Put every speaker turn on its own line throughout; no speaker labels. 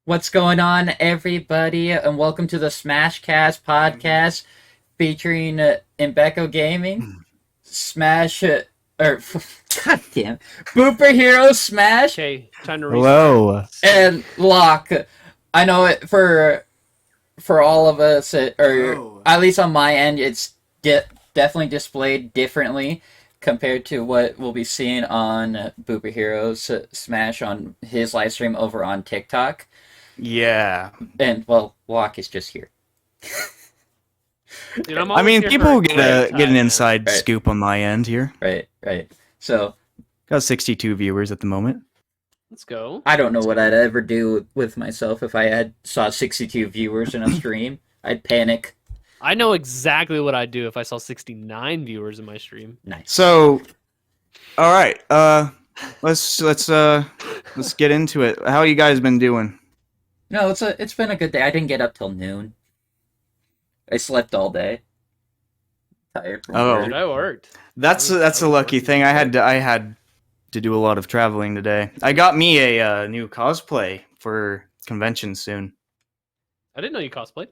What's going on, everybody, and welcome to the SmashCast Podcast featuring imBeko Gaming, Smash, or goddamn, Booperhero Smash,
Okay, time to
Hello.
and Lock. I know it for all of us, or at least on my end, it's definitely displayed differently compared to what we'll be seeing on Booperhero's Smash on his live stream over on TikTok.
Yeah.
And, well, Lock is just here.
Dude, I'm
I
always
mean,
here
people
for a
get
great
an
time,
inside
Right.
scoop on my end here.
Right. So,
Got 62 viewers at the moment.
man. Let's go.
I don't know what I'd ever do with myself if I saw 62 viewers in a stream. I'd panic.
I know exactly what I'd do if I saw 69 viewers in my stream.
Nice.
So, all right. Let's get into it. How you guys been doing?
No, it's been a good day. I didn't get up till noon. I slept all day. Tired from
Oh.
work.
Dude, I worked.
That's a lucky thing. I had to do a lot of traveling today. I got me a new cosplay for convention soon.
I didn't know you cosplayed.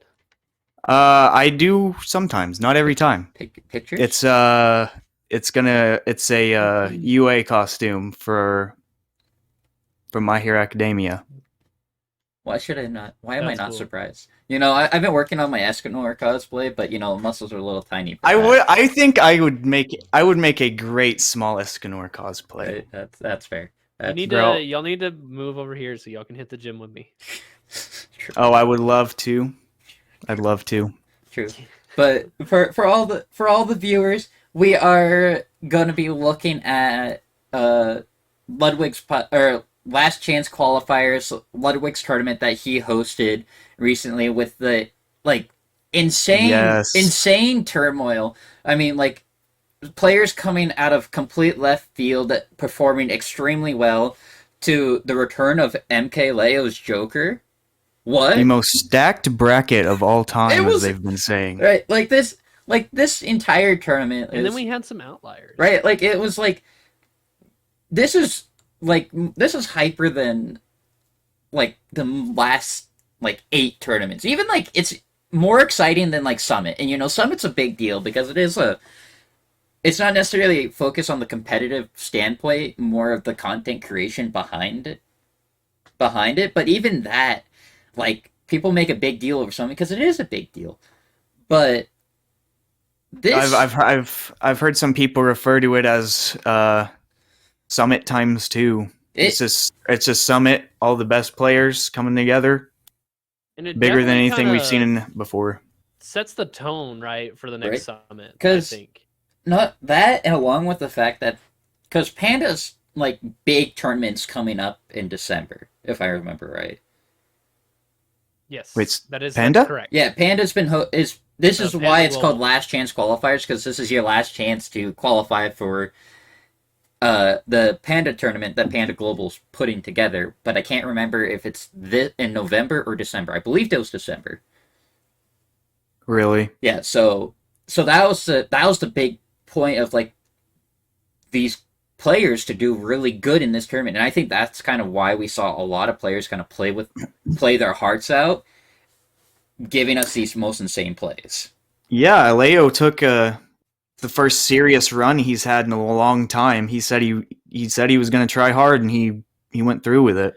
I do sometimes, not every time.
Pictures?
It's a UA costume for My Hero Academia.
Why should I not? Why am I
That's
not
cool.
surprised? I've been working on my Escanor cosplay, but muscles are a little tiny. For
I
that.
would. I think I would make a great small Escanor cosplay.
Right, that's fair. That's
Y'all need to move over here so y'all can hit the gym with me.
true.
Oh, I would love to. I'd love to.
True. But for all the viewers, we are gonna be looking at Ludwig's last chance qualifiers, Ludwig's tournament that he hosted recently with the insane turmoil. I mean, players coming out of complete left field performing extremely well to the return of MKLeo's Joker. What?
The most stacked bracket of all time,
It was-
as they've been saying.
Right, this entire tournament
And
is,
then we had some outliers.
right, it was this is hyper than the last 8 tournaments. Even it's more exciting than Summit. And Summit's a big deal because it's not necessarily focused on the competitive standpoint, more of the content creation behind it. But even that, people make a big deal over something because it is a big deal. But this,
I've heard some people refer to it as Summit times 2. It's just Summit, all the best players coming together,
And it
bigger than
definitely
anything we've
kinda
seen before.
Sets the tone, right, for the next summit, I
'Cause-
think.
not that, and along with the fact that because Panda's big tournaments coming up in December, if I remember right.
Yes.
Wait,
that's
Panda?
correct.
Yeah, Panda's been this is
Panda
why it's
Global.
called last chance qualifiers, because this is your last chance to qualify for the Panda tournament that Panda Global's putting together. But I can't remember if it's in November or December. I believe it was December.
Really?
Yeah, so that was the big point of these players to do really good in this tournament, and I think that's kind of why we saw a lot of players kind of play their hearts out, giving us these most insane plays.
Yeah, Leo took the first serious run he's had in a long time. He said he was going to try hard, and he went through with it.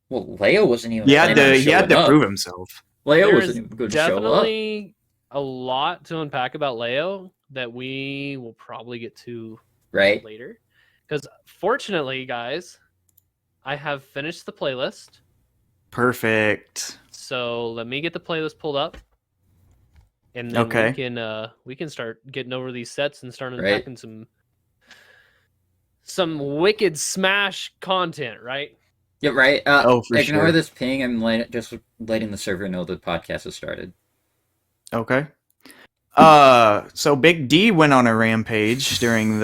Well, Leo wasn't even.
He had
planning on
to
showing
prove
up.
himself.
Leo
There's
wasn't even going to show up.
definitely a lot to unpack about Leo that we will probably get to
Right?
later. Because fortunately, guys, I have finished the playlist.
Perfect.
So let me get the playlist pulled up. And then
Okay.
we can start getting over these sets and start
Right.
unpacking some wicked Smash content, right?
Yeah, right.
For
Ignore
sure.
this ping. I'm just letting the server know the podcast has started.
Okay. So Big D went on a rampage during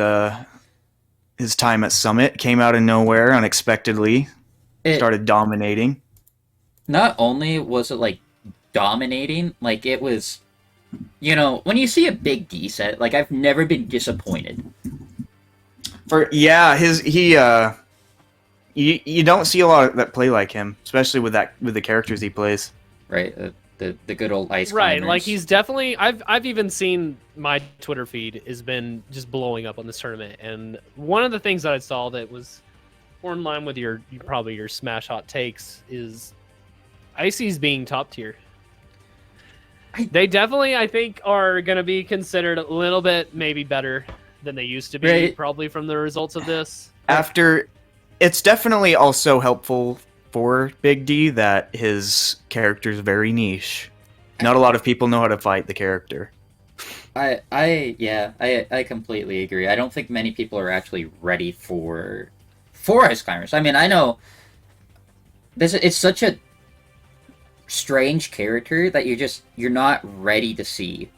his time at Summit. Came out of nowhere unexpectedly. Started dominating.
Not only was it dominating, it was, when you see a Big D set, I've never been disappointed.
You don't see a lot that play like him, especially with the characters he plays.
Right, the good old ice
Right,
climbers.
like he's definitely. I've even seen my Twitter feed has been just blowing up on this tournament, and one of the things that I saw that was more in line with your probably your Smash hot takes is Icy's being top tier. They definitely, I think, are going to be considered a little bit maybe better than they used to be,
Right.
probably from the results of this.
It's definitely also helpful for Big D that his character is very niche. Not a lot of people know how to fight the character.
I completely agree. I don't think many people are actually ready for ice climbers. I mean, I know it's such a strange character that you're not ready to see.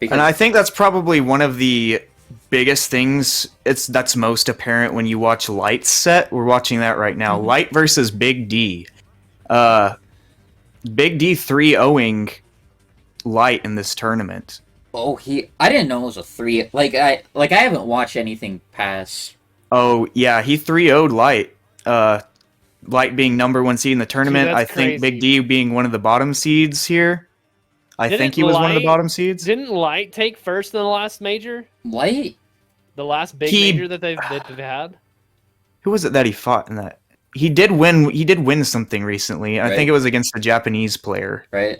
And I think that's probably one of the biggest things that's most apparent when you watch Light's set. We're watching that right now.
Mm-hmm.
Light versus Big D. Big D 3-0ing Light in this tournament.
Oh, I didn't know it was a 3. I haven't watched anything past.
Oh, yeah, he 3-0'd Light. Light being number 1 seed in the tournament.
Dude,
I
that's
think
crazy.
Big D being one of the bottom seeds here. I think he was one of the bottom seeds.
Didn't Light take first in the last major?
Light?
The last big major that they've had?
Who was it that he fought in that? He did win something recently. I think it was against a Japanese player.
Right.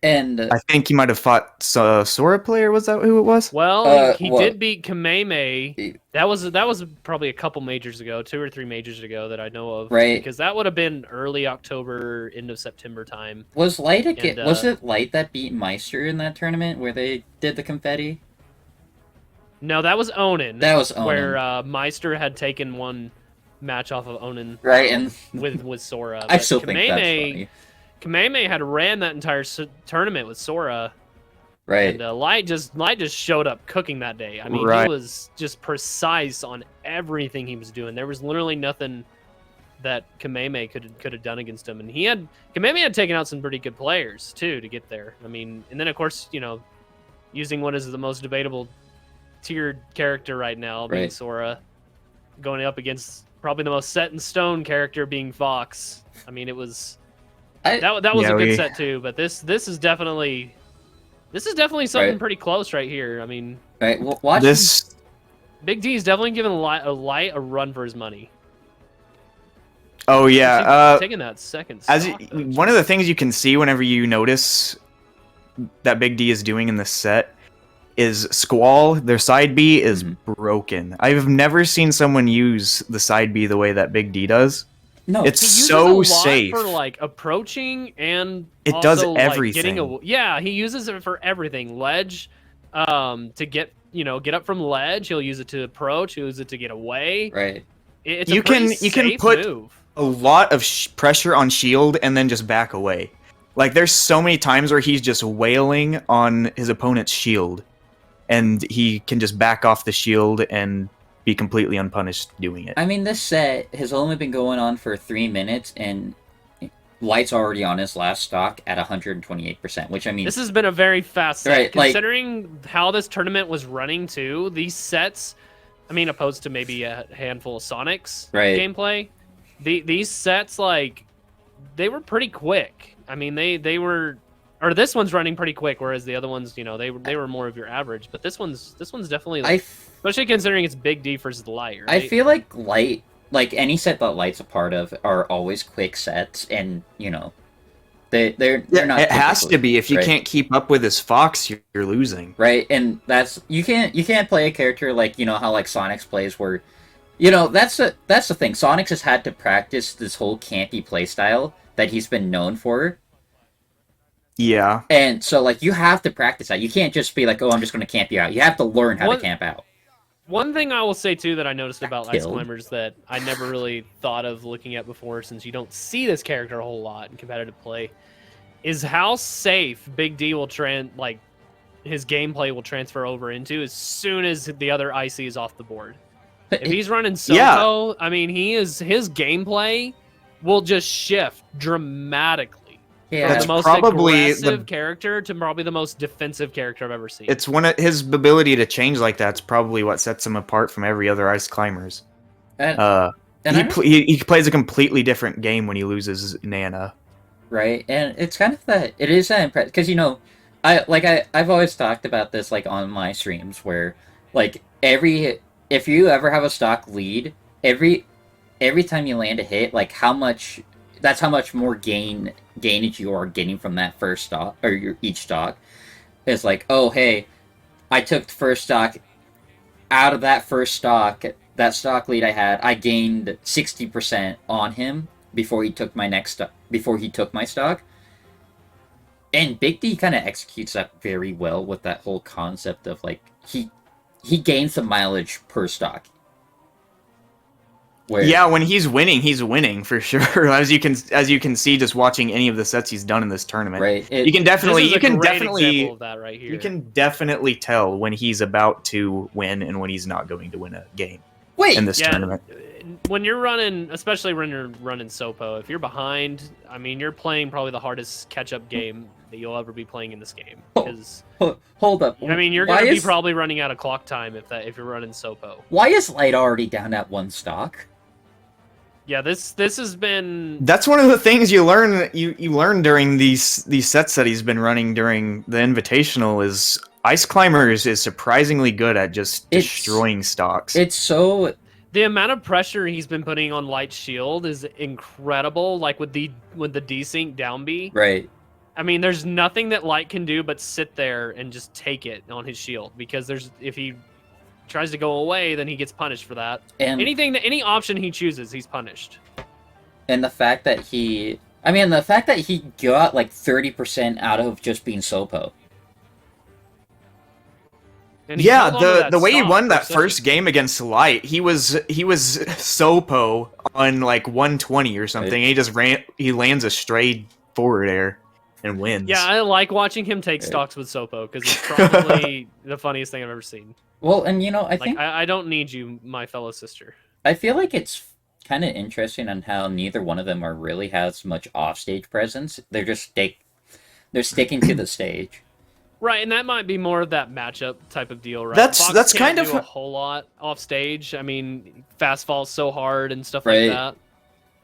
I
think he might have fought Sora player. Was that who it was?
Well, he did beat Kameme. That was probably a couple majors ago, 2 or 3 majors ago that I know of.
Right.
Because that would have been early October, end of September time.
was Light was it Light that beat Meister in that tournament where they did the confetti?
No, that was Onin.
That was Onin.
Where Meister had taken one match off of Onin.
Right, and
with Sora.
I
But
still think that's funny.
Kameme had ran that entire tournament with Sora.
Right.
And Light just showed up cooking that day. I mean,
Right.
he was just precise on everything he was doing. There was literally nothing that Kameme could have done against him. And Kameme had taken out some pretty good players too to get there. I mean, and then of course, using what is the most debatable tiered character right now, being
Right.
Sora, going up against probably the most set in stone character being Fox. I mean, it was that was a good set too. But this is definitely something
Right.
pretty close right here. I mean,
Right. Well, watch
This
Big D is definitely giving Light a run for his money.
Oh yeah.
Taking that second
As
stock, though.
one of the things you can see whenever you notice that Big D is doing in this set is Squall. Their side B is broken. I've never seen someone use the side B the way that Big D does.
No,
It's
He uses
so
a lot
safe.
for like approaching and
It
also,
does
like,
everything.
he uses it for everything. Ledge, to get up from ledge. He'll use it to approach. He'll use it to get away.
right.
It's
You
a pretty
can- you can
safe
put-
move.
A lot of pressure on shield and then just back away. Like there's so many times where he's just wailing on his opponent's shield, and he can just back off the shield and be completely unpunished doing it.
I mean, this set has only been going on for 3 minutes, and Light's already on his last stock at 128%, which I mean...
This has been a very fast set.
Right, like-
Considering how this tournament was running too, these sets, I mean, opposed to maybe a handful of Sonic's
Right.
gameplay, these sets, like, they were pretty quick. I mean, they were... Or this one's running pretty quick, whereas the other ones, they were more of your average. But this one's definitely, like, especially considering it's Big D versus Light, right?
I feel like Light, like any set that Light's a part of, are always quick sets, and they're not.
It has
typically,
to be. If you
right?
can't keep up with his Fox, you're losing.
Right, and that's you can't play a character like how like Sonic's plays, where that's the thing. Sonic's has had to practice this whole campy playstyle that he's been known for.
Yeah.
And so, like, you have to practice that. You can't just be like, oh, I'm just going to camp you out. You have to learn how to camp out.
One thing I will say, too, that I noticed about Ice
killed.
Climbers that I never really thought of looking at before, since you don't see this character a whole lot in competitive play, is how safe Big D will his gameplay will transfer over into as soon as the other Icy is off the board. If he's running Soko, I mean, his gameplay will just shift dramatically.
Yeah,
From the most
probably
aggressive character to probably the most defensive character I've ever seen.
It's one of his ability to change like that's probably what sets him apart from every other Ice Climbers.
And,
he plays a completely different game when he loses Nana.
Right, and it's kind of that. It is that impressive because I've always talked about this like on my streams where like if you ever have a stock lead, every time you land a hit, like that's how much more gainage you are getting from that first stock or each stock. It's like, oh hey, I took the first stock out of that first stock, that stock lead I had, I gained 60% on him before he took my stock. And Big D kind of executes that very well with that whole concept of like he gains the mileage per stock.
Yeah, when he's winning for sure. As you can see, just watching any of the sets he's done in this tournament,
right?
You can definitely
example of that right here.
You can definitely tell when he's about to win and when he's not going to win a game. In this tournament.
When you're running, especially when you're running Sopo, if you're behind, I mean, you're playing probably the hardest catch-up game that you'll ever be playing in this game. Because
hold up,
I mean, you're going to be probably running out of clock time if you're running Sopo.
Why is Light already down at one stock?
Yeah, this has been.
That's one of the things you learn. You learn during these sets that he's been running during the Invitational is Ice Climbers is surprisingly good at just destroying stocks.
It's so.
The amount of pressure he's been putting on Light's shield is incredible. Like with the desync down B.
Right.
I mean, there's nothing that Light can do but sit there and just take it on his shield because if he tries to go away, then he gets punished for that. And any option he chooses, he's punished.
And the fact that he got like 30% out of just being Sopo.
Yeah, the way he won that first game against Light, he was Sopo on like 120 or something. Right. He lands a straight forward air and wins.
Yeah, I like watching him take stocks with Sopo because it's probably the funniest thing I've ever seen.
Well, and I think
I don't need you, my fellow sister.
I feel like it's kind of interesting on how neither one of them really has much offstage presence. They're just they're sticking to the stage.
Right, and that might be more of that matchup type of deal, right?
That's kind of
a whole lot off stage. I mean, fast falls so hard and stuff like that.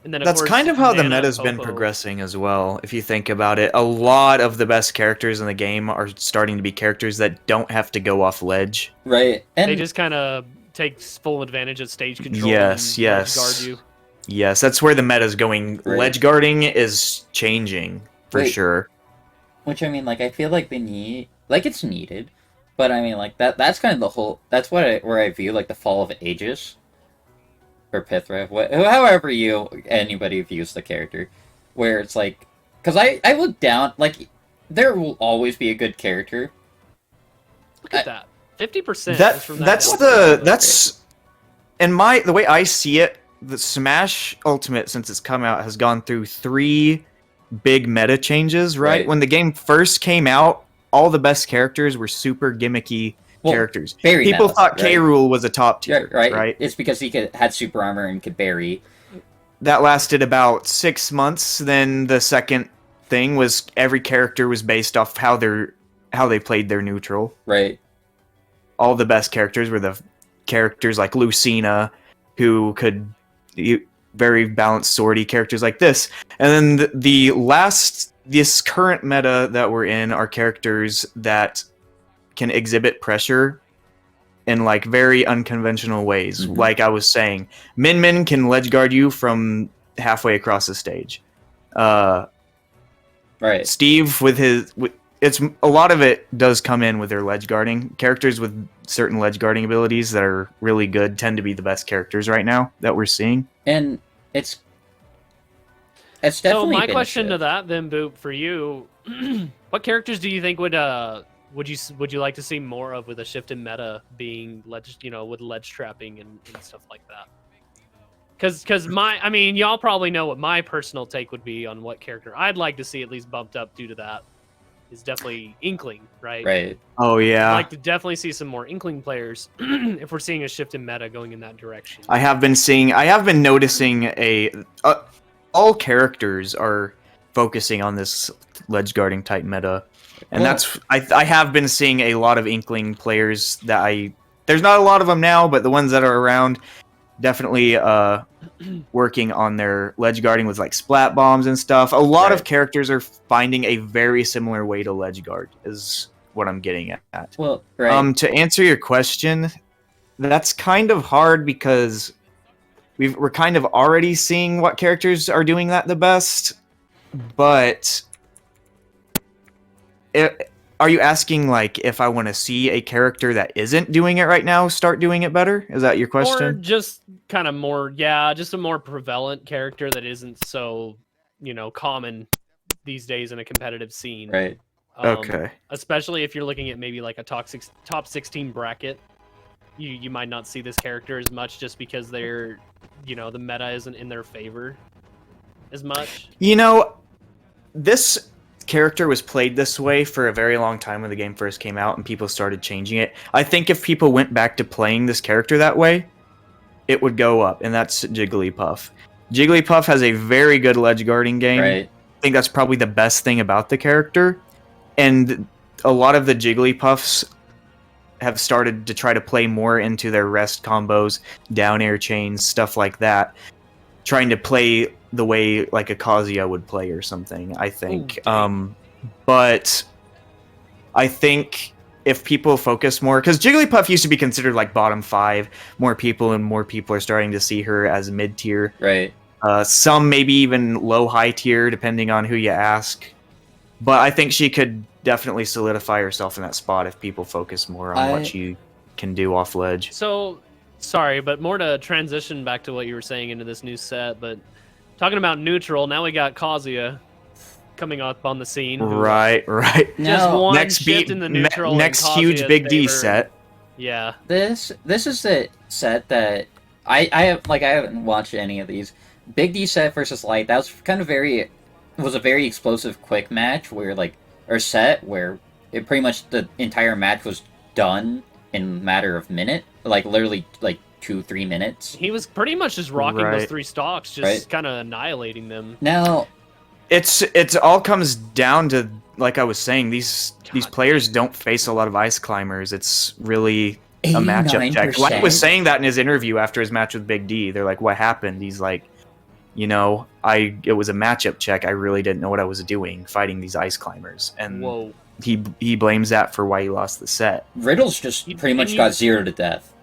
And then
that's kind of how the meta's been progressing as well. If you think about it, a lot of the best characters in the game are starting to be characters that don't have to go off ledge.
Right, and
they just kind of take full advantage of stage control.
Yes, guard you. Yes, that's where the meta's going. Right. Ledge guarding is changing for sure.
Which I mean, like I feel like it's needed, but I mean, like that's kind of the whole. That's where I view like the fall of Aegis. Or Pithra, however anybody views the character, where it's like, because I look down, like, there will always be a good character.
Look at that, 50%.
That's the way I see it. The Smash Ultimate, since it's come out, has gone through 3 big meta changes. Right, when the game first came out, all the best characters were super gimmicky. Characters. People thought K. Rool was a top tier, right?
It's because he had super armor and could bury.
That lasted about 6 months. Then the second thing was every character was based off how they played their neutral.
Right.
All the best characters were the characters like Lucina, who could very balanced swordy characters like this. And then this current meta that we're in are characters that can exhibit pressure in like very unconventional ways. Mm-hmm. Like I was saying, Min can ledge guard you from halfway across the stage.
Right.
Steve it's a lot of it does come in with their ledge guarding. Characters with certain ledge guarding abilities that are really good tend to be the best characters right now that we're seeing.
And it's definitely.
So my question to that then, Boop, for you, what characters do you think would you like to see more of with a shift in meta being with ledge trapping and stuff like that? Because y'all probably know what my personal take would be on what character I'd like to see at least bumped up due to that. Is definitely Inkling, right?
Right.
Oh yeah.
I'd like to definitely see some more Inkling players if we're seeing a shift in meta going in that direction.
I have been noticing all characters are focusing on this ledge guarding type meta. And I have been seeing a lot of Inkling players there's not a lot of them now, but the ones that are around definitely working on their ledge guarding with like splat bombs and stuff. A lot of characters are finding a very similar way to ledge guard, is what I'm getting at.
Well, right.
To answer your question, that's kind of hard because we're kind of already seeing what characters are doing that the best, but are you asking like if I want to see a character that isn't doing it right now start doing it better? Is that your question?
Or just kind of more, just a more prevalent character that isn't so, common these days in a competitive scene.
Right.
Okay.
Especially if you're looking at maybe like a top 16 bracket, you might not see this character as much just because they're, the meta isn't in their favor as much.
This character was played this way for a very long time when the game first came out and people started changing it. I think if people went back to playing this character that way, it would go up, and that's Jigglypuff. Jigglypuff has a very good ledge guarding game.
Right.
I think that's probably the best thing about the character. And a lot of the Jigglypuffs have started to try to play more into their rest combos, down air chains, stuff like that, trying to play the way like a Kazuya would play or something, I think. But I think if people focus more, because Jigglypuff used to be considered like bottom 5, more people are starting to see her as mid-tier.
Right.
Some maybe even low-high tier, depending on who you ask. But I think she could definitely solidify herself in that spot if people focus more on what she can do off ledge.
So, sorry, but more to transition back to what you were saying into this new set, but talking about neutral, now we got Kazuya coming up on the scene.
Right.
Just one
next
shift in the neutral.
Next huge Big D set.
Yeah.
This is the set that I haven't watched any of these. Big D set versus Light, that was kind of was a very explosive quick match where it pretty much the entire match was done in a matter of minute, like literally like 2-3 minutes.
He was pretty much just rocking those 3 stocks, just kind of annihilating them.
Now,
it's all comes down to, like I was saying, these players don't face a lot of ice climbers. It's really a matchup check. Light was saying that in his interview after his match with Big D. They're like, "What happened?" He's like, it was a matchup check. I really didn't know what I was doing fighting these ice climbers, and he blames that for why he lost the set.
Riddles just pretty much got 0 to death.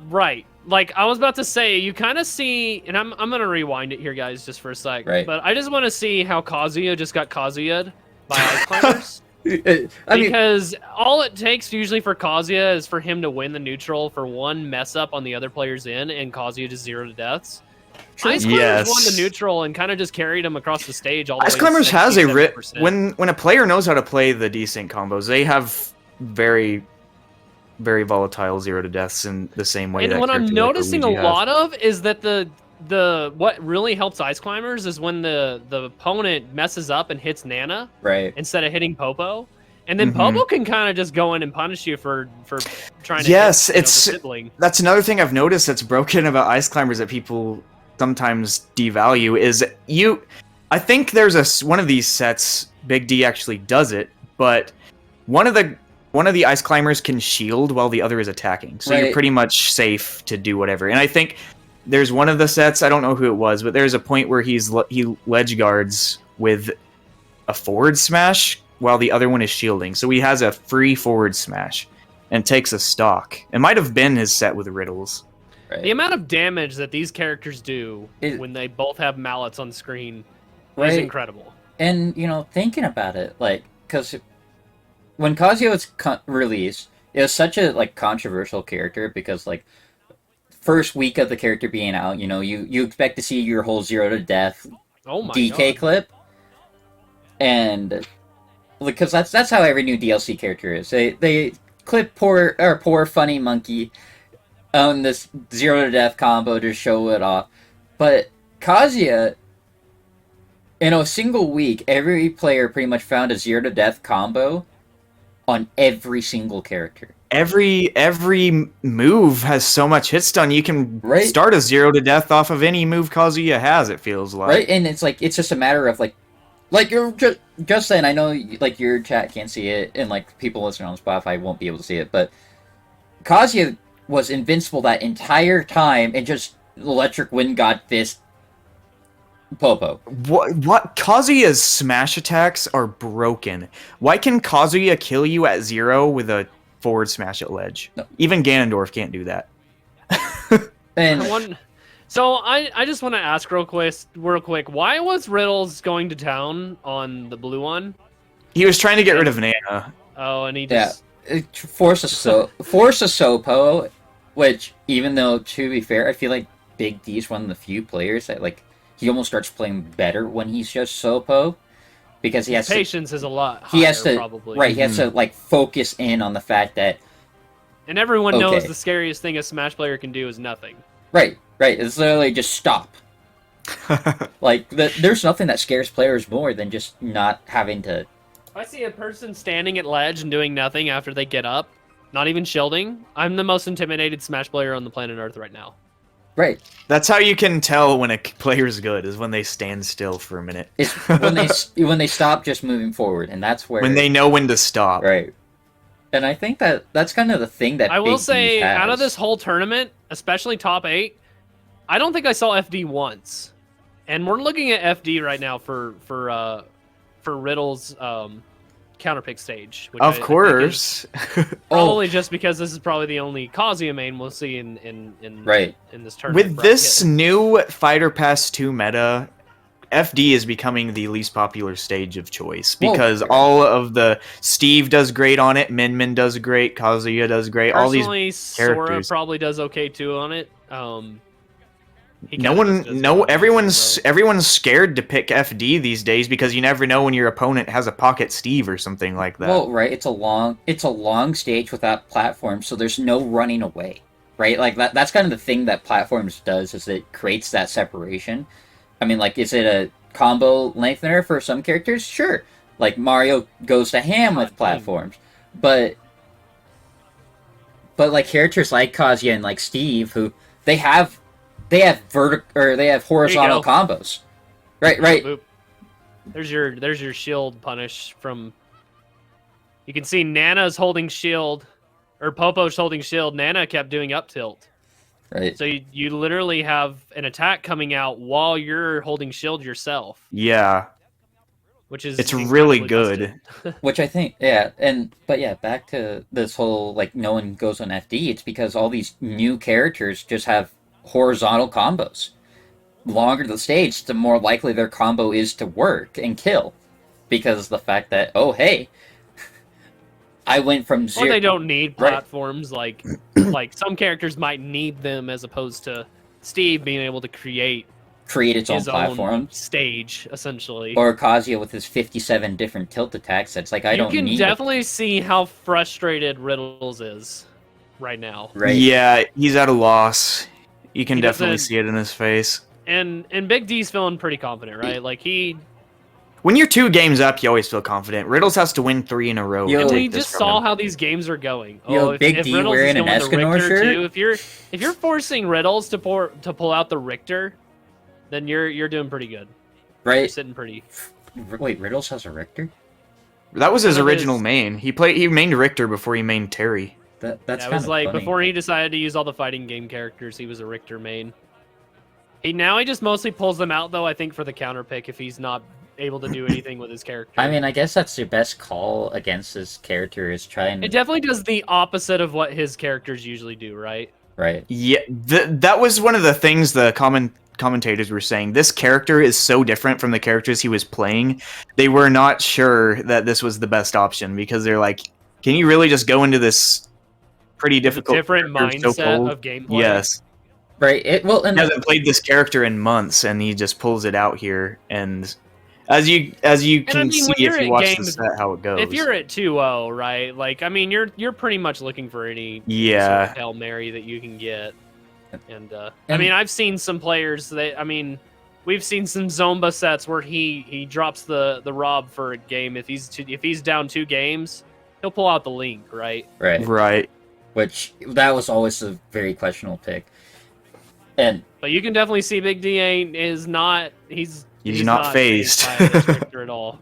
Right. Like, I was about to say, you kind of see, and I'm going to rewind it here, guys, just for a sec.
Right.
But I just want to see how Kazuya just got Kazuya'd by ice climbers. Because all it takes usually for Kazuya is for him to win the neutral for one mess up on the other player's end, and Kazuya just 0 to deaths. Ice Climbers won the neutral and kind of just carried him across the stage. All the
Ice
way
Climbers
to
has
60-70%.
when a player knows how to play the decent combos, they have very, very volatile 0 to deaths in the same way.
And what I'm noticing a lot of is that the what really helps Ice Climbers is when the opponent messes up and hits Nana instead of hitting Popo. And then Popo can kind of just go in and punish you for trying to hit, the sibling.
That's another thing I've noticed that's broken about Ice Climbers that people sometimes devalue is I think there's one of these sets, Big D actually does it, but one of the Ice Climbers can shield while the other is attacking. So you're pretty much safe to do whatever. And I think there's one of the sets, I don't know who it was, but there's a point where he ledge guards with a forward smash while the other one is shielding. So he has a free forward smash and takes a stock. It might have been his set with Riddles.
Right.
The amount of damage that these characters do when they both have mallets on screen is incredible.
And, thinking about it, because when Kazuya was released, it was such a, controversial character because, first week of the character being out, you expect to see your whole 0 to death DK clip. And, because that's how every new DLC character is. They clip poor funny monkey on this 0 to death combo to show it off. But Kazuya, in a single week, every player pretty much found a 0 to death combo on every single character. Every move has so much hit stun. You can start a 0 to death off of any move Kazuya has, it feels like. Right, and it's it's just a matter of you're just saying, I know your chat can't see it, and people listening on Spotify won't be able to see it, but Kazuya was invincible that entire time and just Electric Wind God Fist Popo.
What? Kazuya's smash attacks are broken. Why can Kazuya kill you at 0 with a forward smash at ledge?
No.
Even Ganondorf can't do that.
And
So I just want to ask real quick, why was Riddles going to town on the blue one?
He was trying to get rid of Nana.
Oh, and he just
Force a Sopo, which, even though, to be fair, I feel like Big D is one of the few players that, like, he almost starts playing better when he's just Sopo, because he has
patience is a lot higher,
he has to
probably.
Right, he has to, like, focus in on the fact that,
and everyone knows
Okay.
the scariest thing a Smash player can do is nothing.
right, it's literally just stop. Like, there's nothing that scares players more than just not having to.
If I see a person standing at ledge and doing nothing after they get up, not even shielding, I'm the most intimidated Smash player on the planet Earth right now.
Right.
That's how you can tell when a player's good, is when they stand still for a minute.
It's when they stop just moving forward, and that's where
When they know when to stop.
right. And I think that's kind of the thing that
I will
Big D
say,
has.
out of this whole tournament, especially top 8, I don't think I saw FD once. And we're looking at FD right now for Riddle's counterpick stage. Which
Of
I think
course.
is probably just because this is probably the only Kazuya main we'll see in
Right.
in this tournament.
With this new Fighter Pass 2 meta, FD is becoming the least popular stage of choice because all of the Steve does great on it, Min does great, Kazuya does great. All these
Personally, Sora
characters.
probably does okay too on it. He kinda just does
no,
it.
everyone's scared to pick FD these days because you never know when your opponent has a pocket Steve or something like that.
Well, right, it's a long stage without platforms, so there's no running away. Right? Like that's kind of the thing that platforms does, is it creates that separation. I mean, like, is it a combo lengthener for some characters? Sure. Like, Mario goes to ham with platforms. But like, characters like Kazuya and like Steve, who they have horizontal combos. Right.
Boop. There's your shield punish from. You can see Nana's holding shield, or Popo's holding shield. Nana kept doing up tilt.
Right.
So you literally have an attack coming out while you're holding shield yourself,
Yeah,
which is
it's really
incredibly
good.
busted.
Which I think, back to this whole, like, no one goes on FD, it's because all these new characters just have horizontal combos. Longer the stage, the more likely their combo is to work and kill. Because the fact that, oh, hey, I went from
Or
0...
they don't need
Right.
platforms like some characters might need them, as opposed to Steve being able to create
its own
his
platform.
own stage, essentially.
Or Kazuya with his 57 different tilt attacks. That's like, I don't
You
need
can definitely see how frustrated Riddles is right now.
Right.
Yeah, he's at a loss. You can
He
definitely
doesn't-
see it in his face.
And Big D's feeling pretty confident, right? Like
When you're 2 games up, you always feel confident. Riddles has to win 3 in a row.
Yo,
to
and we
take this
just
from
saw
him.
how these games are going.
Yo,
if,
Big
if
D
Riddles
wearing
is
an
going the
Escanor
Richter
shirt?
too, if you're forcing Riddles to pull out the Richter, then you're doing pretty good. You're
Right?
sitting pretty.
Wait, Riddles has a Richter?
That was his
One of
original
his-
main. He mained Richter before he mained Terry.
That's
Yeah,
kind
it was
of
like
funny.
before he decided to use all the fighting game characters, he was a Richter main. He just mostly pulls them out though, I think, for the counter pick if he's not able to do anything with his character.
I mean, I guess that's your best call against his character, is try and...
it definitely does the opposite of what his characters usually do, right?
Right.
Yeah, that was one of the things the commentators were saying. This character is so different from the characters he was playing. They were not sure that this was the best option because they're like, can you really just go into this pretty difficult
Different
character so
mindset
cold?
of gameplay.
Yes.
Right. And
He hasn't played this character in months, and he just pulls it out here. And as you can
I mean,
see
when
if
you're
you
at
watch the
games-
set, how it goes.
If you're at 2-0, right? Like, I mean, you're pretty much looking for any
Yeah.
sort of Hail Mary that you can get. And I
And-
mean, I've seen some players we've seen some Zomba sets where he drops the Rob for a game. If he's down 2 games, he'll pull out the Link, right?
right.
right.
Which, that was always a very questionable pick. And
But you can definitely see Big D he's not
not phased.
by this Richter at all.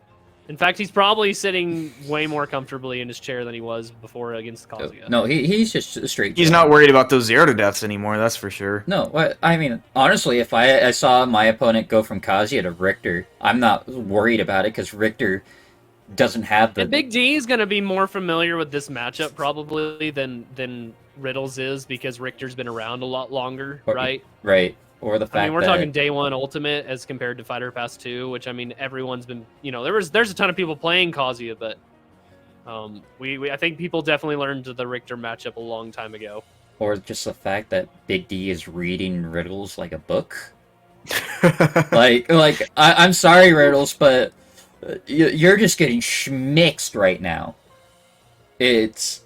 In fact, he's probably sitting way more comfortably in his chair than he was before against Kazuya.
No, he's just a straight.
He's not worried about those 0 to deaths anymore. That's for sure.
No, I mean, honestly, if I saw my opponent go from Kazuya to Richter, I'm not worried about it because Richter doesn't have the.
And Big D is going to be more familiar with this matchup probably than Riddles is because Richter's been around a lot longer, right?
Right. Or the fact
I mean, we're
that,
talking day one ultimate as compared to Fighter Pass 2, which I mean, everyone's been, there's a ton of people playing Kazuya, but I think people definitely learned the Richter matchup a long time ago.
Or just the fact that Big D is reading Riddles like a book. I'm sorry, Riddles, but you're just getting schmixed right now. It's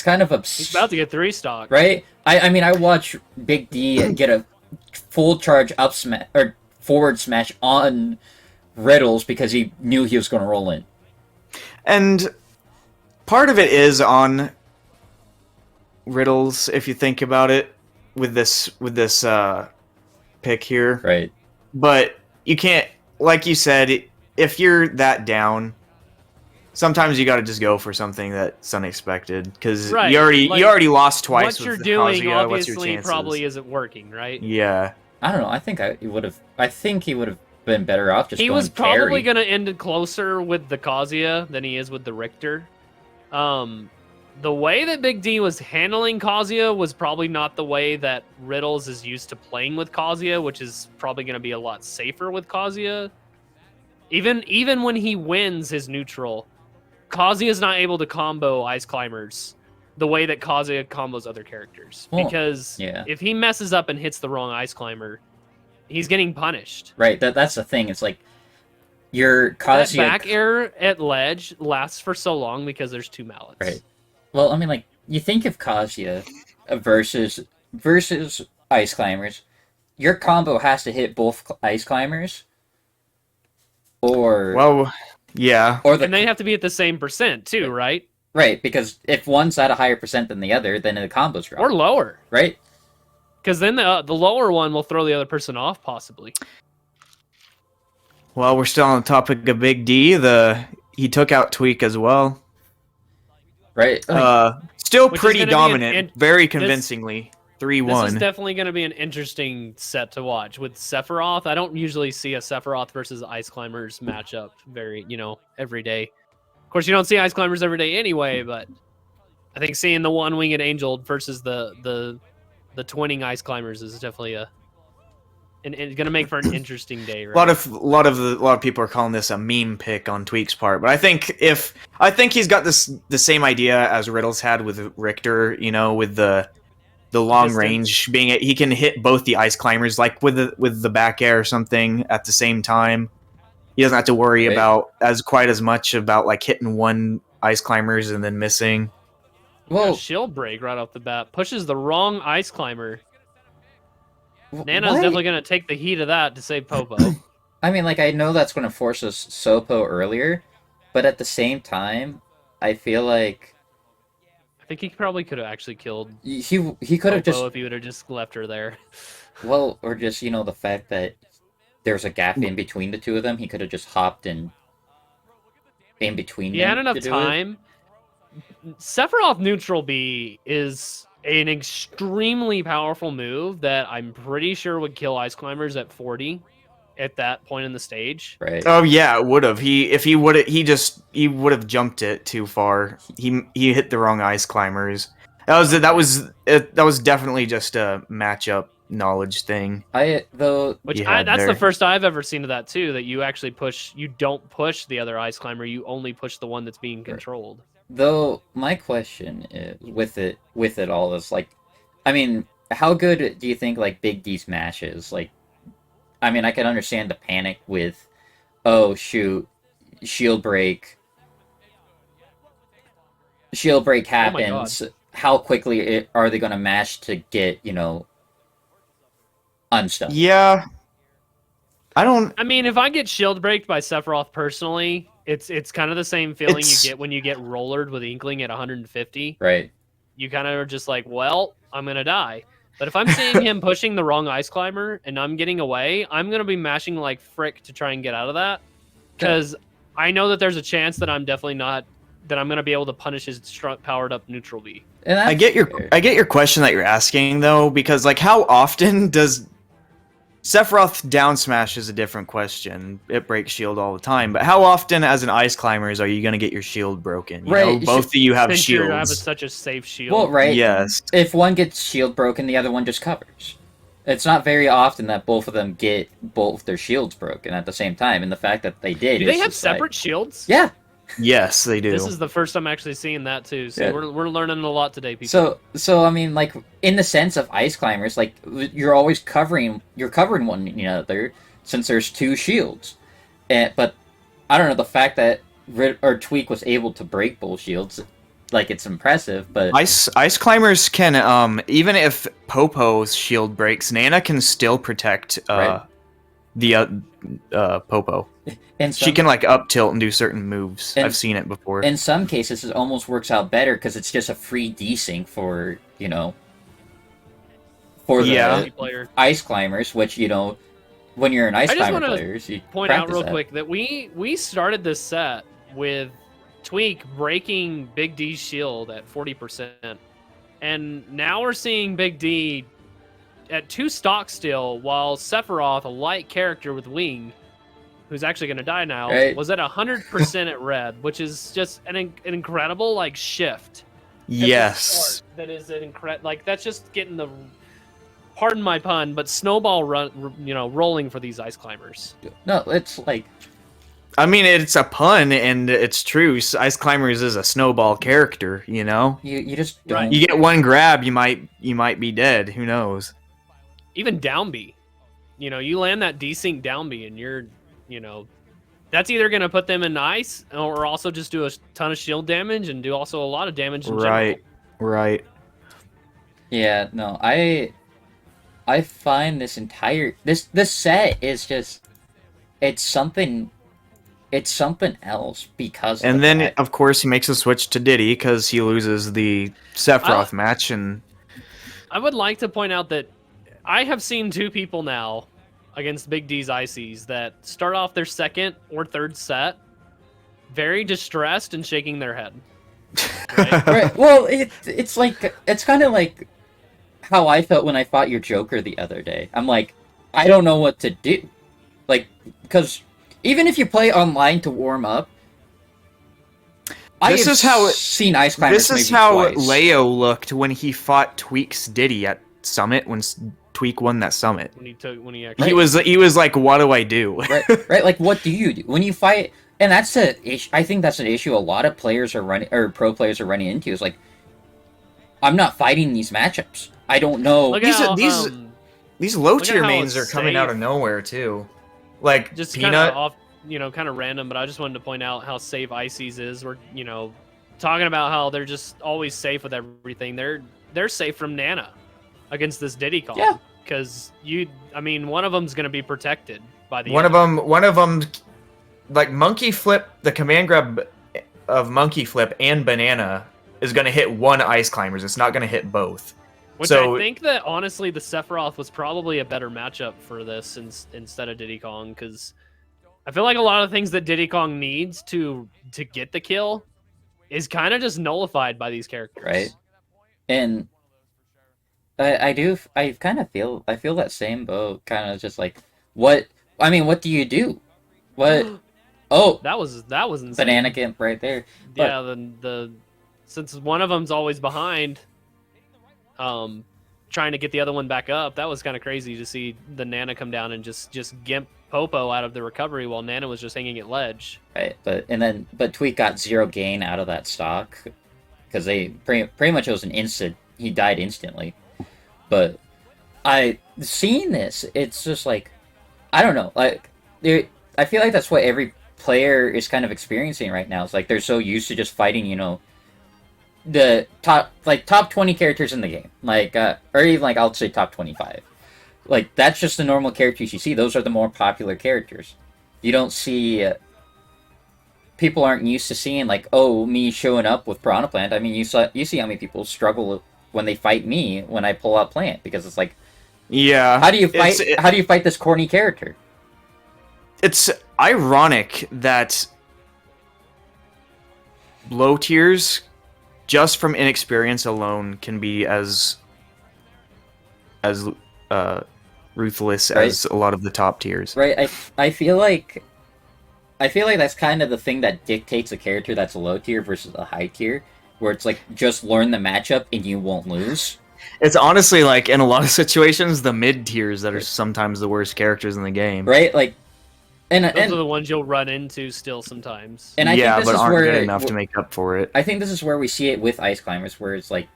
kind of
He's about to get 3 stock,
right? I mean, I watch Big D get a full charge up smash or forward smash on Riddles because he knew he was going to roll in.
And part of it is on Riddles, if you think about it, with this pick here.
Right.
But you can't, like you said, if you're that down, sometimes you got to just go for something that's unexpected because
Right,
you already lost twice.
What you're
with
doing
Kazuya. What's your
obviously
chances?
probably isn't working, right?
Yeah.
I don't know. I think he would have been better off just.
He
going
was probably
carry.
going to end closer with the Kazuya than he is with the Richter. The way that Big D was handling Kazuya was probably not the way that Riddles is used to playing with Kazuya, which is probably going to be a lot safer with Kazuya. Even when he wins his neutral, Kazuya's not able to combo Ice Climbers the way that Kazuya combos other characters.
Well,
because
yeah.
if he messes up and hits the wrong Ice Climber, he's getting punished.
Right. That's the thing. It's like your Kazuya
That back air at ledge lasts for so long because there's 2 mallets.
Right. Well, I mean, like, you think of Kazuya versus Ice Climbers, your combo has to hit both Ice Climbers, or
yeah,
and they have to be at the same percent too, right?
Right, because if one's at a higher percent than the other, then the combo's drop.
Or lower,
right?
Because then the lower one will throw the other person off, possibly.
Well, we're still on the topic of Big D. He took out Tweak as well.
Right.
Still
Which is
pretty
gonna be
dominant, very convincingly. 3-1.
This is definitely going to be an interesting set to watch. With Sephiroth, I don't usually see a Sephiroth versus Ice Climbers matchup every day. Of course, you don't see Ice Climbers every day anyway, but I think seeing the one-winged Angel versus the twinning Ice Climbers is definitely going to make for an interesting day. Right?
A lot of people are calling this a meme pick on Tweak's part, but I think he's got the same idea as Riddles had with Richter, with the long range being he can hit both the Ice Climbers like with the back air or something at the same time. He doesn't have to worry about quite as much about like hitting one Ice Climbers and then missing.
Well, shield break right off the bat pushes the wrong Ice Climber. Nano's definitely going to take the heat of that to save Popo.
I mean, like, I know that's going to force us Sopo earlier, but at the same time, I feel like
I think he probably could have actually killed.
He could have just
if he would have just left her there.
Well, or just the fact that there's a gap in between the two of them, he could have just hopped in between.
He had enough time. Sephiroth neutral B is an extremely powerful move that I'm pretty sure would kill Ice Climbers at 40 at that point in the stage.
Right.
Oh yeah, it would have. He would have jumped it too far. He hit the wrong Ice Climbers. That was definitely just a matchup knowledge thing.
That's the first I've ever seen of that too. That you actually you don't push the other Ice Climber. You only push the one that's being controlled.
Though my question is, with it all is like, I mean, how good do you think like Big D Smash is? Like, I mean, I can understand the panic with, oh shoot, shield break happens. How quickly are they going to mash to get unstuck?
Yeah,
I mean, if I get shield breaked by Sephiroth personally, it's kind of the same feeling you get when you get rollered with Inkling at 150.
Right.
You kind of are just like, well, I'm gonna die. But if I'm seeing him pushing the wrong Ice Climber and I'm getting away, I'm gonna be mashing like frick to try and get out of that. Because I know that there's a chance that I'm definitely not that I'm gonna be able to punish his powered up neutral B.
And
I get your question that you're asking though, because like how often does Sephiroth down smash is a different question. It breaks shield all the time, but how often as an ice climbers are you gonna get your shield broken? You know, both of you have
Since you have
shields.
such a safe shield.
Well, right.
Yes.
If one gets shield broken, the other one just covers. It's not very often that both of them get both their shields broken at the same time, and the fact that they did.
Do they have separate shields?
Yeah.
Yes, they do.
This is the first time actually seeing that too. So we're learning a lot today, people.
So I mean, like in the sense of ice climbers, like you're always covering one another since there's two shields, but I don't know the fact that Tweak was able to break both shields, like it's impressive. But
ice climbers can even if Popo's shield breaks, Nana can still protect the Popo. She can like up tilt and do certain moves. I've seen it before.
In some cases, it almost works out better because it's just a free desync for the ice climbers. Which when you're an ice climber player, you
point out real quick that we started this set with Tweak breaking Big D's shield at 40%, and now we're seeing Big D at 2 stock still, while Sephiroth, a light character with wing, who's actually going to die now, was at 100% at red, which is just an incredible like shift.
Yes,
that is an that's just getting the, pardon my pun, but snowball rolling for these ice climbers.
No, it's like,
I mean, it's a pun and it's true. Ice climbers is a snowball character, you
just don't.
You get one grab, you might be dead. Who knows?
Even down B, you land that desync down B, and you're, that's either going to put them in ice or also just do a ton of shield damage and do also a lot of damage in general.
Right.
Yeah, no, I find this entire this set is just it's something else because
and then of course he makes a switch to Diddy because he loses the Sephiroth match. And
I would like to point out that I have seen 2 people now against Big D's Ices that start off their second or third set very distressed and shaking their head. Right?
Right. Well, it's kind of like how I felt when I fought your Joker the other day. I'm like, I don't know what to do. Like, because even if you play online to warm up,
this is how
seen ice climbers.
This is how Leo looked when he fought Tweak's Diddy at Summit when Tweak won that Summit. He was like, what do I do?
right. Like, what do you do when you fight? And that's the issue. I think that's an issue a lot of players are running, or pro players are running into. Is like, I'm not fighting these matchups. I don't know.
These low tier mains are coming out of nowhere too. Like
just
Peanut,
kind of off, kind of random. But I just wanted to point out how safe Ices is. We're talking about how they're just always safe with everything. They're safe from Nana against this Diddy Kong.
Yeah.
Because one of them's gonna be protected by the
one of them, like Monkey Flip, the command grab of Monkey Flip and Banana is gonna hit one ice climbers. It's not gonna hit both.
Which I think that honestly, the Sephiroth was probably a better matchup for this instead of Diddy Kong, because I feel like a lot of things that Diddy Kong needs to get the kill is kind of just nullified by these characters.
Right. And I feel that same boat, kind of just like, what do you do? What? Oh,
that was insane.
Banana Gimp right there.
Yeah, the since one of them's always behind, trying to get the other one back up, that was kind of crazy to see the Nana come down and just gimp Popo out of the recovery while Nana was just hanging at ledge.
Right, but Tweak got 0 gain out of that stock because they pretty much it was an instant. He died instantly. But seeing this, it's just like, I don't know, like I feel like that's what every player is kind of experiencing right now. It's like they're so used to just fighting, the top 20 characters in the game, like or even like I'll say top 25. Like that's just the normal characters you see. Those are the more popular characters. You don't see people aren't used to seeing like, oh, me showing up with Piranha Plant. I mean, you see how many people struggle when they fight me when I pull out Plant, because it's like,
yeah,
how do you fight this corny character?
It's ironic that low tiers, just from inexperience alone, can be as ruthless
Right.
as a lot of the top tiers.
Right. I feel like that's kind of the thing that dictates a character that's a low tier versus a high tier, where it's like just learn the matchup and you won't lose.
It's honestly like in a lot of situations the mid tiers that are sometimes the worst characters in the game.
Right? Like
Those are the ones you'll run into still sometimes.
and I
yeah,
think this
but
is
aren't
where
good enough to make up for it.
I think this is where we see it with Ice Climbers, where it's like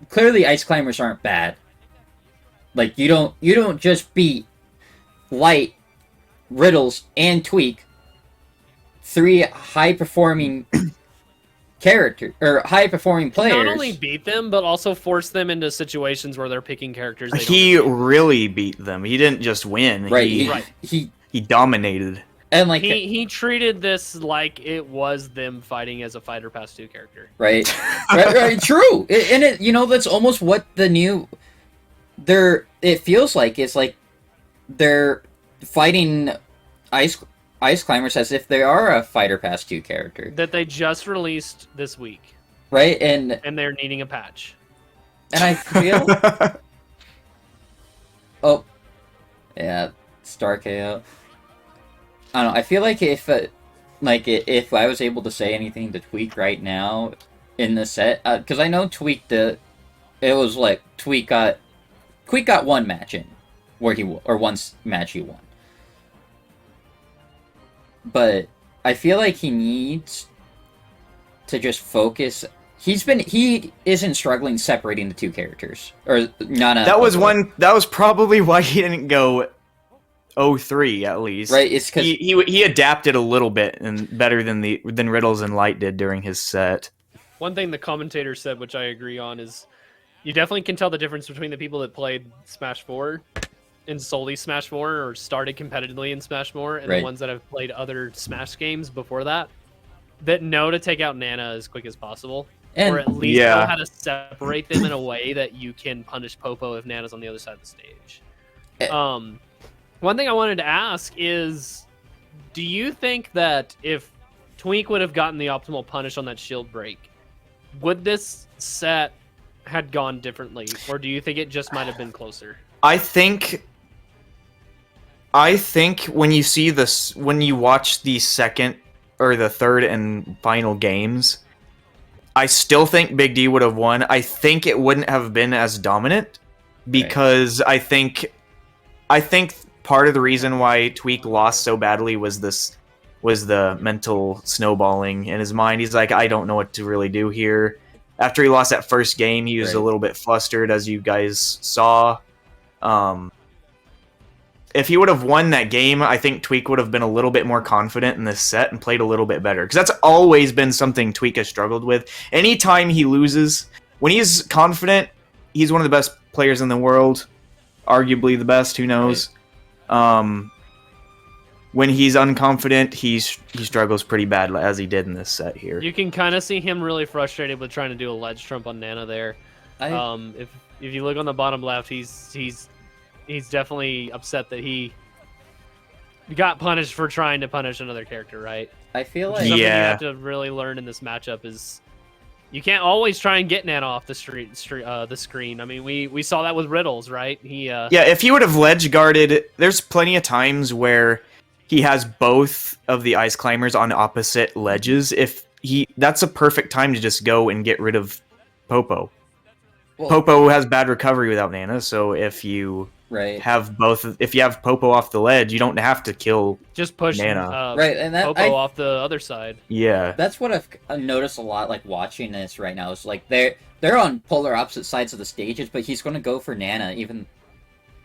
clearly Ice Climbers aren't bad. Like you don't just beat Light, Riddles, and Tweak, 3 high performing character or high performing players.
Not only beat them, but also force them into situations where they're picking characters.
He really beat them. He didn't just win.
Right.
He dominated.
And like
he treated this like it was them fighting as a Fighter Pass 2 character.
right, right, true. And it that's almost what the new it feels like. It's like they're fighting Ice Climbers as if they are a Fighter Pass 2 character.
That they just released this week.
Right? And
they're needing a patch.
And I feel oh yeah, Star KO. I don't know, I feel like if I was able to say anything to Tweak right now in the set, because I know Tweak it was like Tweak got one match in where one match he won. But I feel like he needs to just focus. He isn't struggling separating the two characters, or not.
That was probably why he didn't go 0-3 at least.
Right, it's because
he adapted a little bit and better than Riddles and Light did during his set.
One thing the commentator said, which I agree on, is you definitely can tell the difference between the people that played Smash 4 and solely Smash 4 or started competitively in Smash 4 and the ones that have played other Smash games before that know to take out Nana as quick as possible. Or at least know how to separate them in a way that you can punish Popo if Nana's on the other side of the stage. One thing I wanted to ask is, do you think that if Tweak would have gotten the optimal punish on that shield break, would this set had gone differently, or do you think it just might have been closer?
I think when you watch the second or the third and final games, I still think Big D would have won. I think it wouldn't have been as dominant because I think part of the reason why Tweak lost so badly was the mental snowballing in his mind. He's like, I don't know what to really do here. After he lost that first game, he was a little bit flustered, as you guys saw. If he would have won that game, I think Tweak would have been a little bit more confident in this set and played a little bit better. Because that's always been something Tweak has struggled with. Anytime he loses, when he's confident, he's one of the best players in the world. Arguably the best, who knows. When he's unconfident, he struggles pretty bad, as he did in this set here.
You can kind of see him really frustrated with trying to do a ledge trump on Nana there. If you look on the bottom left, he's definitely upset that he got punished for trying to punish another character, right?
I feel like
something you have to really learn in this matchup is you can't always try and get Nana off the screen. I mean, we saw that with Riddles, right?
If he would have ledge guarded, there's plenty of times where he has both of the Ice Climbers on opposite ledges. That's a perfect time to just go and get rid of Popo. Well, Popo has bad recovery without Nana, so if you have Popo off the ledge, you don't have to kill
just push
Nana.
And Popo off the other side.
Yeah,
that's what I've noticed a lot. Like watching this right now, is like they're on polar opposite sides of the stages, but he's going to go for Nana. Even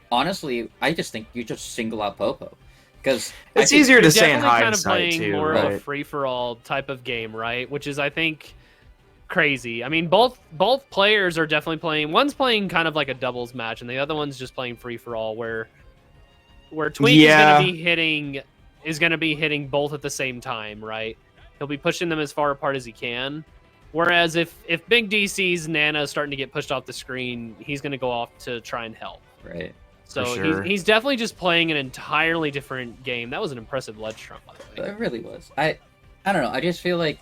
honestly, I just think you just single out Popo. Because
it's easier to stay in
kind of
hindsight
playing
too,
more of a free-for-all type of game, right? Which is, I think, crazy. I mean, both players are definitely playing. One's playing kind of like a doubles match, and the other one's just playing free-for-all, where Tweak is going to be hitting both at the same time, right? He'll be pushing them as far apart as he can. Whereas if Big D sees Nana starting to get pushed off the screen, he's going to go off to try and help.
Right.
So he's definitely just playing an entirely different game. That was an impressive ledge trump, by the way.
It really was. I don't know. I just feel like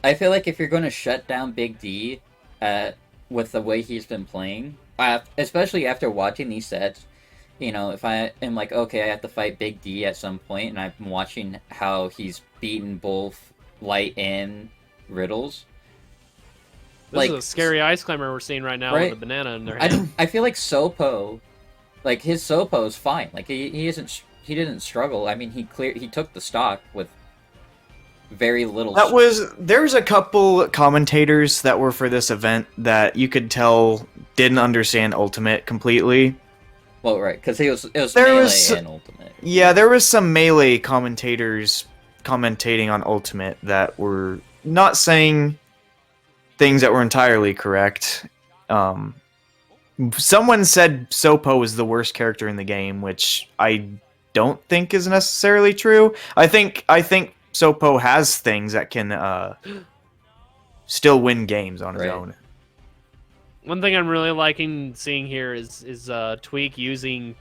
I feel like if you're going to shut down Big D, with the way he's been playing, especially after watching these sets, if I am like, okay, I have to fight Big D at some point, and I've been watching how he's beaten both Light and Riddles.
This is a scary ice climber we're seeing right now with a banana in their hand.
I feel like Sopo, like his Sopo is fine. Like he didn't struggle. I mean, he took the stock with very little.
There's a couple commentators that were for this event that you could tell didn't understand Ultimate completely.
Well, right, because it was Melee and Ultimate.
Yeah, there was some Melee commentators commentating on Ultimate that were not saying things that were entirely correct. Someone said Sopo was the worst character in the game, which I don't think is necessarily true. I think Sopo has things that can still win games on his own.
One thing I'm really liking seeing here is Tweak using.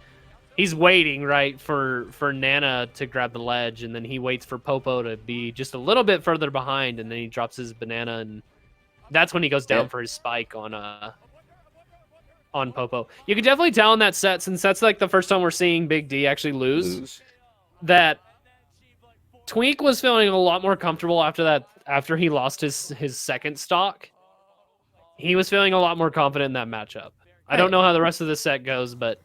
He's waiting right for Nana to grab the ledge, and then he waits for Popo to be just a little bit further behind, and then he drops his banana, and that's when he goes down for his spike on Popo. You can definitely tell in that set, since that's like the first time we're seeing Big D actually lose. That Tweak was feeling a lot more comfortable after he lost his second stock. He was feeling a lot more confident in that matchup. I don't know how the rest of the set goes, but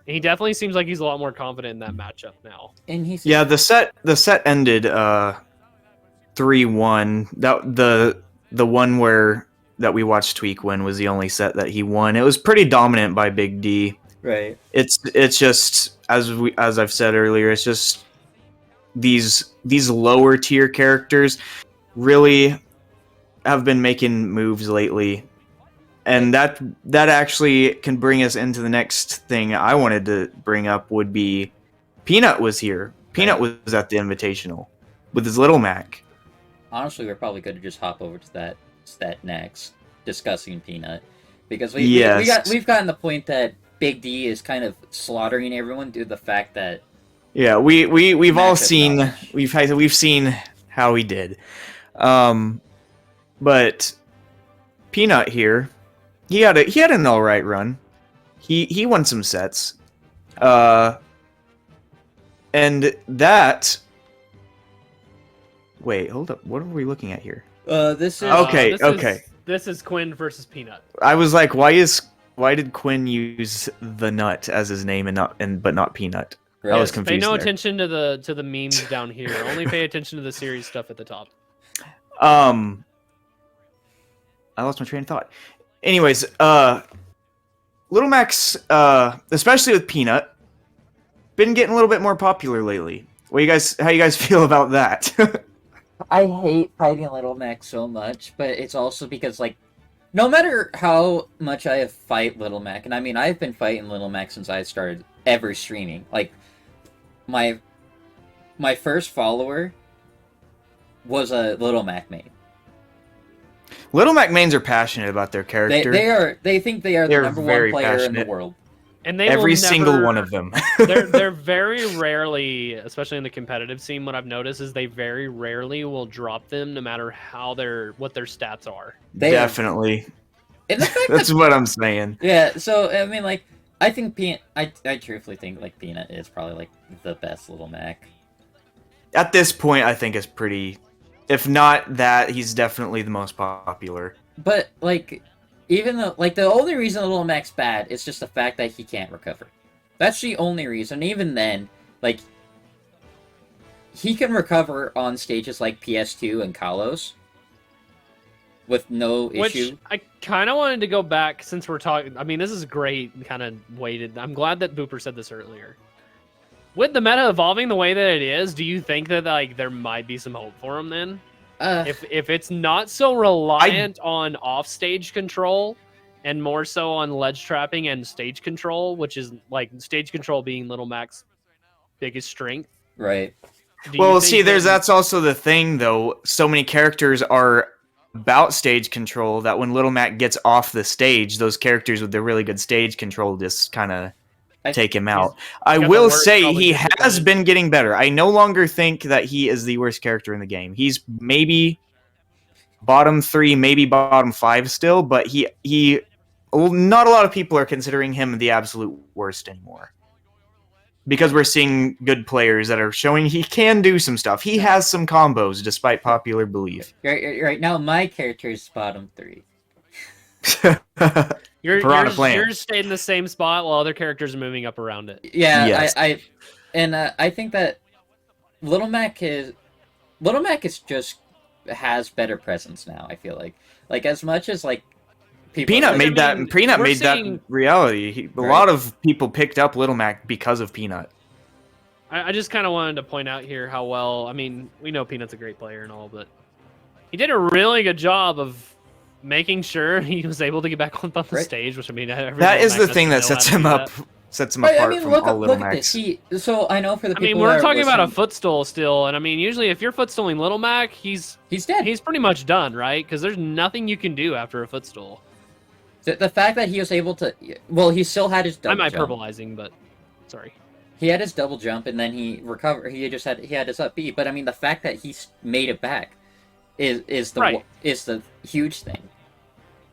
he definitely seems like he's a lot more confident in that matchup now.
And
the set ended 3-1. The one that we watched Tweak win was the only set that he won. It was pretty dominant by Big D.
Right.
It's just as I've said earlier, it's just these lower tier characters really have been making moves lately, and that actually can bring us into the next thing I wanted to bring up. Would be Peanut was here. Peanut was at the Invitational with his Little Mac.
Honestly, we're probably going to just hop over to that next, discussing Peanut, because we've gotten the point that Big D is kind of slaughtering everyone due to the fact that
we've all seen we've seen how he did. But Peanut here, he had an all right run. He won some sets. And that. Wait, hold up. What are we looking at here?
This is
okay.
This is Quinn versus Peanut.
I was like, why did Quinn use the nut as his name but not Peanut?
Right.
I was confused.
Pay no
there.
attention to the memes down here. Only pay attention to the series stuff at the top.
I lost my train of thought. Anyways, Little Max, especially with Peanut, been getting a little bit more popular lately. How you guys feel about that?
I hate fighting Little Mac so much, but it's also because, like, no matter how much I fight Little Mac, and I mean, I've been fighting Little Mac since I started ever streaming. Like, my first follower was a Little Mac main.
Little Mac mains are passionate about their character.
They think they are the number one player in the world.
And they
every single one of them.
they're very rarely, especially in the competitive scene, what I've noticed is they very rarely will drop them no matter what their stats are.
Definitely.
And the fact
that's what I'm saying.
Yeah, so I mean, like, I think I truthfully think like Peanut is probably like the best Little Mac.
At this point, I think it's pretty. If not that, he's definitely the most popular.
But like, even though, like, the only reason Little Mac's bad is just the fact that he can't recover. That's the only reason. Even then, like, he can recover on stages like PS2 and Kalos with no issue.
Which I kind of wanted to go back since we're talking. I mean, this is great. Kind of waited. I'm glad that Booper said this earlier. With the meta evolving the way that it is, do you think that like there might be some hope for him then? If it's not so reliant on off-stage control and more so on ledge trapping and stage control, which is like stage control being Little Mac's biggest strength.
Right.
Well, see, that's also the thing though. So many characters are about stage control that when Little Mac gets off the stage, those characters with the really good stage control just kind of take him out. I will say he has been getting better. I no longer think that he is the worst character in the game. He's maybe bottom 3, maybe bottom 5 still, but he not a lot of people are considering him the absolute worst anymore. Because we're seeing good players that are showing he can do some stuff. He has some combos, despite popular belief.
Right now, my character is bottom 3.
Yours stayed in the same spot while other characters are moving up around it.
Yeah,
Yes.
I think that Little Mac is just has better presence now. I feel like as much as like people
Peanut
like,
made that reality. A lot of people picked up Little Mac because of Peanut.
I just kind of wanted to point out here how well. I mean, we know Peanut's a great player and all, but he did a really good job of making sure he was able to get back on the stage. Which I mean,
that is the thing that sets him up. Sets him apart from all Little Macs.
So I know for the people.
I mean, we're talking about a footstool still, and I mean, usually if you're footstalling Little Mac, he's
dead.
He's pretty much done, right? Because there's nothing you can do after a footstool.
The fact that he was able to, well, he still had his double jump.
I'm hyperbolizing, but sorry.
He had his double jump, and then he recovered. He had his up B. But I mean, the fact that he made it back is the huge thing.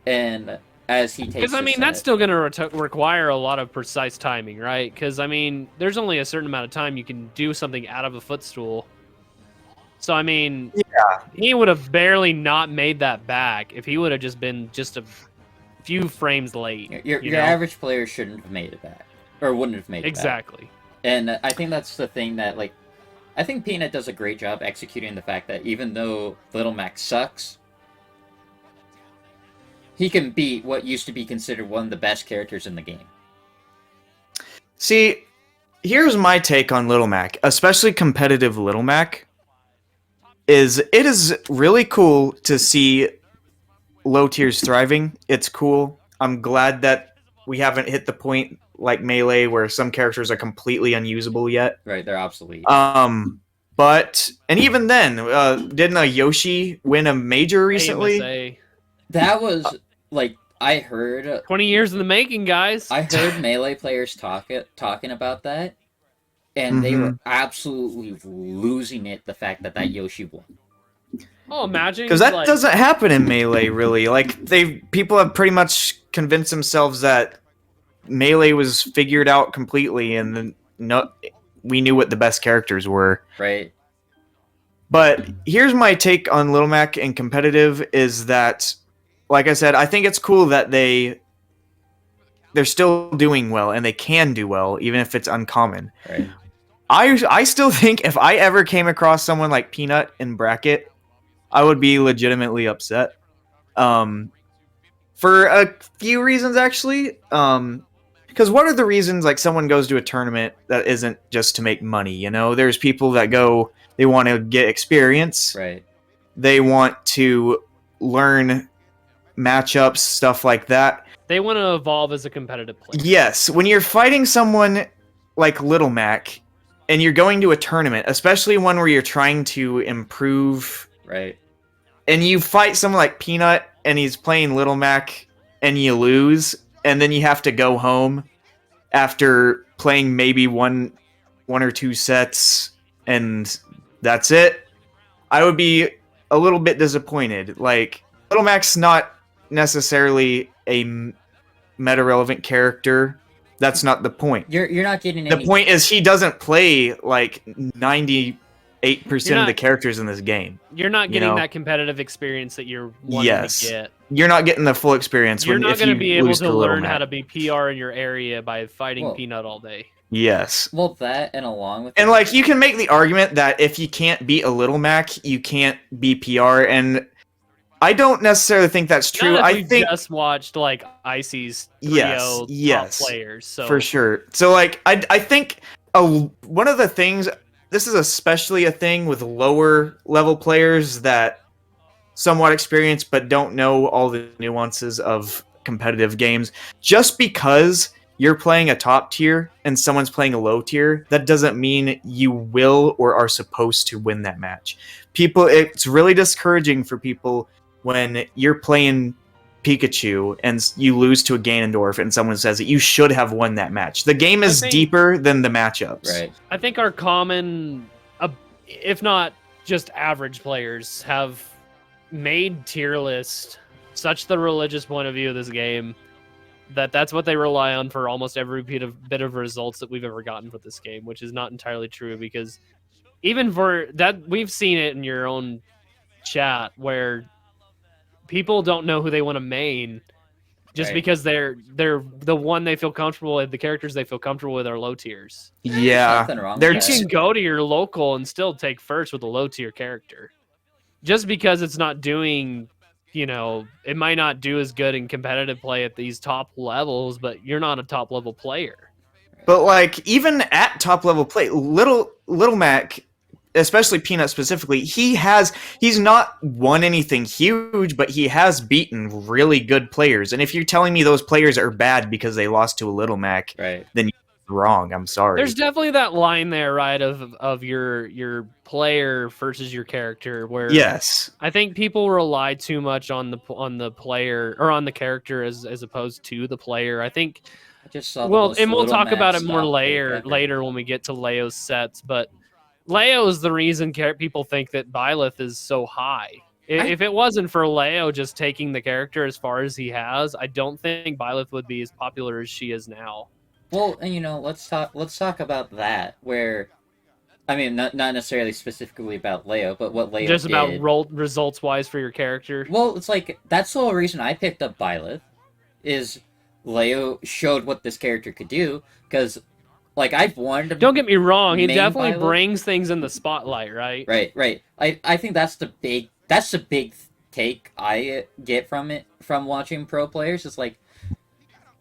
And as he takes,
because I mean, that's still going to require a lot of precise timing, right? Because I mean, there's only a certain amount of time you can do something out of a footstool. So I mean,
yeah,
he would have barely not made that back if he would have just been just a few frames late.
Your average player shouldn't have made it back, or wouldn't have made it
exactly.
Back. And I think that's the thing that, like, I think Peanut does a great job executing the fact that even though Little Mac sucks, he can beat what used to be considered one of the best characters in the game.
See, here's my take on Little Mac, especially competitive Little Mac. It is really cool to see low tiers thriving. It's cool. I'm glad that we haven't hit the point like Melee where some characters are completely unusable yet.
Right, they're obsolete.
But and even then, didn't a Yoshi win a major recently?
AMSA.
That was like I heard
20 years in the making, guys.
I heard Melee players talking about that. And they were absolutely losing it, the fact that Yoshi won.
Oh, imagine.
Because that doesn't happen in Melee, really. Like, people have pretty much convinced themselves that Melee was figured out completely, and then we knew what the best characters were.
Right.
But here's my take on Little Mac and competitive is that, like I said, I think it's cool that they're still doing well, and they can do well, even if it's uncommon.
Right.
I still think if I ever came across someone like Peanut in bracket, I would be legitimately upset. For a few reasons, actually. Because what are the reasons like someone goes to a tournament that isn't just to make money? You know, there's people that go, they want to get experience.
Right.
They want to learn matchups, stuff like that.
They want to evolve as a competitive player.
Yes, when you're fighting someone like Little Mac, and you're going to a tournament, especially one where you're trying to improve,
right?
And you fight someone like Peanut, and he's playing Little Mac, and you lose, and then you have to go home after playing maybe one or two sets, and that's it. I would be a little bit disappointed. Like, Little Mac's not necessarily a meta-relevant character. That's not the point.
You're not getting
the point is he doesn't play like 98% of the characters in this game.
You're not getting that competitive experience that you're wanting to get.
You're not getting the full experience.
You're not going to be able to learn
Mac.
how to be PR in your area by fighting Peanut all day.
Yes.
Well, that and along with
and like you can make the argument that if you can't beat a Little Mac, you can't be PR, and I don't necessarily think that's true. I think
just watched like Icy's trio top players, so
for sure. So like I think one of the things, this is especially a thing with lower level players that somewhat experienced but don't know all the nuances of competitive games. Just because you're playing a top tier and someone's playing a low tier, that doesn't mean you will or are supposed to win that match. It's really discouraging for people when you're playing Pikachu and you lose to a Ganondorf and someone says that you should have won that match. The game is deeper than the matchups.
Right.
I think our common, if not just average players, have made tier list such the religious point of view of this game that that's what they rely on for almost every bit of results that we've ever gotten with this game, which is not entirely true, because even for that, we've seen it in your own chat where people don't know who they want to main just because they're the one they feel comfortable with, the characters they feel comfortable with are low tiers.
Yeah,
Nothing wrong
they're
with
You
that.
can go to your local and still take first with a low tier character. Just because it's not doing, it might not do as good in competitive play at these top levels, but you're not a top level player.
But like even at top level play, Little Mac, especially Peanut specifically, he's not won anything huge, but he has beaten really good players. And if you're telling me those players are bad because they lost to a Little Mac, then you're wrong. I'm sorry.
There's definitely that line there, right, of your player versus your character, where
Yes.
I think people rely too much on the player or on the character as opposed to the player. I think
I just saw
we'll
Little
talk
Mac
about it more
stop
later when we get to Leo's sets, but Leo is the reason people think that Byleth is so high. If it wasn't for Leo just taking the character as far as he has, I don't think Byleth would be as popular as she is now.
Well, let's talk about that. Where, I mean, not necessarily specifically about Leo, but what Leo
just
did.
about results wise for your character.
Well, it's like that's the whole reason I picked up Byleth, is Leo showed what this character could do. Because, like, I've wanted to.
Don't get me wrong, he
main
definitely
Byleth.
brings things in the spotlight, right?
Right. I think that's the big take I get from watching pro players. Is like,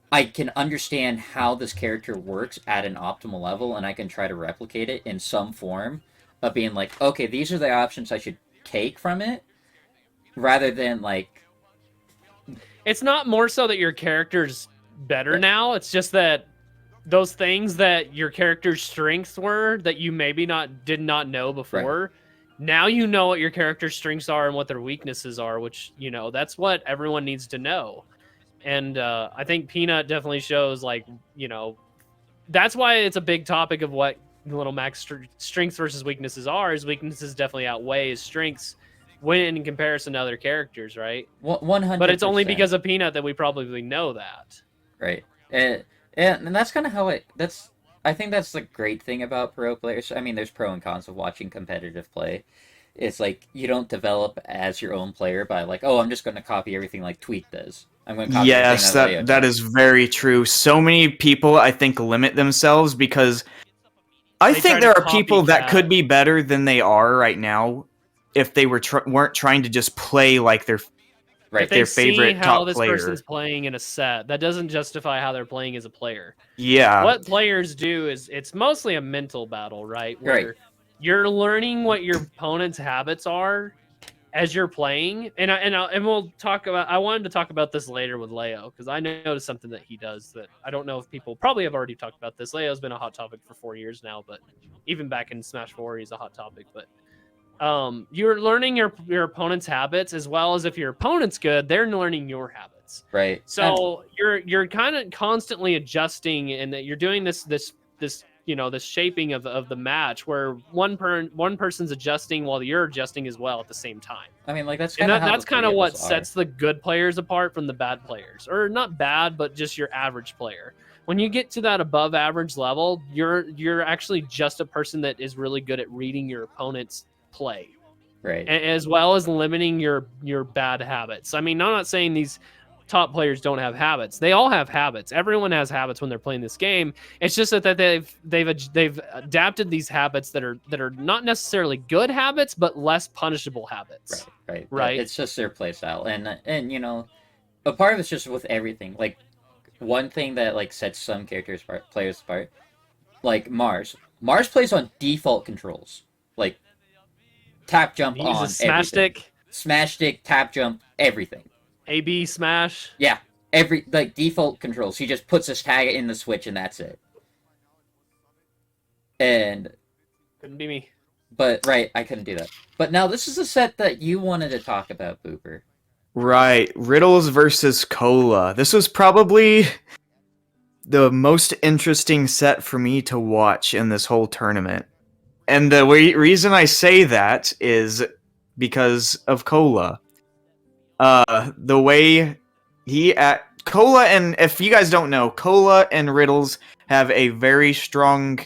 I can understand how this character works at an optimal level, and I can try to replicate it in some form of being like, okay, these are the options I should take from it, rather than like.
It's not more so that your character's better now. It's just that those things that your character's strengths were that you maybe did not know before. Now you know what your character's strengths are and what their weaknesses are, which, that's what everyone needs to know. And I think Peanut definitely shows, like, that's why it's a big topic of what Little Mac's strengths versus weaknesses are. His weaknesses definitely outweigh his strengths when in comparison to other characters, right?
100%.
But it's only because of Peanut that we probably know that.
Right. And that's kind of how I think that's the great thing about pro players. I mean, there's pro and cons of watching competitive play. It's like you don't develop as your own player by like, oh, I'm just going to copy everything like Tweak does. I'm going to copy
Yes, that is very true. So many people, I think, limit themselves because I think there are people that could be better than they are right now if they weren't trying to just play like their favorite top
how this
player.
person's playing in a set, that doesn't justify how they're playing as a player.
Yeah.
What players do is it's mostly a mental battle, right? Where you're learning what your opponent's habits are as you're playing, and we'll talk about. I wanted to talk about this later with Leo because I noticed something that he does that I don't know if people probably have already talked about. This Leo's been a hot topic for 4 years now, but even back in Smash 4, he's a hot topic. But you're learning your opponent's habits as well as if your opponent's good, they're learning your habits.
Right.
So you're kind of constantly adjusting, and that you're doing this shaping of the match where one person's adjusting while you're adjusting as well at the same time.
I mean, like that's
kind of what
are.
sets the good players apart from the bad players, or not bad, but just your average player. When you get to that above average level, you're actually just a person that is really good at reading your opponent's play,
right?
As well as limiting your bad habits. I mean, I'm not saying these top players don't have habits. They all have habits. Everyone has habits when they're playing this game. It's just that they've adapted these habits that are not necessarily good habits, but less punishable habits. Right.
It's just their play style, and a part of it's just with everything. Like one thing that like sets some players apart, like Mars. Mars plays on default controls, like tap jump on
smash stick,
tap jump, everything.
AB smash.
Yeah, like default controls. He just puts his tag in the switch and that's it. And
couldn't be me.
But I couldn't do that. But now this is a set that you wanted to talk about, Booper.
Right, Riddles versus Cola. This was probably the most interesting set for me to watch in this whole tournament. And the reason I say that is because of Cola. The way Cola, and if you guys don't know, Cola and Riddles have a very strong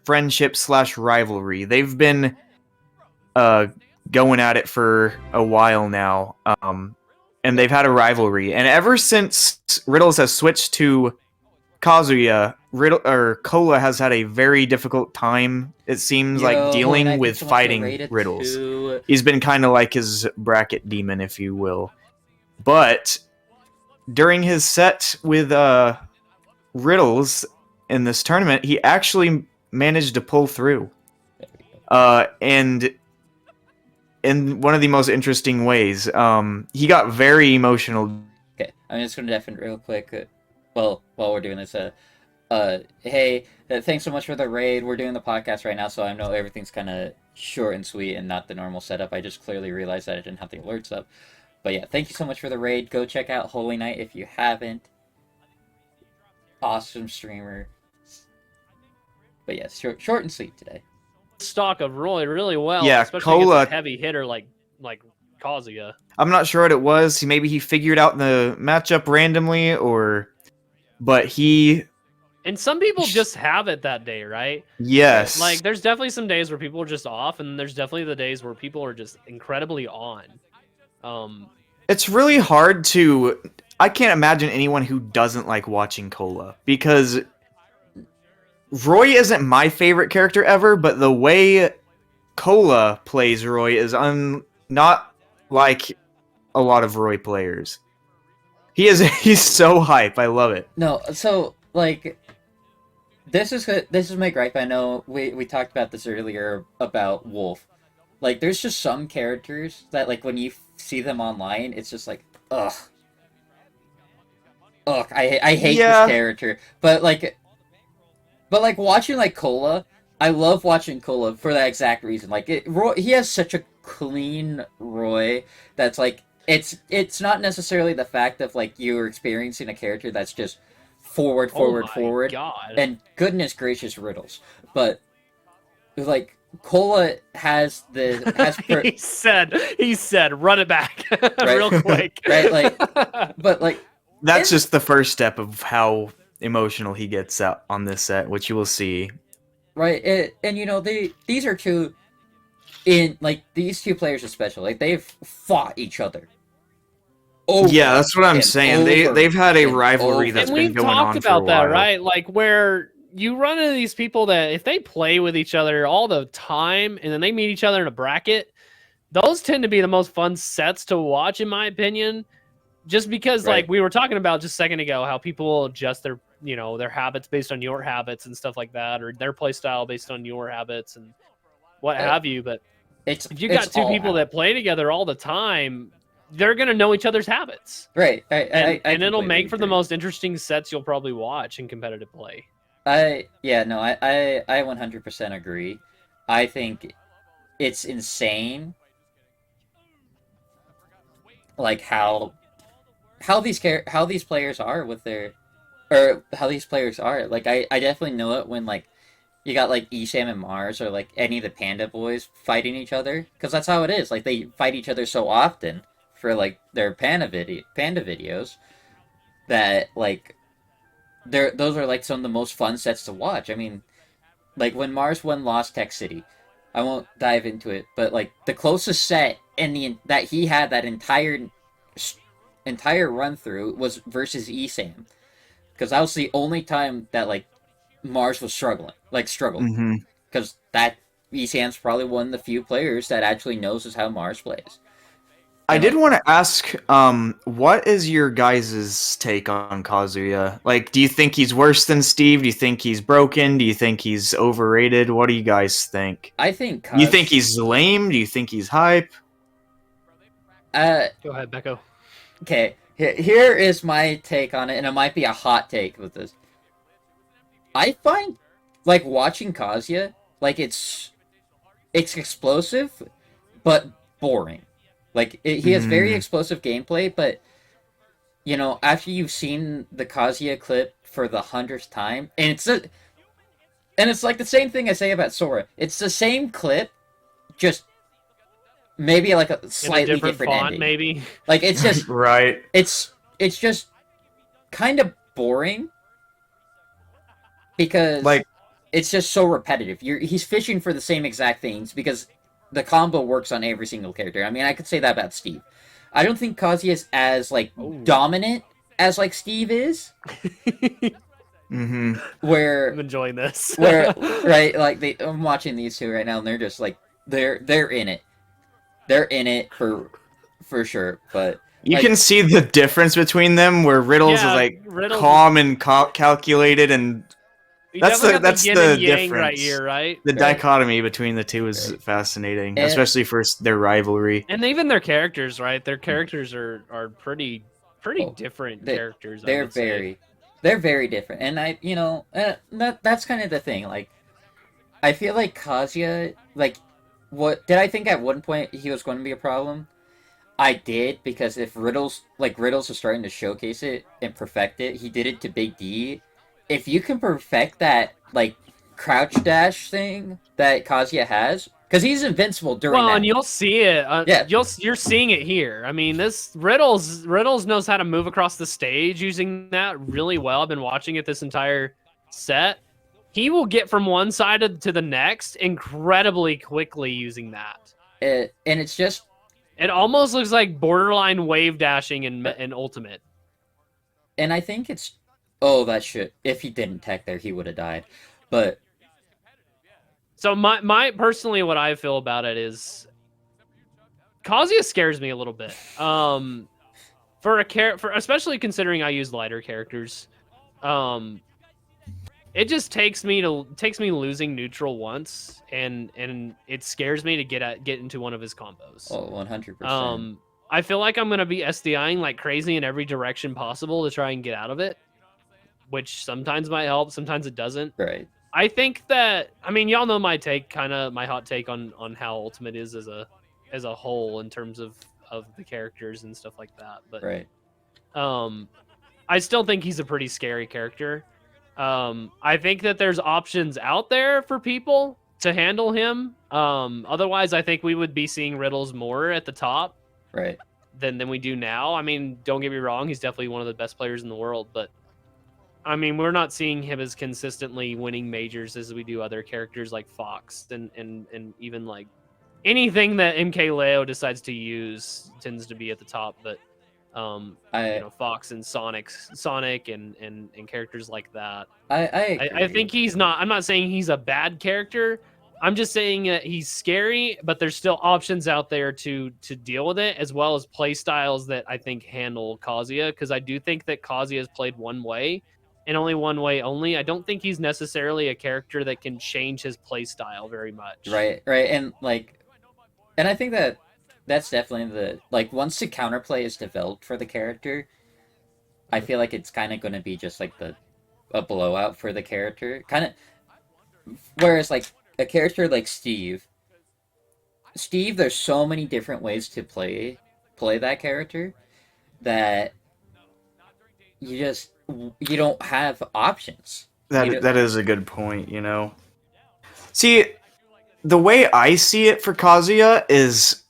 friendship / rivalry. They've been going at it for a while now, and they've had a rivalry. And ever since Riddles has switched to Kazuya, Cola has had a very difficult time, it seems like, dealing with fighting Riddles. He's been kind of like his bracket demon, if you will. But during his set with Riddles in this tournament, he actually managed to pull through. And in one of the most interesting ways, he got very emotional.
Okay, I'm just going to deafen real quick. While we're doing this, hey, thanks so much for the raid. We're doing the podcast right now, so I know everything's kind of short and sweet and not the normal setup. I just clearly realized that I didn't have the alerts up. But yeah, thank you so much for the raid. Go check out Holy Knight if you haven't. Awesome streamer. But yeah, short and sweet today.
Stock of Roy really well,
yeah,
especially
Cola,
against a heavy hitter like Kazuya.
I'm not sure what it was. Maybe he figured out the matchup randomly, but he.
And some people just have it that day, right?
Yes.
Like, there's definitely some days where people are just off, and there's definitely the days where people are just incredibly on.
It's really hard to. I can't imagine anyone who doesn't like watching Cola, because Roy isn't my favorite character ever, but the way Cola plays Roy is not like a lot of Roy players. He's so hype. I love it.
No, so like this is my gripe. I know we talked about this earlier about Wolf. Like, there's just some characters that, like, when you see them online, it's just like, ugh, I hate this character. But like watching like Cola, I love watching Cola for that exact reason. Like, he has such a clean Roy that's like, it's not necessarily the fact of like you're experiencing a character that's just forward,
God.
and goodness gracious Riddles, but like Cola has
he said run it back real quick,
right? Like, but like
that's just the first step of how emotional he gets out on this set, which you will see.
Right, and you know these are two. These two players especially, like, they've fought each other.
Yeah, that's what I'm saying. They've had a rivalry that's been going on for a while.
And we've talked about that, right? Like, where you run into these people that if they play with each other all the time and then they meet each other in a bracket, those tend to be the most fun sets to watch, in my opinion. Just because, like we were talking about just a second ago, how people will adjust their habits based on your habits and stuff like that, or their play style based on your habits and what have you. But if you got two people that play together all the time, they're gonna know each other's habits,
right?
And it'll make for the most interesting sets you'll probably watch in competitive play.
I 100% agree. I think it's insane, like how these players are with their, or how these players are. Like, I definitely know it when like you got like Esam and Mars or like any of the Panda boys fighting each other, because that's how it is. Like, they fight each other so often for like their Panda videos that like those are like some of the most fun sets to watch. I mean, like when Mars won Lost Tech City, I won't dive into it, but like the closest set that he had that entire run through was versus Esam, because that was the only time that like Mars was struggled, because that Esam's probably one of the few players that actually knows how Mars plays.
I did want to ask, what is your guys' take on Kazuya? Like, do you think he's worse than Steve? Do you think he's broken? Do you think he's overrated? What do you guys think?
I think...
you think he's lame? Do you think he's hype?
Go ahead, Beko.
Okay, here is my take on it, and it might be a hot take with this. I find, like, watching Kazuya, like, it's explosive, but boring. Like, he has very explosive gameplay, but, you know, after you've seen the Kazuya clip for the 100th time, and it's like the same thing I say about Sora. It's the same clip, just maybe like a
In a
slightly
different font,
ending.
maybe.
Like it's just
Right.
it's just kind of boring because
Like,
it's just so repetitive. He's fishing for the same exact things because the combo works on every single character. I mean, I could say that about Steve. I don't think Kazuya is as like dominant as like Steve is. Where
I'm enjoying this.
right, like I'm watching these two right now, and they're just like they're in it. They're in it for sure. But
you
like,
can see the difference between them, where Riddles is like
Riddles
calm and calculated, and
You
that's
definitely got
the
yin and yang
difference
right here, right?
The dichotomy between the two is fascinating,
And-
especially for their rivalry.
And even their characters, right? Their characters are pretty
Oh,
different
they-
characters. I
they're
would say.
they're very different, and that's kind of the thing. Like, I feel like Kazuya, like, what did I think at one point he was going to be a problem? I did, because if Riddles is starting to showcase it and perfect it, he did it to Big D. If you can perfect that like crouch dash thing that Kazuya has, because he's invincible during that.
And you'll see it.
Yeah.
You're seeing it here. I mean, this Riddles knows how to move across the stage using that really well. I've been watching it this entire set. He will get from one side to the next incredibly quickly using that.
And it's just
It almost looks like borderline wave dashing in Ultimate.
and I think it's that shit. If he didn't tech there, he would have died. But
So my personally, what I feel about it is, Kazuya scares me a little bit. For especially considering I use lighter characters, it just takes me losing neutral once, and it scares me to get into one of his combos.
100%.
I feel like I'm gonna be SDIing like crazy in every direction possible to try and get out of it, which sometimes might help, sometimes it doesn't.
Right.
I think that, I mean, y'all know my take, kind of my hot take on how Ultimate is as a whole in terms of the characters and stuff like that. But
Right.
I still think he's a pretty scary character. I think that there's options out there for people to handle him. Otherwise, I think we would be seeing Riddles more at the top
Right.
than we do now. I mean, don't get me wrong, he's definitely one of the best players in the world, but I mean, we're not seeing him as consistently winning majors as we do other characters like Fox and even like anything that MKLeo decides to use tends to be at the top. But Fox and Sonic and characters like that.
I
I think he's not. I'm not saying he's a bad character. I'm just saying that he's scary, but there's still options out there to deal with it, as well as play styles that I think handle Kazuya. Because I do think that Kazuya is played one way, and only one way only. I don't think he's necessarily a character that can change his play style very much.
Right, and I think that's definitely once the counterplay is developed for the character, I feel like it's kind of going to be just like a blowout for the character. Kind of, whereas like a character like Steve, there's so many different ways to play that character that you don't have options.
That is a good point, you know. See, the way I see it for Kazuya is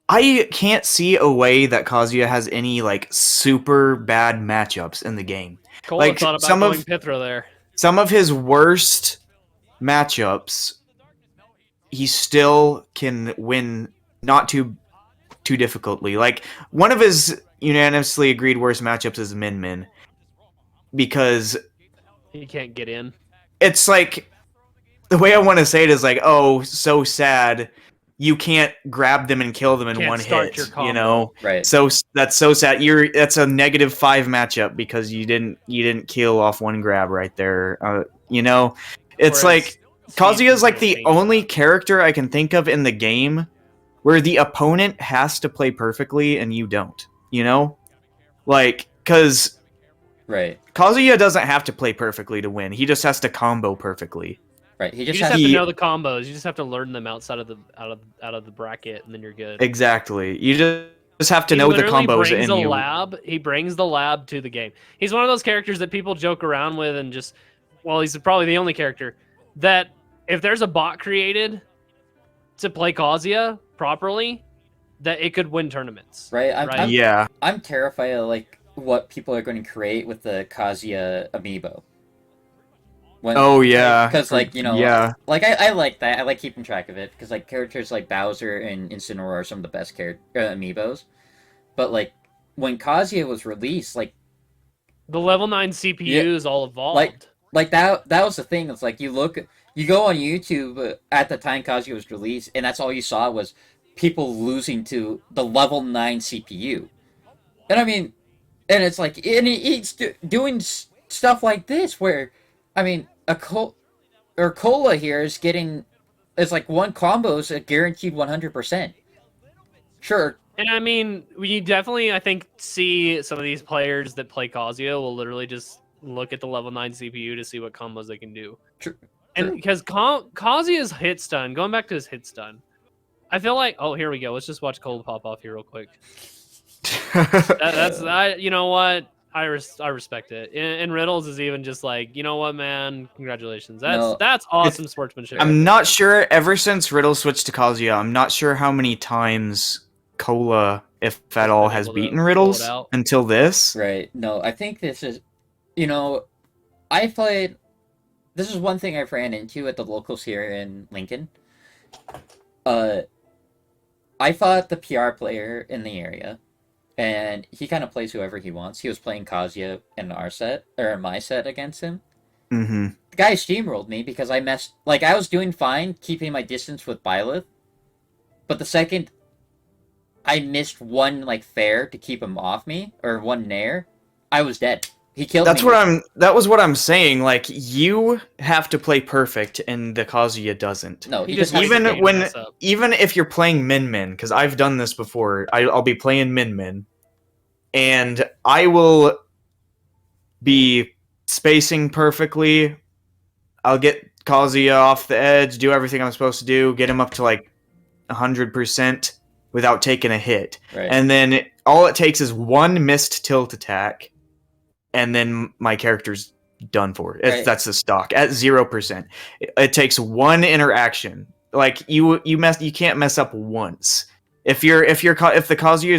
I can't see a way that Kazuya has any like super bad matchups in the game.
Cole
Like,
thought about
some
going
of-
Pithra there.
Some of his worst matchups, he still can win not too difficultly. Like, one of his unanimously agreed worst matchups is Min Min, because
He can't get in.
it's like, the way I want to say it is like, oh, so sad. You can't grab them and kill them in
Can't
one
start
hit,
your combo.
you know?
Right.
So that's so sad. That's a -5 matchup because you didn't kill off one grab right there. You know, it's
Whereas
like
Steve
Kazuya is like
can't
the
change
only
that.
character I can think of in the game where the opponent has to play perfectly and you don't. You know, like, because
Right.
Kazuya doesn't have to play perfectly to win. He just has to combo perfectly.
Right. He
You
just
just
has
have to
he-
know the combos. You just have to learn them outside of the out of the bracket, and then you're good.
Exactly. You just have to
He
know the
literally
combos
brings
in
a
you.
lab. He brings the lab to the game. He's one of those characters that people joke around with and just, well, he's probably the only character that if there's a bot created to play Kazuya, properly, that it could win tournaments.
Right?
Yeah.
I'm terrified of like what people are going to create with the Kazuya amiibo.
Oh yeah.
Because like
yeah.
like I like that. I like keeping track of it because like characters like Bowser and Incineroar are some of the best amiibos. But like when Kazuya was released, like
the level 9 CPUs all evolved.
Like that was the thing. It's like you go on YouTube at the time Kazuya was released, and that's all you saw was people losing to the level 9 CPU. And I mean, and it's like, and he's doing stuff like this where, I mean, Cola here is getting, it's like one combo is a guaranteed 100%. Sure.
And I mean, we definitely, I think, see some of these players that play Kazuya will literally just look at the level 9 CPU to see what combos they can do.
True.
And because Kazuya's hit stun, going back to his hit stun, I feel like, oh, here we go. Let's just watch Cola pop off here real quick. You know what? I respect it. And Riddles is even just like, you know what, man? Congratulations. That's awesome sportsmanship.
I'm not sure, ever since Riddle switched to Kazuya, I'm not sure how many times Cola, if at all, has beaten Riddles until this.
Right. No, I think this is, this is one thing I've ran into at the locals here in Lincoln. I fought the PR player in the area, and he kind of plays whoever he wants. He was playing Kazuya in my set against him.
Mm-hmm.
The guy steamrolled me because I was doing fine keeping my distance with Byleth, but the second I missed one like fair to keep him off me, or one nair, I was dead. He killed me.
That was what I'm saying. Like, you have to play perfect, and the Kazuya doesn't.
No,
even if you're playing Min, because I've done this before, I'll be playing Min, and I will be spacing perfectly. I'll get Kazuya off the edge, do everything I'm supposed to do, get him up to like 100% without taking a hit.
Right.
And then all it takes is one missed tilt attack, and then my character's done for.
Right.
That's the stock at 0%. It takes one interaction. Like you can't mess up once. If the Kazuya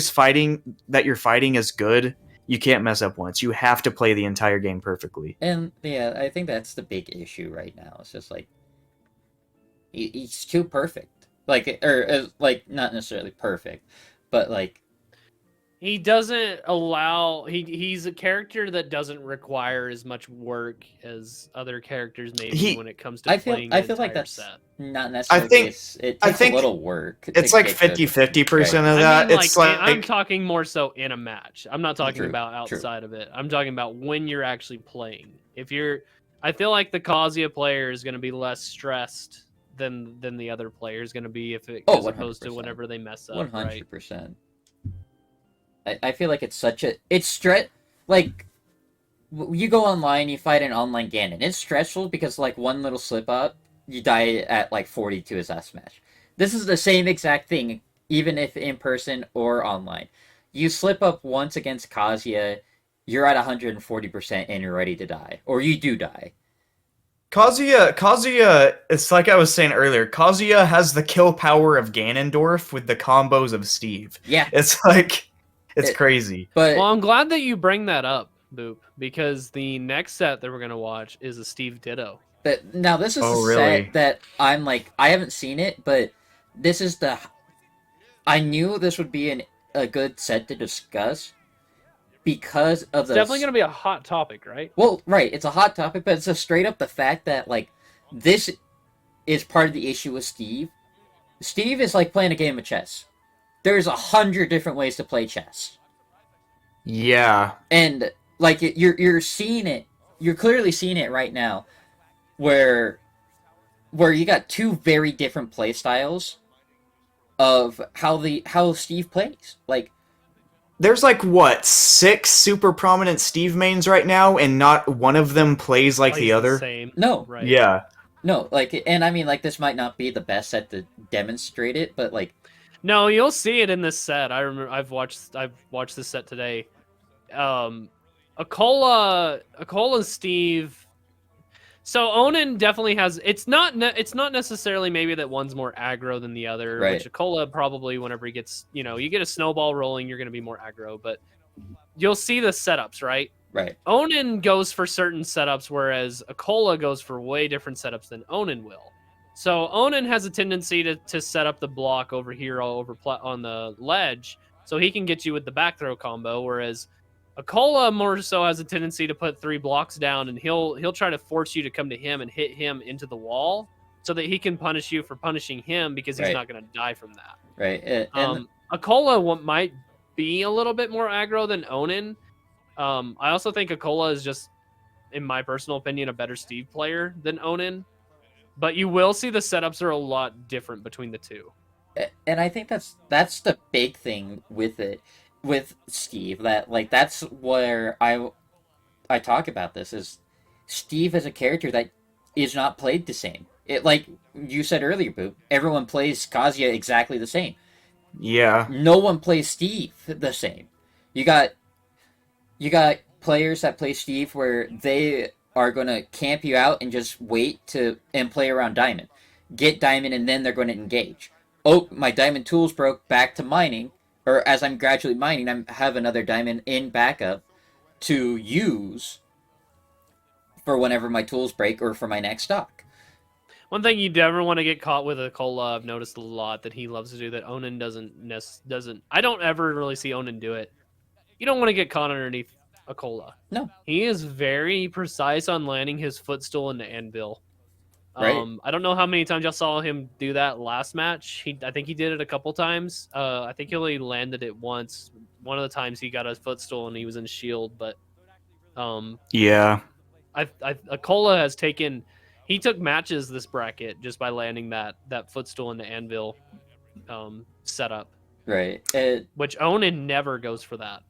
you're fighting is good, you can't mess up once. You have to play the entire game perfectly.
And yeah, I think that's the big issue right now. It's just like he's too perfect. Like, or like not necessarily perfect, but like
he doesn't allow. He's a character that doesn't require as much work as other characters maybe when it comes to playing.
I feel like that's
set.
Not necessarily. It takes a little work.
It's like 50% of that. It's like
I'm talking more so in a match. I'm not talking about outside of it. I'm talking about when you're actually playing. I feel like the Kazuya player is going to be less stressed than the other player is going to be as opposed to whenever they mess up.
100%. I feel like it's like you go online, you fight an online Ganon. It's stressful because like one little slip up, you die at like 40 to his S match. This is the same exact thing, even if in person or online. You slip up once against Kazuya, you're at 140% and you're ready to die, or you do die.
Kazuya, it's like I was saying earlier, Kazuya has the kill power of Ganondorf with the combos of Steve.
Yeah.
It's like, it's crazy.
Well, I'm glad that you bring that up, Boop, because the next set that we're going to watch is a Steve Ditto.
But now this is set that I'm like, I haven't seen it, but this is I knew this would be a good set to discuss because of
it's definitely going to be a hot topic, right?
Well, right, it's a hot topic, but it's just straight up the fact that like this is part of the issue with Steve. Steve is like playing a game of chess. There's 100 different ways to play chess.
Yeah.
And like you're seeing it. You're clearly seeing it right now, where you got two very different play styles of how Steve plays. Like,
there's like what 6 super prominent Steve mains right now, and not one of them plays like the other.
Same.
No.
Right.
Yeah.
No. Like, and I mean, like, this might not be the best set to demonstrate it, but like.
No, you'll see it in this set. I remember I've watched this set today. Akola Steve. So Onin definitely has. It's not necessarily maybe that one's more aggro than the other.
Right.
Which Akola probably, whenever he gets, you get a snowball rolling, you're going to be more aggro. But you'll see the setups, right?
Right.
Onin goes for certain setups, whereas Akola goes for way different setups than Onin will. So Onin has a tendency to set up the block over here, on the ledge, so he can get you with the back throw combo, whereas Akola more so has a tendency to put 3 blocks down, and he'll try to force you to come to him and hit him into the wall so that he can punish you for punishing him because he's not going to die from that.
Right.
Akola might be a little bit more aggro than Onin. I also think Akola is just, in my personal opinion, a better Steve player than Onin. But you will see the setups are a lot different between the two.
And I think that's the big thing with it. With Steve, that that's where I talk about this, is Steve as a character that is not played the same. It, like you said earlier, Boop, everyone plays Kazuya exactly the same.
Yeah.
No one plays Steve the same. You got players that play Steve where they are gonna camp you out and just wait and play around Diamond. Get Diamond and then they're gonna engage. Oh, my Diamond tools broke, back to mining. Or as I'm gradually mining, I have another diamond in backup to use for whenever my tools break or for my next stock.
One thing you never want to get caught with Akola, I've noticed a lot that he loves to do that Onin doesn't. I don't ever really see Onin do it. You don't want to get caught underneath Akola.
No.
He is very precise on landing his footstool in the anvil.
Right.
I don't know how many times y'all saw him do that last match. I think he did it a couple times. I think he only landed it once. One of the times he got a footstool and he was in shield, but
yeah.
Akola has he took matches this bracket just by landing that footstool in the anvil setup.
Right.
Which Onin never goes for that.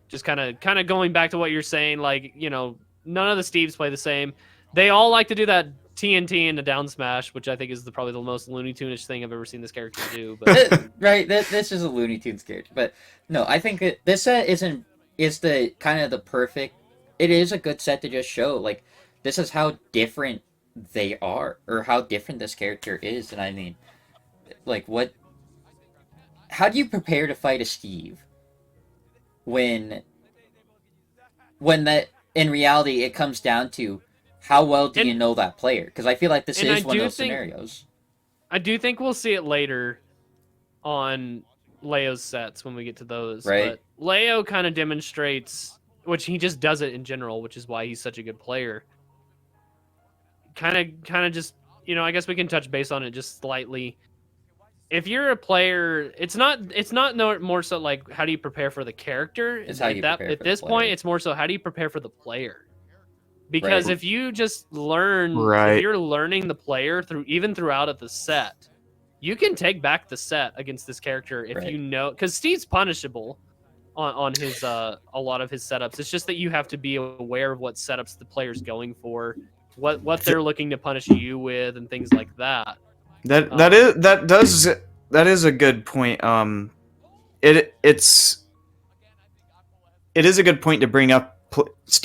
Just kind of going back to what you're saying, like, none of the Steves play the same. They all like to do that TNT and a down smash, which I think is probably the most Looney Tune-ish thing I've ever seen this character do. But
right, this is a Looney Tunes character, but no, I think this set is the kind of the perfect. It is a good set to just show, like, this is how different they are, or how different this character is, and I mean, like, how do you prepare to fight a Steve when that in reality it comes down to how well do you know that player? Because I feel like this is one of those scenarios.
I do think we'll see it later on Leo's sets when we get to those.
Right.
But Leo kind of demonstrates, which he just does it in general, which is why he's such a good player. Kind of just, I guess we can touch base on it just slightly. If you're a player, it's not more so like how do you prepare for the character.
It's how you prepare
at
for
this
the
point,
player.
it's more so how do you prepare for the player. Because
Right.
if you just learn,
Right.
if you're learning the player throughout the set, you can take back the set against this character if
Right.
you know. Because Steve's punishable on his a lot of his setups. It's just that you have to be aware of what setups the player's going for, what they're looking to punish you with, and things like that.
That is a good point. It is a good point to bring up.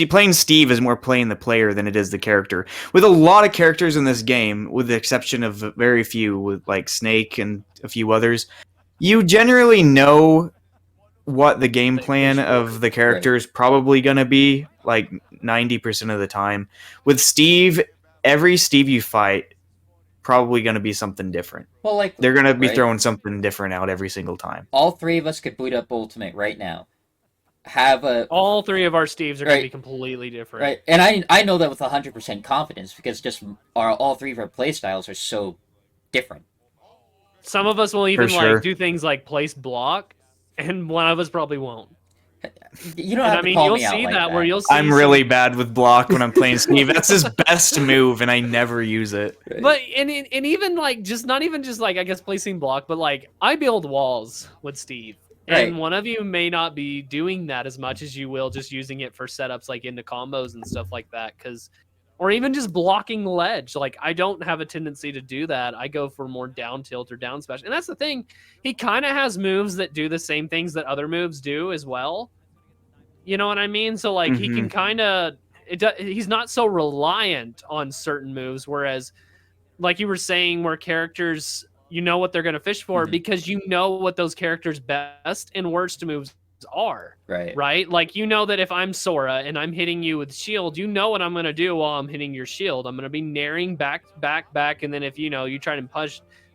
Playing Steve is more playing the player than it is the character. With a lot of characters in this game, with the exception of very few, with like Snake and a few others, you generally know what the game plan of the character is probably going to be, like 90% of the time. With Steve, every Steve you fight, probably going to be something different.
Well, like,
they're going to be
right?
throwing something different out every single time.
All three of us could boot up Ultimate right now.
All three of our Steves are going
Right.
to be completely different.
Right, and I know that with 100% confidence because just all three of our playstyles are so different.
Some of us will even
For sure.
like do things like place block, and one of us probably won't.
You don't
And
have
I
to
mean,
call
you'll
me out
see
like
that where you'll see.
I'm really bad with block when I'm playing Steve. That's his best move, and I never use it.
Right.
But and even like just not even just like I guess placing block, but like I build walls with Steve.
Right.
And one of you may not be doing that as much as you will just using it for setups like into combos and stuff like that, or even just blocking ledge. Like I don't have a tendency to do that. I go for more down tilt or down smash. And that's the thing. He kind of has moves that do the same things that other moves do as well. You know what I mean? So like he can kind of he's not so reliant on certain moves, whereas like you were saying, where characters, you know what they're going to fish for because you know what those characters' best and worst moves are. Right? Like, you know that if I'm Sora and I'm hitting you with shield, you know what I'm going to do while I'm hitting your shield. I'm going to be naring back, and then if, you know, you try to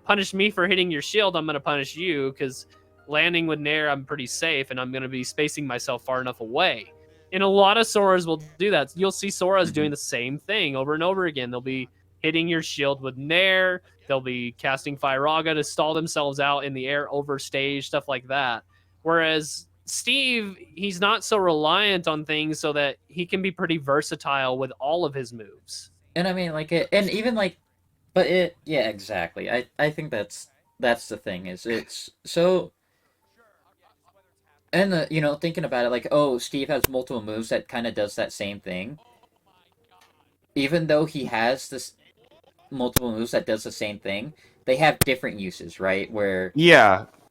punish me for hitting your shield, I'm going to punish you because landing with nair, I'm pretty safe, and I'm going to be spacing myself far enough away. And a lot of Soras will do that. You'll see Soras doing the same thing over and over again. They'll be hitting your shield with nair. They'll be casting Firaga to stall themselves out in the air over stage, stuff like that. Whereas Steve, he's not so reliant on things, so that he can be pretty versatile with all of his moves.
And I mean, like, and even like, yeah, exactly. I think that's the thing, is it's so. And you know, thinking about it, like, oh, Steve has multiple moves that kind of does that same thing. Even though he has this multiple moves that does the same thing, they have different uses, right? Where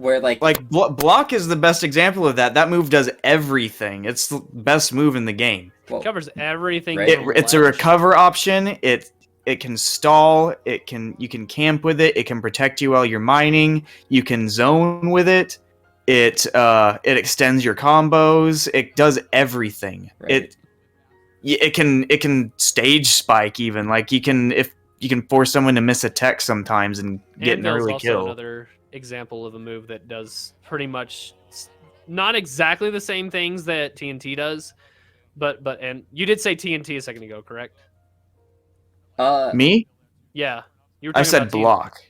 like
block is the best example of that. That move does everything. It's the best move in the game.
It covers everything.
Right.
It's a recover option. It can stall. You can camp with it. It can protect you while you're mining. You can zone with it. It extends your combos. It does everything.
Right.
It can stage spike even. Like you can force someone to miss a tech sometimes and get an early kill.
Another example of a move that does pretty much not exactly the same things that TNT does, but and you did say TNT a second ago, correct?
Me?
Yeah, you were.
I said block.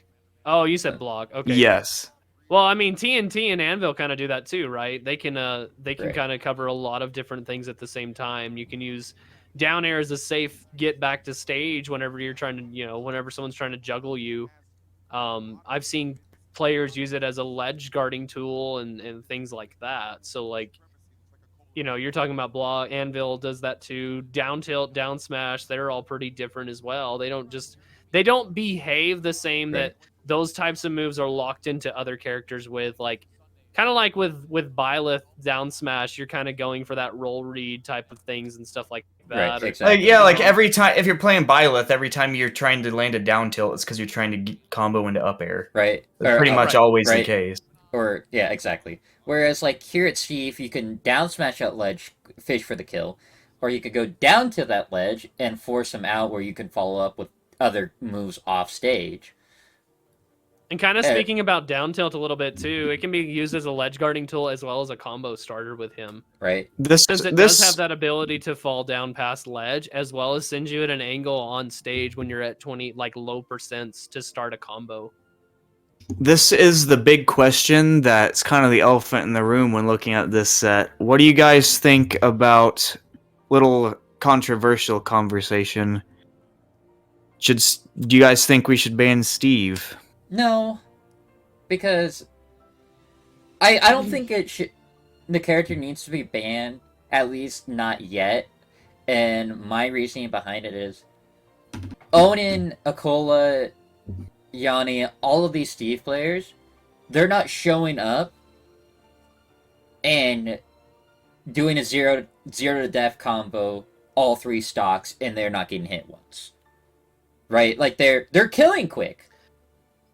Oh, you said block. Okay.
Yes.
Well, I mean, TNT and Anvil kind of do that too, right? They can kind of cover a lot of different things at the same time. You can use down air as a safe get back to stage whenever you're trying to, you know, whenever someone's trying to juggle you. I've seen players use it as a ledge guarding tool and things like that. So, like, you know, you're talking about block. Anvil does that too. Down tilt, down smash, they're all pretty different as well. They don't behave the same that those types of moves are locked into other characters with, like, kind of like with Byleth down smash, you're kind of going for that roll read type of things and stuff like that.
Right, exactly.
Like every time, if you're playing Byleth, every time you're trying to land a down tilt, it's because you're trying to combo into up air.
Right.
That's pretty much always the case.
Or, yeah, exactly. Whereas, like, here at Steve, you can down smash that ledge, fish for the kill, or you could go down to that ledge and force him out where you can follow up with other moves off stage.
And kind of speaking about down tilt a little bit too, it can be used as a ledge guarding tool as well as a combo starter with him.
Right.
Because it does have that ability to fall down past ledge as well as send you at an angle on stage when you're at 20, like, low percents to start a combo.
This is the big question that's kind of the elephant in the room when looking at this set. What do you guys think about little controversial conversation? Do you guys think we should ban Steve?
No, because I don't think it should. The character needs to be banned, at least not yet. And my reasoning behind it is Onin, Akola, Yanni, all of these Steve players, they're not showing up and doing a zero to death combo all three stocks, and they're not getting hit once. Right? Like, they're killing quick.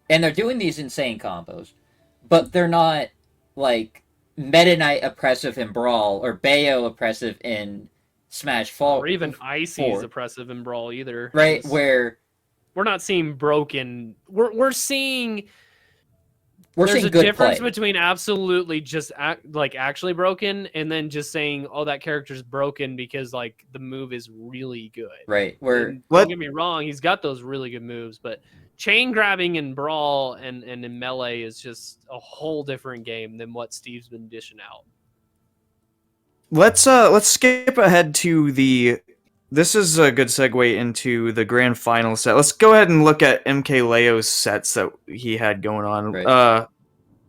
And they're doing these insane combos, but they're not, like, Meta Knight oppressive in Brawl, or Bayo oppressive in Smash Fall.
Or even Icy's oppressive in Brawl either.
Right, where...
We're not seeing broken... We're seeing...
There's
a
good
difference
play
between absolutely just, actually broken, and then just saying, oh, that character's broken because, like, the move is really good.
Right, where...
Don't get me wrong, he's got those really good moves, but... Chain grabbing in Brawl and in Melee is just a whole different game than what Steve's been dishing out.
Let's skip ahead to the... This is a good segue into the grand final set. Let's go ahead and look at MKLeo's sets that he had going on.
Right.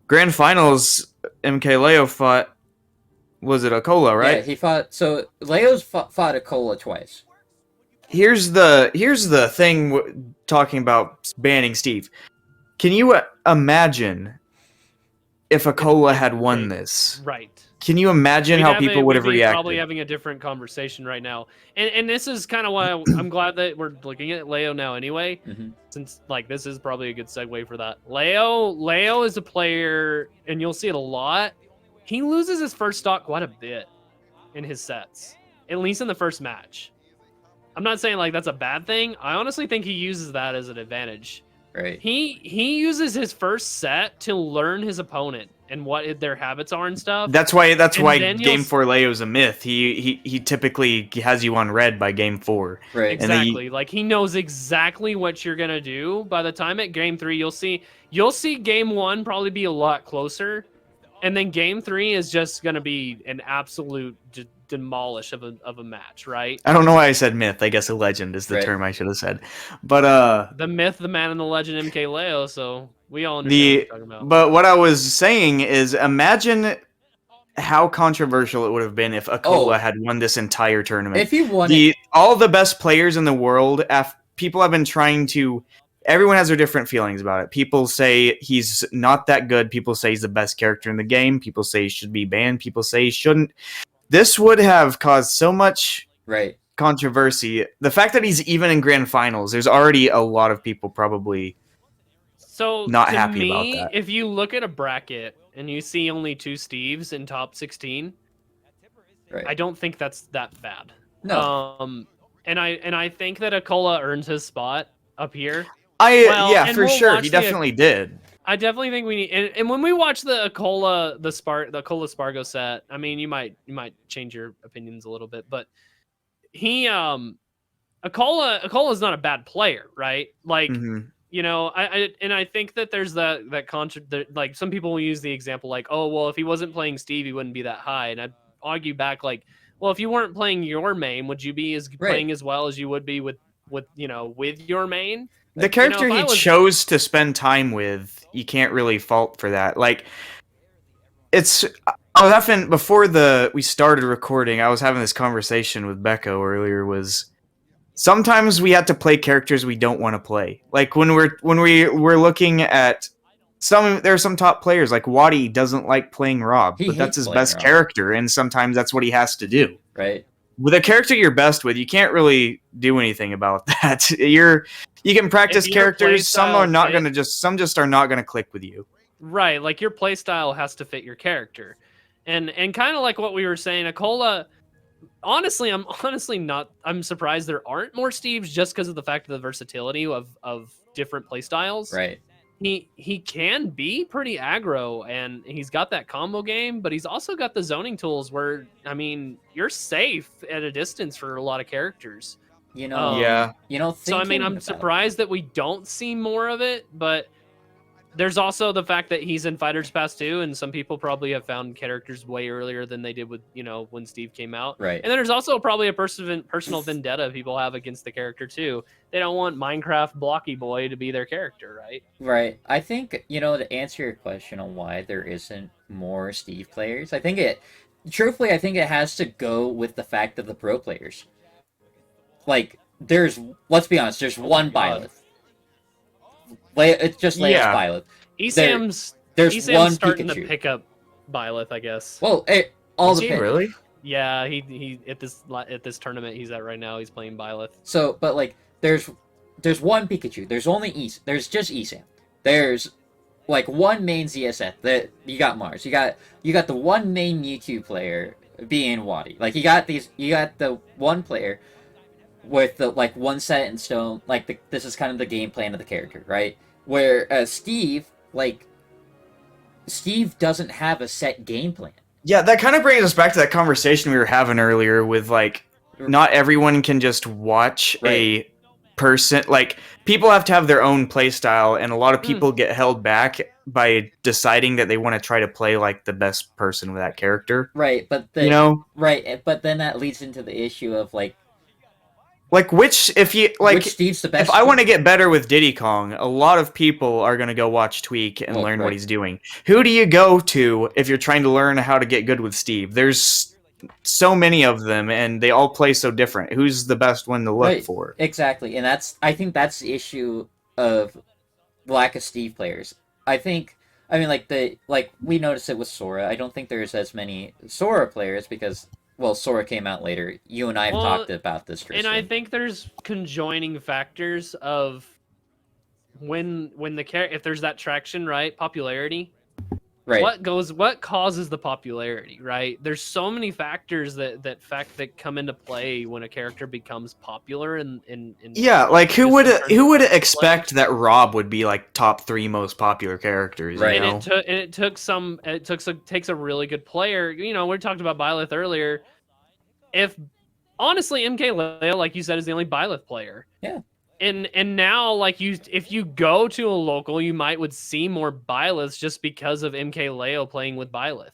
Grand finals, MKLeo fought... Was it Akola, right?
Yeah, he fought... So, Leo's fought Akola twice.
Here's the thing talking about banning Steve. Can you imagine if Akola had won this.
Right.
Can you imagine how people would have
we'd be
reacted?
Probably having a different conversation right now, and this is kind of why I'm glad that we're looking at Leo now anyway, since like this is probably a good segue for that. Leo is a player, and you'll see it a lot. He loses his first stock quite a bit in his sets, at least in the first match. I'm not saying like that's a bad thing. I honestly think he uses that as an advantage.
Right.
He uses his first set to learn his opponent and what their habits are and stuff.
That's why game 4 Leo is a myth. He typically has you on red by game 4.
Right.
Exactly. Like he knows exactly what you're gonna do. By the time at game 3, you'll see game 1 probably be a lot closer, and then game 3 is just gonna be an absolute demolish of a match, right?
I don't know why I said myth. I guess a legend is the term I should have said. But
the myth, the man, and the legend, MKLeo. So we all understand what you're talking about.
But what I was saying is, imagine how controversial it would have been if Akola had won this entire tournament.
If he won
all the best players in the world, people have been trying to. Everyone has their different feelings about it. People say he's not that good. People say he's the best character in the game. People say he should be banned. People say he shouldn't. This would have caused so much controversy. The fact that he's even in grand finals, there's already a lot of people probably not happy about that.
If you look at a bracket and you see only 2 Steves in top 16, I don't think that's that bad.
No.
And I think that Akola earned his spot up here.
For sure. He definitely did.
I definitely think we need, and when we watch the Akola Spargo set, I mean, you might change your opinions a little bit, but Akola is not a bad player, right? Like, you know, I think that there's that like some people will use the example like, oh, well, if he wasn't playing Steve, he wouldn't be that high, and I'd argue back like, well, if you weren't playing your main, would you be playing as well as you would be with your main?
The character he chose to spend time with, you can't really fault for that. Like, before we started recording, I was having this conversation with Beko earlier. Sometimes we have to play characters we don't want to play. Like when we're looking at there are some top players like Wadi doesn't like playing Rob, but that's his best character, and sometimes that's what he has to do.
Right.
With a character you're best with, you can't really do anything about that. You can practice characters. Some just are not gonna click with you.
Right, like your playstyle has to fit your character, and kind of like what we were saying, Akola. Honestly, I'm surprised there aren't more Steves just because of the fact of the versatility of different playstyles.
Right.
He can be pretty aggro, and he's got that combo game, but he's also got the zoning tools where, I mean, you're safe at a distance for a lot of characters.
You know,
so I mean, I'm surprised that we don't see more of it, but there's also the fact that he's in Fighters Pass 2, and some people probably have found characters way earlier than they did with, when Steve came out.
Right.
And then there's also probably a personal vendetta people have against the character too. They don't want Minecraft Blocky Boy to be their character, right?
Right. I think, to answer your question on why there isn't more Steve players, I think it has to go with the fact of the pro players. Like, let's be honest, there's one Byleth. It's just Leia's Byleth.
There's one starting
Pikachu.
to pick up Byleth, I guess.
Well,
really?
Yeah, he at this tournament he's at right now, he's playing Byleth.
So, but like, there's one Pikachu. There's just Esam. There's like one main ZSF. That you got Mars. You got the one main Mewtwo player being Wadi. Like you got the one player with the like one set in stone. Like this is kind of the game plan of the character, right? Where Steve doesn't have a set game plan.
Yeah, that kind of brings us back to that conversation we were having earlier with, like, not everyone can just watch a person. Like, people have to have their own play style, and a lot of people get held back by deciding that they want to try to play, like, the best person with that character.
Right, but Right, but then that leads into the issue of,
which
Steve's the best.
If I want to get better with Diddy Kong, a lot of people are going to go watch Tweak and learn what he's doing. Who do you go to if you're trying to learn how to get good with Steve? There's so many of them, and they all play so different. Who's the best one to look for?
Exactly, and I think that's the issue of lack of Steve players. I think I mean, like we noticed it with Sora. I don't think there's as many Sora players because, well, Sora came out later. You and I have talked about this, Tristan.
And I think there's conjoining factors of when if there's that traction, right? Popularity.
Right.
What causes the popularity, right? There's so many factors that come into play when a character becomes popular in
yeah, like who would expect that Rob would be like top 3 most popular characters,
right?
You know?
And it takes a really good player. You know, we talked about Byleth earlier. If honestly, MKLeo, like you said, is the only Byleth player.
Yeah.
And now, like if you go to a local, you would see more Byleths just because of MKLeo playing with Byleth.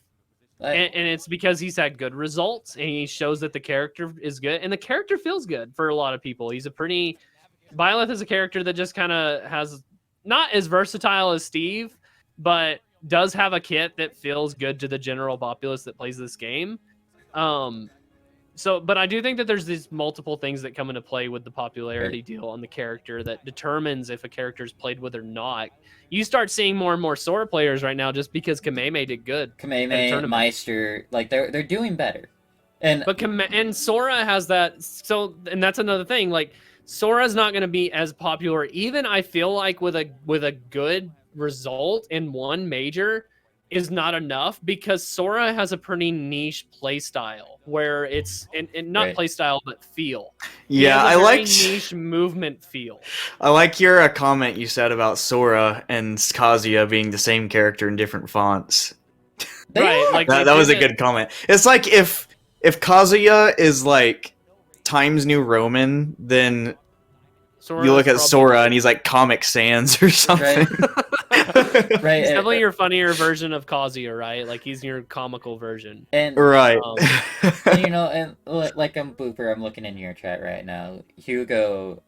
And it's because he's had good results and he shows that the character is good and the character feels good for a lot of people. Byleth is a character that just kind of has not as versatile as Steve, but does have a kit that feels good to the general populace that plays this game. But I do think that there's these multiple things that come into play with the popularity deal on the character that determines if a character is played with or not. You start seeing more and more Sora players right now just because Kameme did good.
Kameme, Meister, like they're doing better.
And Sora has that. So, and that's another thing. Like Sora's not going to be as popular, even I feel like with a good result in one major is not enough because Sora has a pretty niche play style where it's and not play style but feel.
Yeah, I like
niche movement feel.
I like your comment you said about Sora and Kazuya being the same character in different fonts.
Right, like
that was a good comment. It's like if Kazuya is like Times New Roman, then Sora you look at Sora and he's like Comic Sans or something.
Right.
He's definitely your funnier version of Kazuya, right? Like he's your comical version.
And
right.
And, you know, and like I'm Booper, I'm looking in your chat right now. Hugo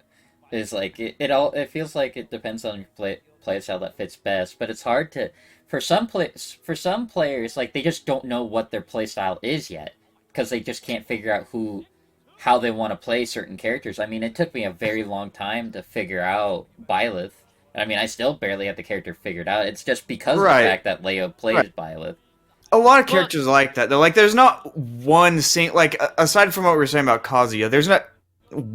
is like it feels like it depends on your play style that fits best, but it's hard to for some players like they just don't know what their play style is yet because they just can't figure out how they want to play certain characters. I mean, it took me a very long time to figure out Byleth. I mean, I still barely have the character figured out. It's just because of the fact that Leo plays Byleth.
A lot of characters like that. They're like, there's not one like aside from what we were saying about Kazuya, there's not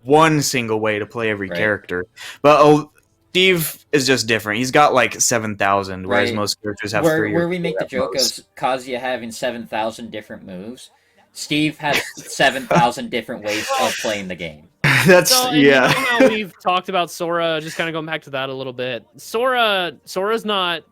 one single way to play every character. But Steve is just different. He's got like 7,000, whereas most characters have 3.
Where we make the joke of Kazuya having 7,000 different moves, Steve has 7,000 different ways of playing the game.
You know how we've talked about Sora, just kind of going back to that a little bit. Sora's not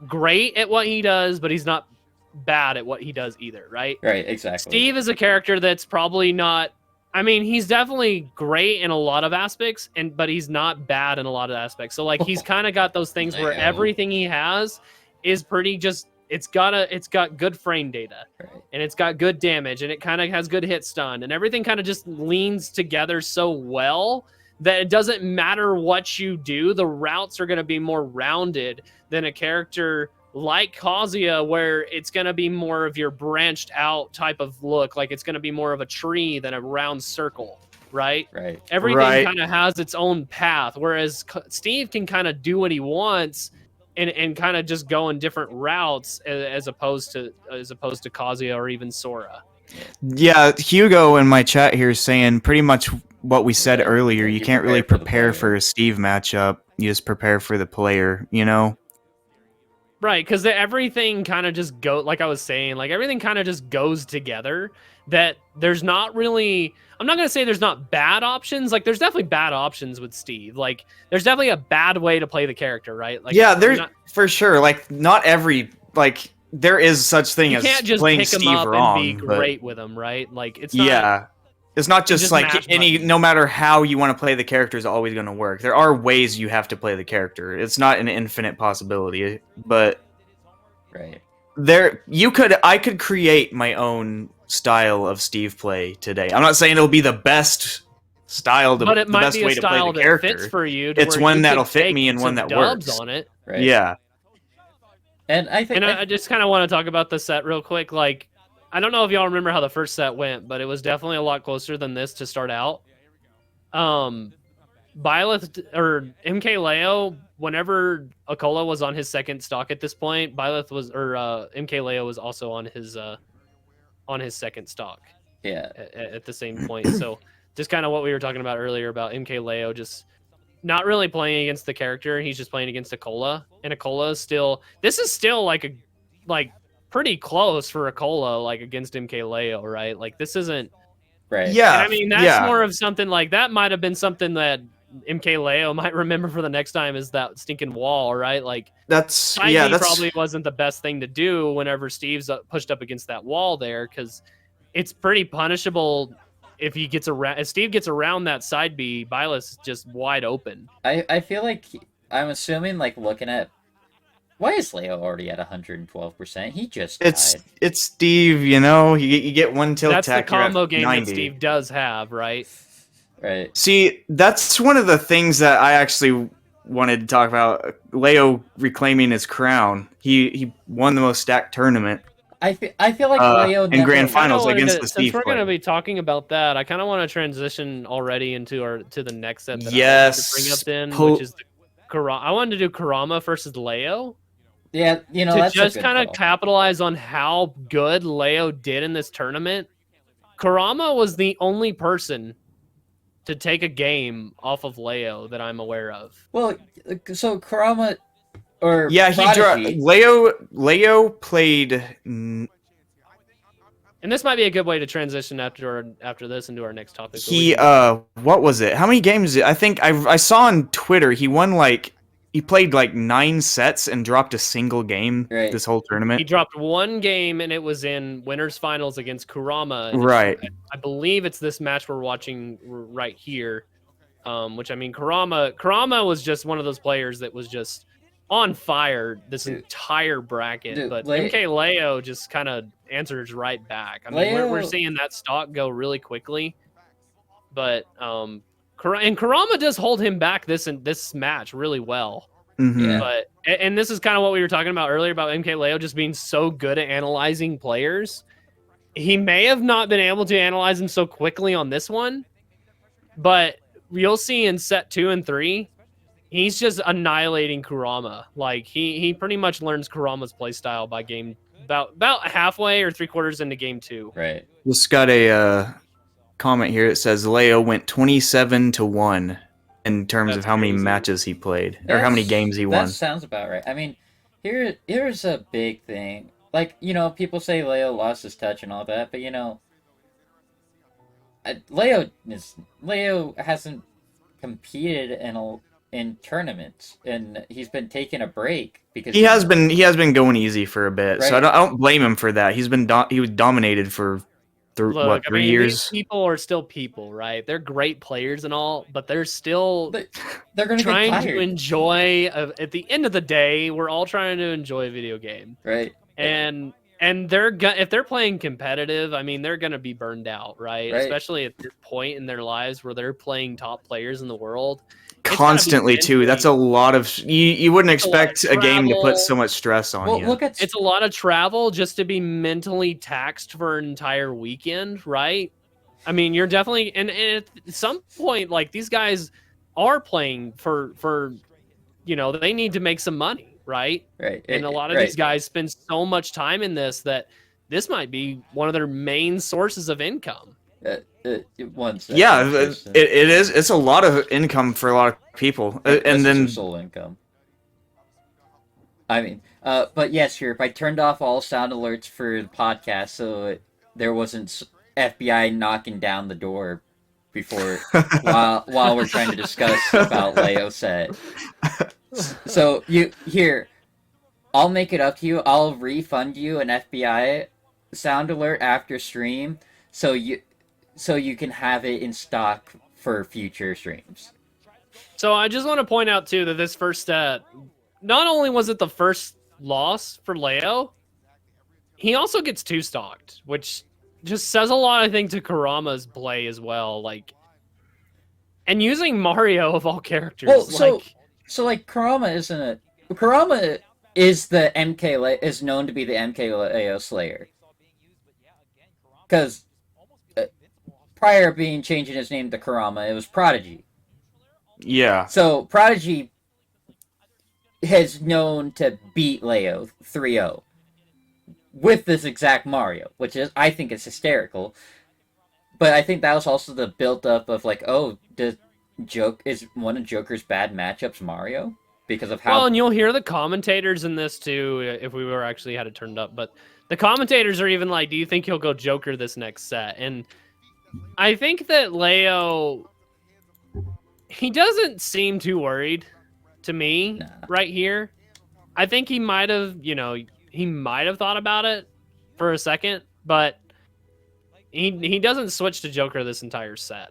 great at what he does, but he's not bad at what he does either, right?
Right, exactly.
Steve is a character that's probably not. I mean, he's definitely great in a lot of aspects, but he's not bad in a lot of aspects. So like he's kind of got those things where everything he has is pretty just. It's got good frame data, and it's got good damage, and it kind of has good hit stun, and everything kind of just leans together so well that it doesn't matter what you do. The routes are going to be more rounded than a character like Kazuya, where it's going to be more of your branched out type of look. Like it's going to be more of a tree than a round circle, right?
Right.
Everything kind of has its own path, whereas Steve can kind of do what he wants and kind of just go in different routes as opposed to Kazuya or even Sora.
Yeah, Hugo in my chat here is saying pretty much what we said earlier. You can't really prepare for a Steve matchup. You just prepare for the player, you know?
Right, because everything kind of just like I was saying, like everything kind of just goes together. That there's not really, I'm not gonna say there's not bad options. Like there's definitely bad options with Steve. Like there's definitely a bad way to play the character, right? Like
yeah, there's for sure. Like not every there is such thing as
can't just
playing
pick
Steve
him up
wrong.
And be great with him, right? Like it's not,
it's not just like no matter how you want to play the character is always going to work. There are ways you have to play the character. It's not an infinite possibility, but I could create my own style of Steve play today. I'm not saying it'll be the best style,
but it
the
might
best
be
way
a
to play
style
the character.
That fits for you.
It's one that'll fit me and one that works
on it.
Right.
Yeah.
And I
just kind of want to talk about the set real quick. Like, I don't know if y'all remember how the first set went, but it was definitely a lot closer than this to start out. Byleth or MKLeo whenever Akola was on his second stock at this point, Byleth was, or MKLeo was also on his second stock.
Yeah.
At the same point. So just kind of what we were talking about earlier about MKLeo just not really playing against the character. He's just playing against Akola, and Akola is still. This is still like pretty close for Akola, like against MKLeo, right? Like this isn't.
Right.
Yeah.
And I mean, that's more of something like that might have been something that MKLeo might remember for the next time is that stinking wall, right? Like
that's
probably wasn't the best thing to do whenever Steve's pushed up against that wall there, because it's pretty punishable if he gets around. If Steve gets around that side B, Byleth is just wide open.
I feel like I'm assuming like looking at. Why is Leo already at 112%? He just died.
It's Steve, you know. You get one tilt
That's
attack.
the combo game
90.
that Steve does have, right?
Right.
See, that's one of the things that I actually wanted to talk about. Leo reclaiming his crown. He won the most stacked tournament.
I feel like Leo
in grand finals against the Steve.
Since we're going to be talking about that, I kind of want to transition already into the next set that I wanted to bring up then, which is the Karama. I wanted to do Karama versus Leo.
Yeah, you know,
to
that's
just
kind
of capitalize on how good Leo did in this tournament. Karama was the only person to take a game off of Leo that I'm aware of.
Well, so Karama or
Prodigy. Leo played.
And this might be a good way to transition after this into our next topic.
What was it? How many games? I think I saw on Twitter he won he played 9 sets and dropped a single game this whole tournament.
He dropped one game, and it was in winners finals against Karama.
Right.
I believe it's this match we're watching right here. Which I mean, Karama was just one of those players that was just on fire this entire bracket. But MKLeo just kind of answers right back. I mean, we're seeing that stock go really quickly, but Karama does hold him back this match really well.
Mm-hmm.
Yeah.
But and this is kind of what we were talking about earlier about MKLeo just being so good at analyzing players. He may have not been able to analyze them so quickly on this one, but you'll see in set 2 and 3, he's just annihilating Karama. Like he pretty much learns Kurama's play style by game about halfway or 3/4 into game 2.
Right.
Just got a comment here. It says Leo went 27-1 in terms of how many matches he played or how many games he won.
That sounds about right. I mean, here's a big thing. Like, you know, people say Leo lost his touch and all that, but you know, Leo hasn't competed in tournaments, and he's been taking a break because
he has been going easy for a bit. Right. So I don't blame him for that. he was dominated for 3 years.
These people are still people, right? They're great players and all, but they're still
they're going to
trying to enjoy. At the end of the day, we're all trying to enjoy a video game,
right?
And if they're playing competitive, I mean, they're gonna be burned out, right? Especially at this point in their lives where they're playing top players in the world.
Constantly too. That's a lot of you wouldn't expect a game to put so much stress on you.
It's a lot of travel just to be mentally taxed for an entire weekend, right? I mean, you're definitely and at some point, like these guys are playing for you know, they need to make some money, right?
Right.
And a lot of these guys spend so much time in this that this might be one of their main sources of income.
It is. It's a lot of income for a lot of people, and then
sole income. I mean, but yes, here if I turned off all sound alerts for the podcast, so there wasn't FBI knocking down the door before while we're trying to discuss about Leo set. So I'll make it up to you. I'll refund you an FBI sound alert after stream, so you can have it in stock for future streams.
So I just want to point out too that this first set, not only was it the first loss for Leo, he also gets 2 stocked, which just says a lot, I think, to Karama's play as well. Like, and using Mario of all characters.
Well, so Karama is the MKLeo, is known to be the MKLeo Slayer. Because prior being changing his name to Karama, it was Prodigy.
Yeah.
So Prodigy has known to beat Leo 3-0 with this exact Mario, which is I think is hysterical. But I think that was also the build up of like, oh, is one of Joker's bad matchups Mario because of how.
Well, and you'll hear the commentators in this too if we were actually had it turned up. But the commentators are even like, "Do you think he'll go Joker this next set?" And I think that Leo, he doesn't seem too worried to me right here. I think he might have, he might have thought about it for a second, but he doesn't switch to Joker this entire set.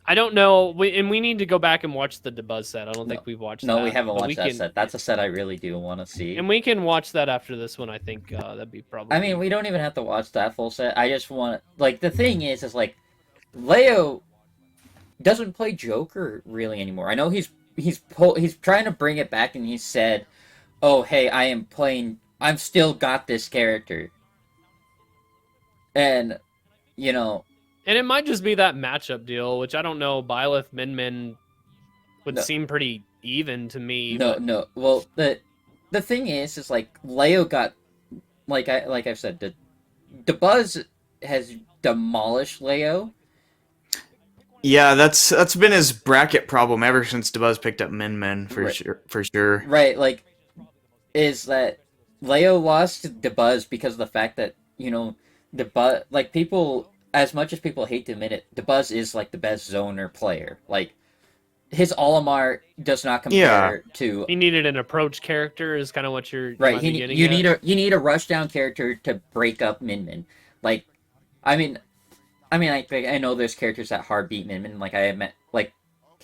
I don't know, we need to go back and watch the Debuzz set. I don't think we've watched that.
No, we haven't watched that set. That's a set I really do want to see.
And we can watch that after this one, I think. That'd be probably...
I mean, we don't even have to watch that full set. I just want... Like, the thing is like, Leo doesn't play Joker really anymore. I know he's trying to bring it back, and he said, oh, hey, I'm still got this character. And,
And it might just be that matchup deal, which I don't know. Byleth, Min would seem pretty even to me.
No. Well, the thing is like Leo got, like I've said, the Buzz has demolished Leo.
Yeah, that's been his bracket problem ever since DeBuzz picked up Min for sure.
Right, like, is that Leo lost to DeBuzz because of the fact that DeBuzz, like, people. As much as people hate to admit it, DeBuzz is like the best zoner player. Like, his Olimar does not compare to.
He needed an approach character, is kind of what you're
right. You need a rushdown character to break up Min. Like, I mean, I know there's characters that hard beat Min. Like I admit, like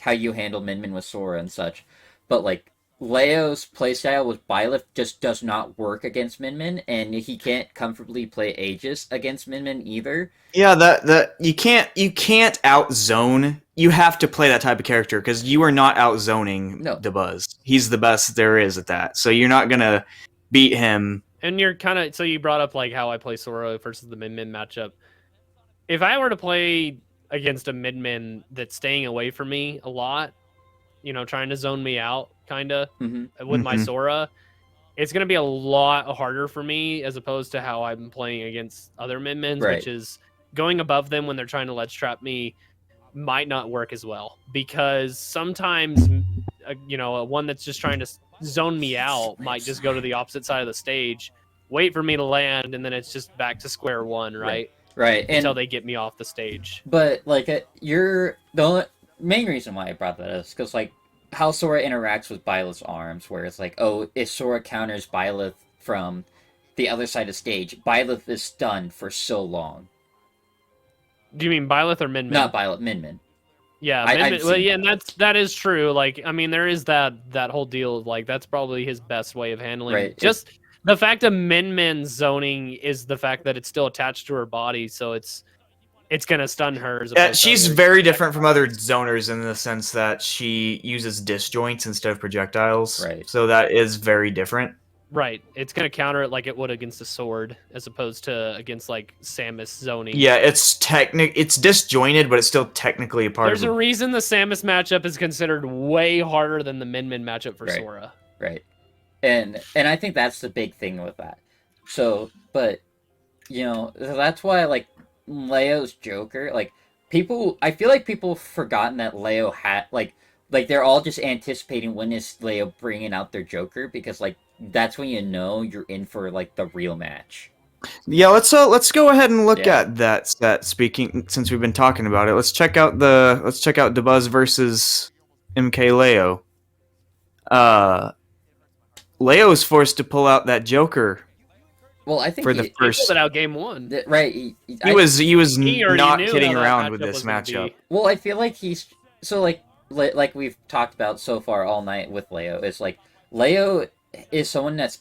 how you handle Min with Sora and such, but like Leo's playstyle with Byleth just does not work against Min, and he can't comfortably play Aegis against Min either.
Yeah, that you can't out zone. You have to play that type of character because you are not out zoning DeBuzz. He's the best there is at that, so you're not gonna beat him.
And you're kind of, so you brought up like how I play Sora versus the Min matchup. If I were to play against a Min that's staying away from me a lot, trying to zone me out, kind of, with my Sora, it's going to be a lot harder for me as opposed to how I'm playing against other Min-Mins,
right.
Which is going above them when they're trying to ledge trap me might not work as well. Because sometimes, a one that's just trying to zone me out might just go to the opposite side of the stage, wait for me to land, and then it's just back to square one, right?
Right.
Until they get me off the stage.
But, like, the main reason why I brought that up is because, like, how Sora interacts with Byleth's arms, where it's like, oh, if Sora counters Byleth from the other side of the stage, Byleth is stunned for so long.
Do you mean Byleth or Min?
Not Byleth, Min.
Yeah, well, yeah, and that is true. Like, I mean, there is that whole deal of, like, that's probably his best way of handling.
Right.
Just the fact of Min zoning is the fact that it's still attached to her body, so it's gonna stun her.
She's very different from other zoners in the sense that she uses disjoints instead of projectiles.
Right.
So that is very different.
Right. It's gonna counter it like it would against a sword, as opposed to against like Samus zoning.
Yeah, it's disjointed, but it's still technically a part
There's a reason the Samus matchup is considered way harder than the Min matchup for Sora.
Right. And I think that's the big thing with that. So, but that's why, like, Leo's Joker, like, I feel like people have forgotten that Leo had, like they're all just anticipating when is Leo bringing out their Joker, because, like, that's when you're in for, like, the real match.
Yeah, let's go ahead and look at that set. Speaking, since we've been talking about it, let's check out DeBuzz versus MKLeo. Leo is forced to pull out that Joker.
Well, I think
for the first,
he pulled it out game one.
Right.
He was not kidding around with this matchup.
Well, I feel like he's so like we've talked about so far all night with Leo. It's like Leo is someone that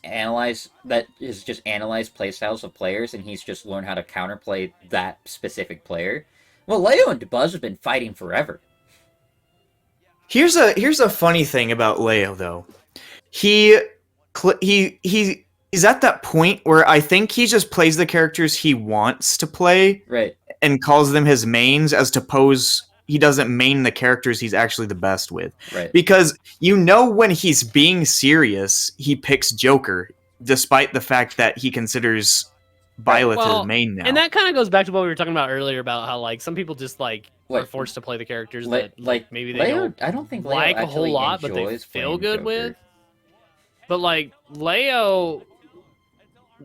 is just analyzed playstyles of players, and he's just learned how to counterplay that specific player. Well, Leo and DeBuzz have been fighting forever.
Here's a funny thing about Leo, though. He's at that point where I think he just plays the characters he wants to play,
right,
and calls them his mains, as opposed he doesn't main the characters he's actually the best with.
Right.
Because when he's being serious, he picks Joker, despite the fact that he considers Byleth his main now.
And that kind of goes back to what we were talking about earlier about how like some people just like are forced to play the characters that like maybe they
I don't think Leo
like a whole
actually
lot, but they
enjoys
feel
playing
good
Joker.
with. But like Leo,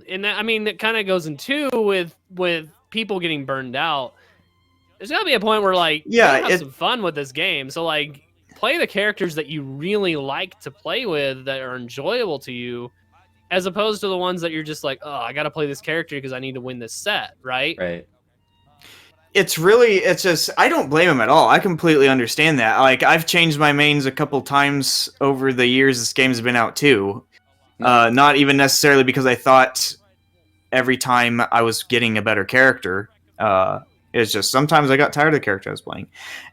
and that, I mean that kind of goes in too with people getting burned out. There's gotta be a point where like you have some fun with this game. So like play the characters that you really like to play with that are enjoyable to you, as opposed to the ones that you're just like, oh, I gotta play this character because I need to win this set, right?
Right.
It's just, I don't blame him at all. I completely understand that. Like, I've changed my mains a couple times over the years this game's been out, too. Not even necessarily because I thought every time I was getting a better character. It's just sometimes I got tired of the character I was playing.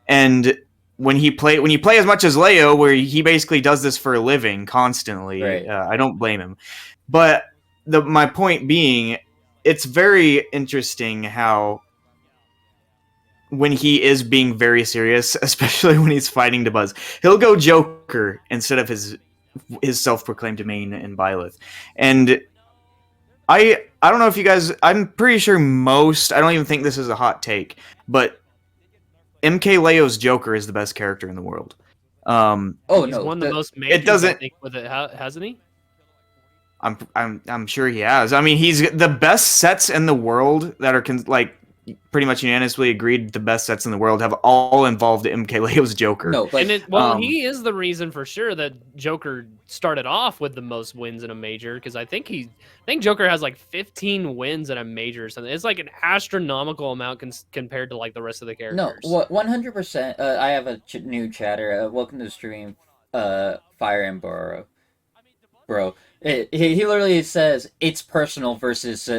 And when you play as much as Leo, where he basically does this for a living constantly,
right.
I don't blame him. But my point being, it's very interesting how when he is being very serious, especially when he's fighting Dabuz, he'll go Joker instead of his self-proclaimed main in Byleth. And I don't know if you guys, I'm pretty sure I don't even think this is a hot take, but MKLeo's Joker is the best character in the world.
He's won the most majors,
it doesn't,
I think, with it, hasn't he?
I'm sure he has. I mean, he's the best sets in the world that are pretty much unanimously agreed the best sets in the world have all involved MKLeo's Joker.
No, but
he is the reason for sure that Joker started off with the most wins in a major, because I think Joker has like 15 wins in a major or something. It's like an astronomical amount compared to like the rest of the characters.
No, 100%. I have a new chatter. Welcome to the stream, Fire and Bro. He literally says it's personal versus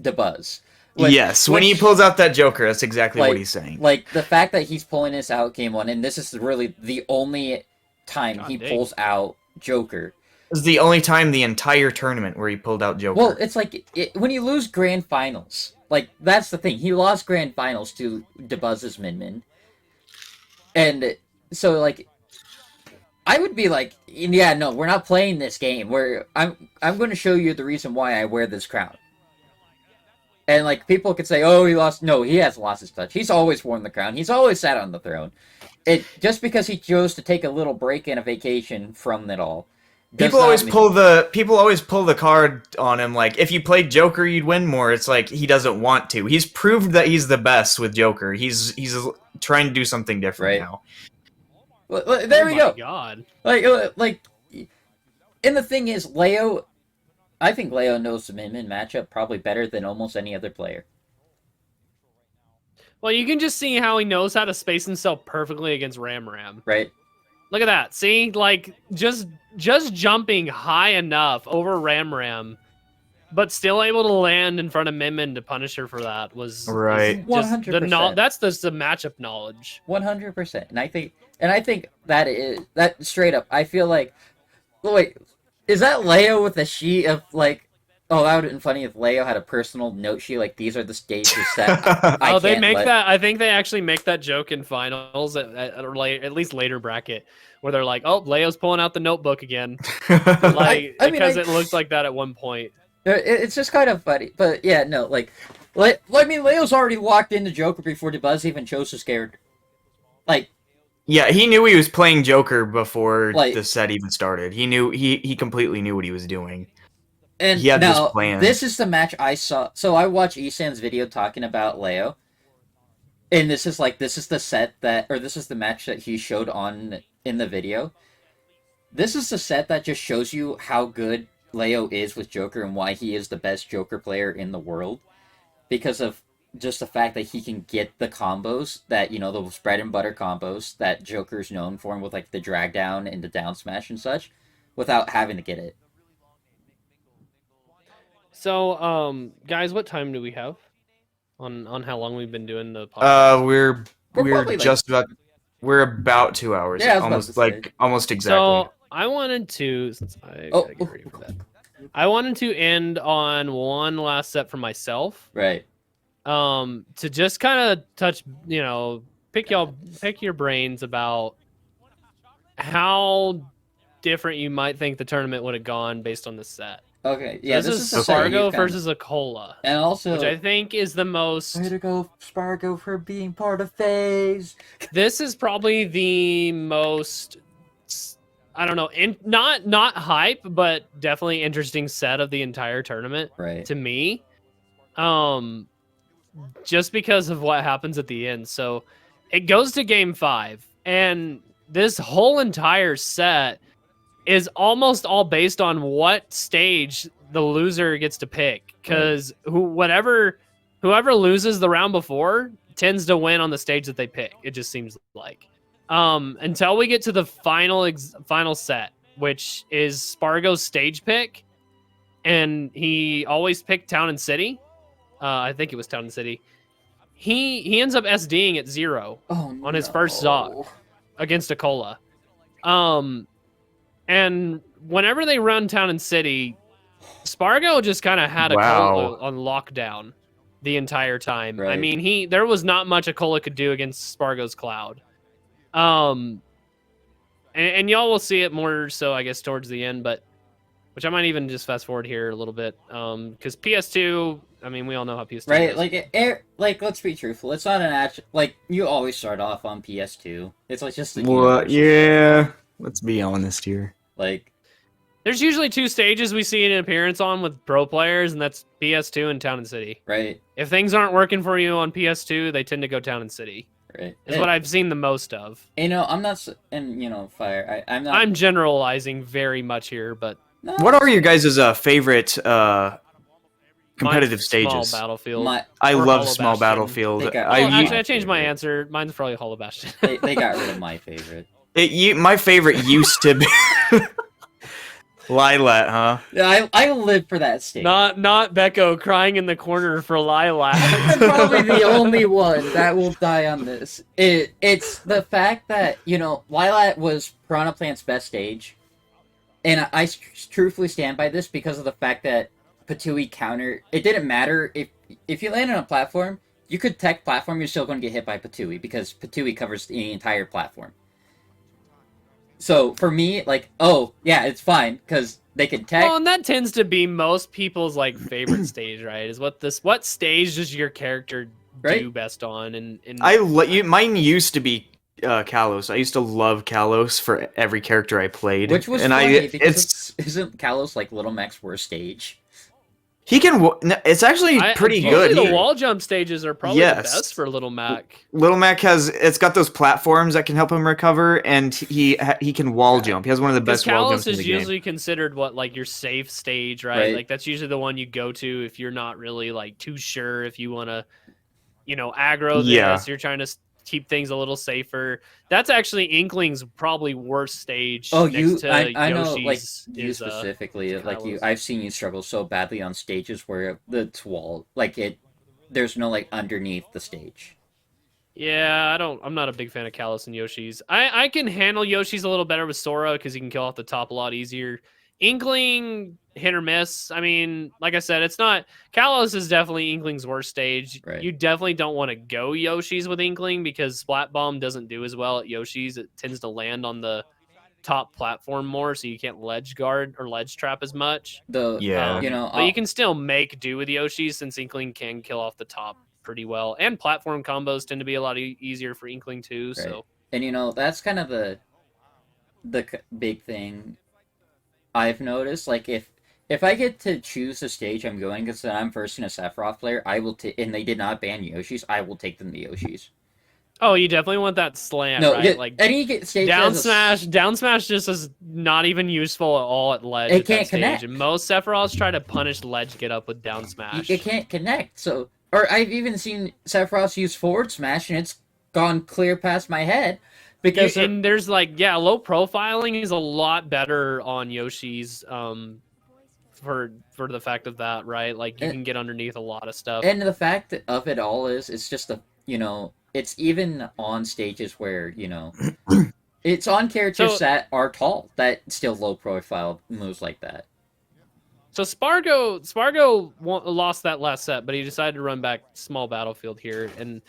Dabuz.
Yes, when he pulls out that Joker, that's exactly what he's saying.
Like, the fact that he's pulling this out game one, and this is really the only time pulls out Joker.
This is the only time the entire tournament where he pulled out Joker.
Well, it's like, when you lose Grand Finals, like, that's the thing. He lost Grand Finals to Dabuz's Min. And so, like, I would be like, yeah, no, we're not playing this game. I'm going to show you the reason why I wear this crown. And, like, people could say, oh, he lost. No, he hasn't lost his touch. He's always worn the crown. He's always sat on the throne. Just because he chose to take a little break and a vacation from it all.
People always pull the card on him, like, if you played Joker, you'd win more. It's like, he doesn't want to. He's proved that he's the best with Joker. He's trying to do something different now.
Well, there we go.
God.
Like, and the thing is, I think Leo knows the Min matchup probably better than almost any other player.
Well, you can just see how he knows how to space himself perfectly against Ram.
Right.
Look at that. See? Like, just jumping high enough over Ram, but still able to land in front of Min to punish her for that was...
Right.
100%.
That's the matchup knowledge.
100%. And I think that straight up, I feel like... Wait, is that Leo with a sheet of, like... Oh, that would have been funny if Leo had a personal note sheet, like, these are the stages that
they make that... I think they actually make that joke in finals, at least later bracket, where they're like, oh, Leo's pulling out the notebook again. Like, because it looked like that at one point.
It's just kind of funny. But, yeah, no, I mean, Leo's already walked into Joker before DeBuzz even chose his character. Like...
Yeah, he knew he was playing Joker before the set even started. He knew he completely knew what he was doing.
And
he had
now,
this plan.
This is the match I saw. So I watched Isan's video talking about Leo, and this is the match that he showed in the video. This is the set that just shows you how good Leo is with Joker and why he is the best Joker player in the world, because of just the fact that he can get the combos that, the bread and butter combos that Joker's known for, with like the drag down and the down smash and such, without having to get it.
So, guys, what time do we have on how long we've been doing the podcast?
We're about 2 hours.
Yeah,
almost exactly.
So I wanted to, since I gotta get ready for that, I wanted to end on one last set for myself.
Right.
To just kind of touch, pick your brains about how different you might think the tournament would have gone based on the set.
Okay, yeah,
this
is
is Spargo versus a Cola,
and also
which I think is the most.
Way to go, Spargo, for being part of FaZe.
This is probably the most, I don't know, not hype, but definitely interesting set of the entire tournament,
right?
To me, just because of what happens at the end. So it goes to game 5, and this whole entire set is almost all based on what stage the loser gets to pick, because whoever loses the round before tends to win on the stage that they pick. It just seems like until we get to the final set, which is Spargo's stage pick, and he always picked Town and City. I think it was Town and City. He ends up SDing at 0 on his first Zoc against a Cola. And whenever they run Town and City, Spargo just kind of had a Cola on lockdown the entire time. Right. I mean, there was not much a Cola could do against Spargo's Cloud. And y'all will see it more so, I guess, towards the end, but which I might even just fast forward here a little bit. Because PS2, I mean, we all know how PS2
right,
is.
Like, let's be truthful. It's not an actual, like, you always start off on PS2. It's like just the
yeah. Let's be honest here.
Like,
there's usually 2 stages we see an appearance on with pro players, and that's PS2 and Town and City.
Right.
If things aren't working for you on PS2, they tend to go Town and City.
Right.
Is what I've seen the most of.
I'm not, and Fire. I'm not.
I'm generalizing very much here, but
no.
What are your guys' favorite competitive stages?
Small Battlefield.
I love Small Battlefield.
Actually, I changed my answer. Mine's probably Hollow Bastion.
they got rid of my favorite.
My favorite used to be Lilat, huh?
Yeah, I live for that stage.
Not Beko crying in the corner for Lilat.
I'm probably the only one that will die on this. It's the fact that, Lilat was Piranha Plant's best stage. And I truthfully stand by this because of the fact that Patui counter... It didn't matter. If you land on a platform, you could tech platform, you're still going to get hit by Patui because Patui covers the entire platform. So, for me, it's fine, because they can tech...
Well, and that tends to be most people's, favorite stage, right? Is what stage does your character do best on? And
mine used to be Kalos. I used to love Kalos for every character I played.
Which was funny, because isn't Kalos, Little Mac's worst stage?
He can. It's actually pretty good.
The wall jump stages are probably the best for Little Mac.
Little Mac it's got those platforms that can help him recover, and he can wall jump. He has one of the best wall jumps in the game.
Kalos is usually considered your safe stage, right? That's usually the one you go to if you're not really too sure if you want to, aggro this. You're trying to keep things a little safer. That's actually Inkling's probably worst stage.
Oh,
next to
I know,
you
specifically, I've seen you struggle so badly on stages where it's wall, there's no underneath the stage.
Yeah, I'm not a big fan of Kalos and Yoshi's. I can handle Yoshi's a little better with Sora because he can kill off the top a lot easier. Inkling, hit or miss. I mean, like I said, it's not... Kalos is definitely Inkling's worst stage.
Right.
You definitely don't want to go Yoshi's with Inkling because Splat Bomb doesn't do as well at Yoshi's. It tends to land on the top platform more, so you can't ledge guard or ledge trap as much.
But
you can still make do with Yoshi's since Inkling can kill off the top pretty well. And platform combos tend to be a lot easier for Inkling too.
Right.
So,
and that's kind of the big thing I've noticed. If I get to choose the stage I'm going, because I'm first in a Sephiroth player, I will and they did not ban Yoshi's, I will take them to Yoshi's.
Oh, you definitely want that slant, right?
Any stage
down smash just is not even useful at all at ledge.
It can't connect.
And most Sephiroths try to punish ledge get up with down smash.
It can't connect. Or I've even seen Sephiroths use forward smash, and it's gone clear past my head. Because
and there's low profiling is a lot better on Yoshi's for the fact of that, right? You can get underneath a lot of stuff.
And the fact of it all is, it's just it's even on stages where, it's on characters that are tall, that still low profile moves like that.
So Spargo lost that last set, but he decided to run back Small Battlefield here, and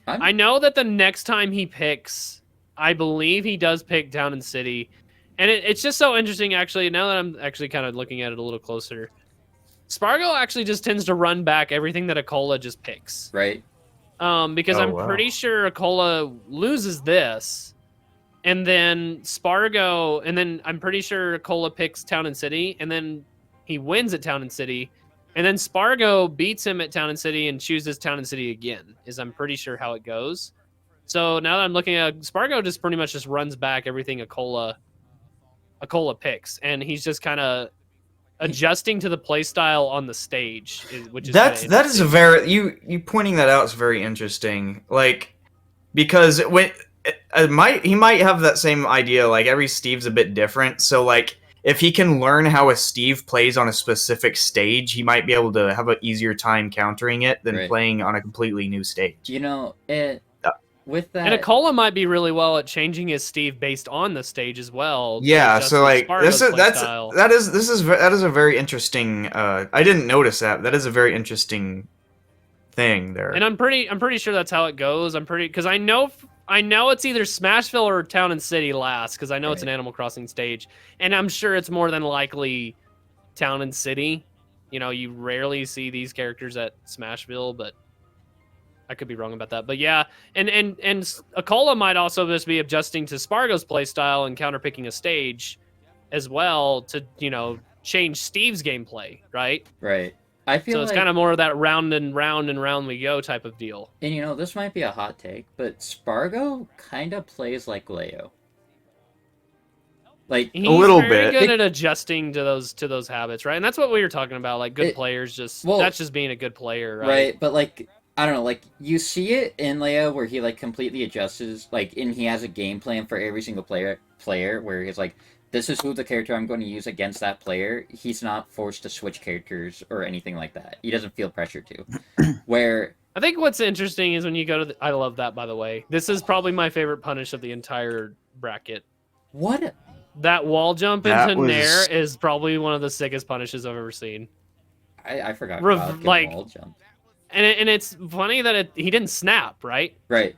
I know that the next time he picks, I believe he does pick Town and City. And it's just so interesting, actually, now that I'm actually kind of looking at it a little closer. Spargo actually just tends to run back everything that Akola just picks.
Right.
Because I'm pretty sure Akola loses this, and then Spargo, and then I'm pretty sure Akola picks Town and City, and then he wins at Town and City, and then Spargo beats him at Town and City and chooses Town and City again, is I'm pretty sure how it goes. So now that I'm looking at Spargo, just pretty much just runs back everything Akola picks, and he's just kind of adjusting to the play style on the stage, which is
that is a very you pointing that out is very interesting. Like, because when he might have that same idea. Like, every Steve's a bit different, so like if he can learn how a Steve plays on a specific stage, he might be able to have an easier time countering it than playing on a completely new stage.
You know, with that,
and Akola might be really well at changing his Steve based on the stage as well.
Yeah, so like that is a very interesting. I didn't notice that. That is a very interesting thing there.
And I'm pretty sure that's how it goes. Because I know it's either Smashville or Town and City last, because I know it's an Animal Crossing stage, and I'm sure it's more than likely Town and City. You know, you rarely see these characters at Smashville, but I could be wrong about that. But yeah, and Akola might also just be adjusting to Spargo's playstyle and counterpicking a stage as well to, you know, change Steve's gameplay, right?
Right. I feel
so it's kind of more of that round and round and round we go type of deal.
And you know, this might be a hot take, but Spargo kind of plays like Leo. Like
he's
a little
very
bit
good at adjusting to those habits, right? And that's what we were talking about. Like players, that's just being a good player, right?
Right, but like I don't know, like you see it in Leo where he like completely adjusts, like, and he has a game plan for every single player where he's like, this is who the character I'm going to use against that player. He's not forced to switch characters or anything like that. He doesn't feel pressure to. Where
I think what's interesting is when you go to I love that, by the way. This is probably my favorite punish of the entire bracket.
What?
That wall jump into Nair is probably one of the sickest punishes I've ever seen.
I forgot about wall jump.
And it's funny that he didn't snap, right?
Right.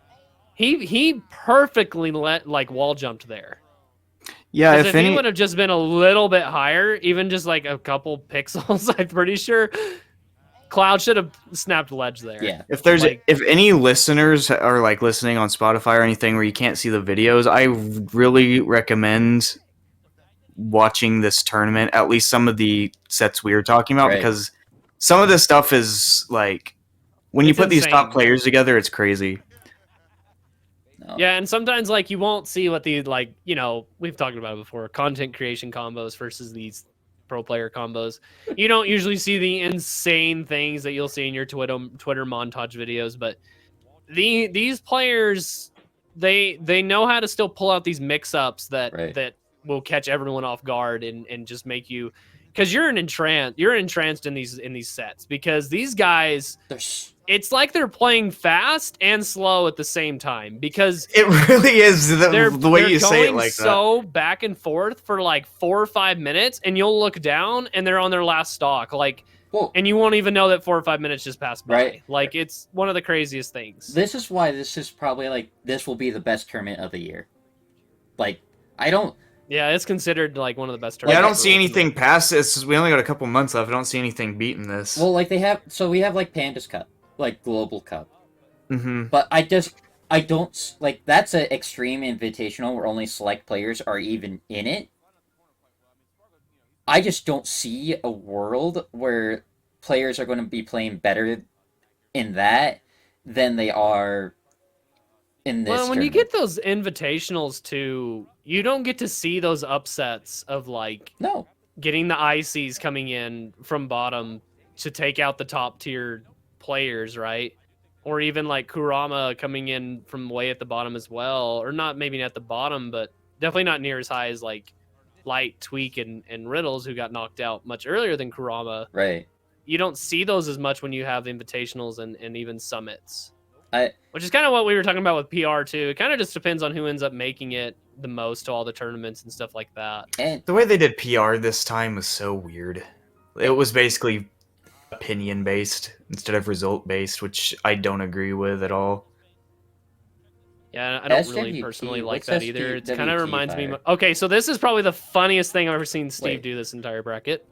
He perfectly wall jumped there.
Yeah,
if he would have just been a little bit higher, even just like a couple pixels, I'm pretty sure Cloud should have snapped ledge there.
Yeah.
If any listeners are like listening on Spotify or anything where you can't see the videos, I really recommend watching this tournament, at least some of the sets we were talking about, because some of this stuff is like, when you put these top players together, it's crazy.
No.
Yeah, and sometimes like you won't see what the like, you know, we've talked about it before, content creation combos versus these pro player combos. You don't usually see the insane things that you'll see in your Twitter montage videos, but these players, they know how to still pull out these mix-ups that will catch everyone off guard and just make you, because you're entranced in these sets, because these guys, it's like they're playing fast and slow at the same time, because
it really is the way you say it like that.
So back and forth for like 4 or 5 minutes, and you'll look down and they're on their last stock, like, and you won't even know that 4 or 5 minutes just passed by.
Right.
Like, it's one of the craziest things.
This is why this is probably like, this will be the best tournament of the year. Like,
Yeah, it's considered like one of the best tournaments.
Yeah, I don't see anything past this. We only got a couple months left. I don't see anything beating this.
Well, like we have like Panda's Cup, like Global Cup.
Mm-hmm.
But I don't, like, that's an extreme invitational where only select players are even in it. I just don't see a world where players are going to be playing better in that than they are in this.
Well, when you get those invitationals too, you don't get to see those upsets of like getting the ICs coming in from bottom to take out the top tier players, right? Or even like Kurama coming in from way at the bottom as well, or not maybe at the bottom, but definitely not near as high as like Light, Tweak, and Riddles, who got knocked out much earlier than Kurama.
Right.
You don't see those as much when you have invitationals and even summits. Which is kind of what we were talking about with PR too. It kind of just depends on who ends up making it the most to all the tournaments and stuff like that.
And
the way they did PR this time was so weird. It was basically opinion based instead of result based, which I don't agree with at all.
Yeah, I don't really
SWT,
personally like
what's
that either. It kind of
SWT
reminds me.
fire?
Okay, so this is probably the funniest thing I've ever seen Steve
Wait.
do this entire bracket.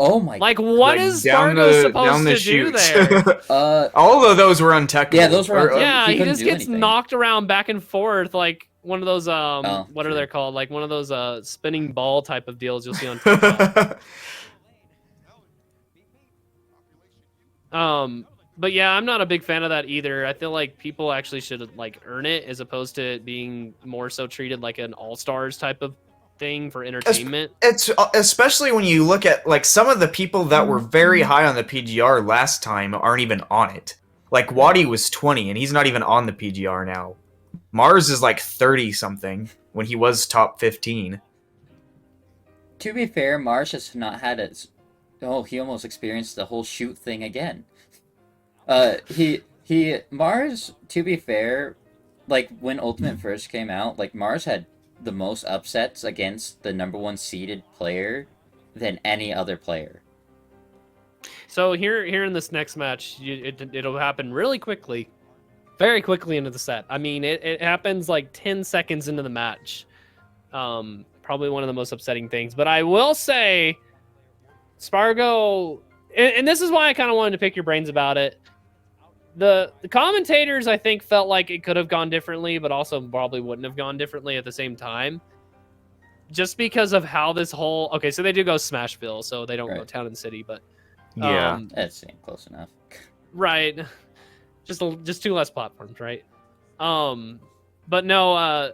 Oh my.
Like, what
Like,
is
down
Spargo
the-
supposed
down the
to do
chutes.
there?
All of those were untechable.
Yeah, those were untechable.
Yeah,
he
he
couldn't
just
do
gets
anything.
knocked around back and forth like one of those what are
true.
they called? Like one of those spinning ball type of deals you'll see on TikTok. But yeah, I'm not a big fan of that either. I feel like people actually should like earn it as opposed to it being more so treated like an all-stars type of thing for entertainment.
It's especially when you look at like some of the people that were very high on the PGR last time aren't even on it. Like Wadi was 20 and he's not even on the PGR now. Mars is like 30 something when he was top 15.
To be fair, Mars has not had it. Oh, he almost experienced the whole shoot thing again. Mars, to be fair, like when Ultimate first came out, like Mars had the most upsets against the number 1 seeded player than any other player.
So here in this next match, it'll happen really quickly, very quickly into the set. I mean, it happens like 10 seconds into the match. Probably one of the most upsetting things. But I will say, Spargo, and this is why I kind of wanted to pick your brains about it. The commentators, I think, felt like it could have gone differently, but also probably wouldn't have gone differently at the same time. Just because of how this whole... Okay, so they do go Smashville, so they don't go Town and City, but...
Yeah.
That seemed close enough.
Right. Just 2 less platforms, right? But no,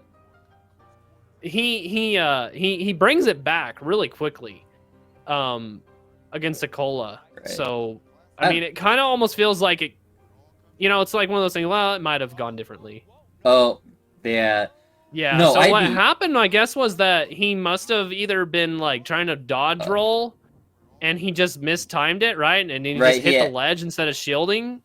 he brings it back really quickly against Akola.
Right.
So, I mean, it kind of almost feels like it... it's like one of those things, well, it might have gone differently.
Oh, yeah.
Yeah,
No,
so what happened, I guess, was that he must have either been, like, trying to dodge roll, and he just mistimed it, right? And he just hit the ledge instead of shielding.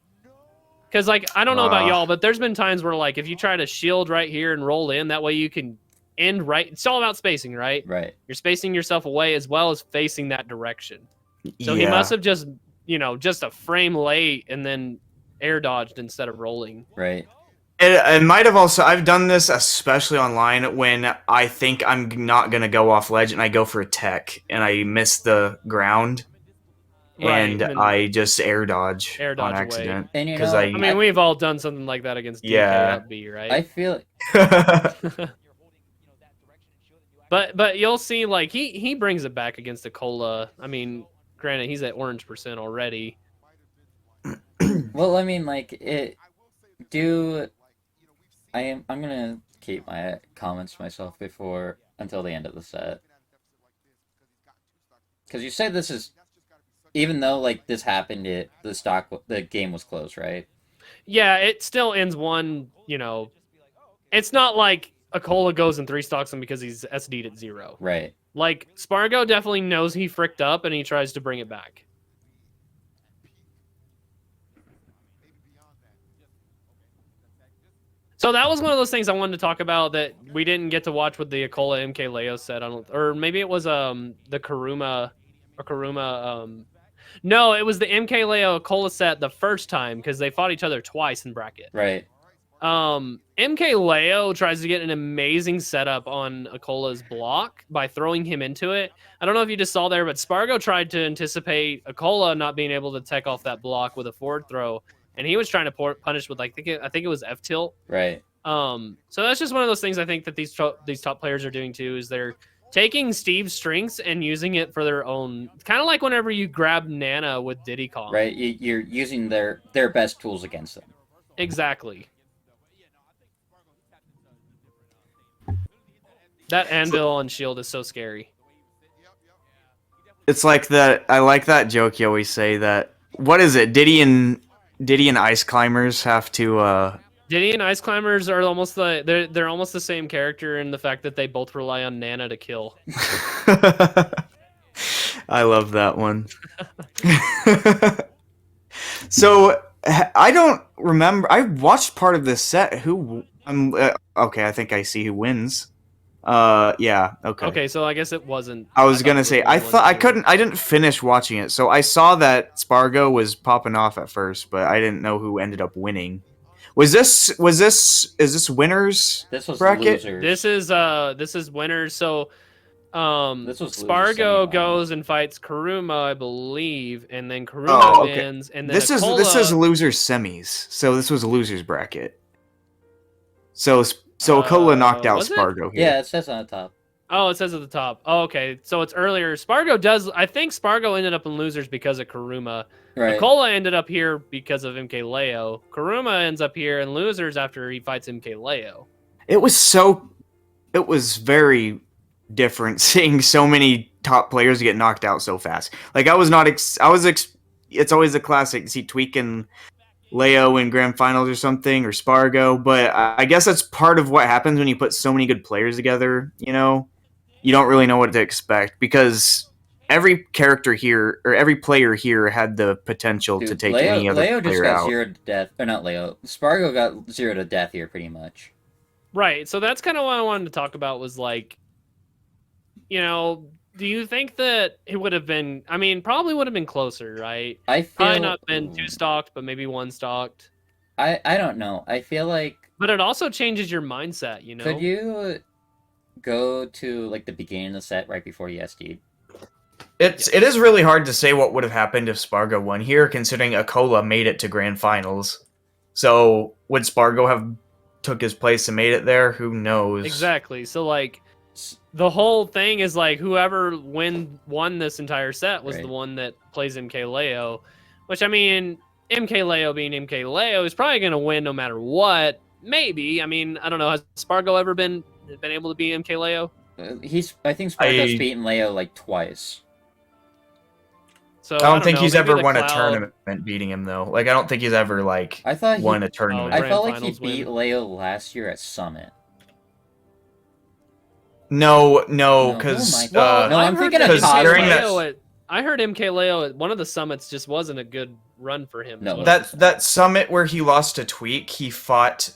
Because, like, I don't know about y'all, but there's been times where, like, if you try to shield right here and roll in, that way you can end right... It's all about spacing, right?
Right.
You're spacing yourself away as well as facing that direction. So he must have just, just a frame late and then air dodged instead of rolling.
Right.
It might have also... I've done this especially online when I think I'm not going to go off ledge and I go for a tech and I miss the ground.
Right,
and I just air dodge on
away.
accident.
And you
'cause
know,
I mean, we've all done something like that against DK up B, right?
I feel
But you'll see, like, he brings it back against Akola. I mean, granted, he's at orange % already.
well, I mean, like, I'm gonna keep my comments to myself until the end of the set. Because you said this is, even though, like, this happened, the game was close, right?
Yeah, it still ends one, it's not like Akola goes and 3-stocks him because he's SD'd at 0.
Right.
Like, Spargo definitely knows he fricked up and he tries to bring it back. So that was one of those things I wanted to talk about that we didn't get to watch with the Akola MKLeo set. Or maybe it was the Karuma no, it was the MKLeo Akola set the first time because they fought each other twice in bracket.
Right.
MKLeo tries to get an amazing setup on Akola's block by throwing him into it. I don't know if you just saw there, but Spargo tried to anticipate Akola not being able to tech off that block with a forward throw, and he was trying to punish with, I think it was F tilt.
Right.
So that's just one of those things I think that these top players are doing too, is they're taking Steve's strengths and using it for their own. Kind of like whenever you grab Nana with Diddy Kong.
Right. You're using their best tools against them.
Exactly. That anvil on shield is so scary.
It's like that. I like that joke you always say that. What is it? Diddy and Ice Climbers have to.
Diddy and Ice Climbers are almost they're almost the same character in the fact that they both rely on Nana to kill.
I love that one. So I don't remember. I watched part of this set. Okay, I think I see who wins. Yeah, okay.
Okay, so I guess it wasn't.
I was gonna say I didn't finish watching it, so I saw that Spargo was popping off at first, but I didn't know who ended up winning. is this winners
This was
bracket?
losers.
This is winners. So
This was losers
Spargo
semifinals.
goes and fights Karuma, I believe, and then Karuma
Oh, okay.
wins, and then
This is
Akola-
losers semis. So this was a losers bracket. So Akola knocked out
was it?
Spargo here.
Yeah, it says on the top.
Oh, it says at the top. Oh, okay. So it's earlier. I think Spargo ended up in losers because of Karuma.
Right.
Akola ended up here because of MKLeo. Karuma ends up here in losers after he fights MKLeo.
It was very different seeing so many top players get knocked out so fast. Like it's always a classic to see Tweak and Leo in grand finals or something, or Spargo, but I guess that's part of what happens when you put so many good players together, you know? You don't really know what to expect, because every character here, or every player here, had the potential to take any other
Leo just
player
got
out.
0 to death. Or not Leo. Spargo got 0 to death here, pretty much.
Right. So that's kind of what I wanted to talk about was like, you know, do you think that it would have been, I mean, probably would have been closer, right?
I feel...
Probably not been 2 stocked, but maybe 1 stocked.
I don't know. I feel like...
But it also changes your mindset, you know?
Could you go to, like, the beginning of the set right before you SD'd?
It is really hard to say what would have happened if Spargo won here, considering Akola made it to grand finals. So would Spargo have took his place and made it there? Who knows?
Exactly. So like the whole thing is like whoever won this entire set was the one that plays MKLeo, which I mean, MKLeo being MKLeo is probably going to win no matter what. Maybe. I mean, I don't know. Has Spargo ever been able to beat MKLeo?
I think Spargo's beaten Leo like twice.
So
I don't think he's
maybe
ever
the
won a
Cloud-
tournament beating him though. Like I don't think he's ever like
I thought
won
he,
a tournament.
Oh,
I
Grand
felt like he
finals
beat
win.
Leo last year at Summit.
No,
No,
because
who am I- No, I'm thinking of
during
Cosmos.
I heard MKLeo at one of the summits just wasn't a good run for him.
No.
that summit where he lost to Tweak, he fought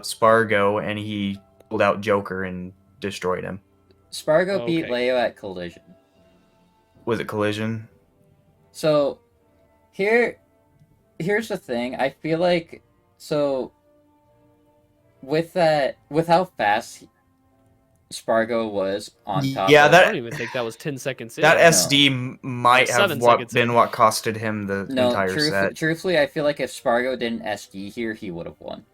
Spargo and he pulled out Joker and destroyed him.
Spargo beat
Okay.
Leo at Collision.
Was it Collision?
So, here's the thing. I feel like, so, with how fast Spargo was on top
Yeah,
of...
I don't even think that was 10 seconds in.
That
No.
SD might have
7 seconds
been
in.
what costed him the entire set.
Truthfully, I feel like if Spargo didn't SD here, he would have won.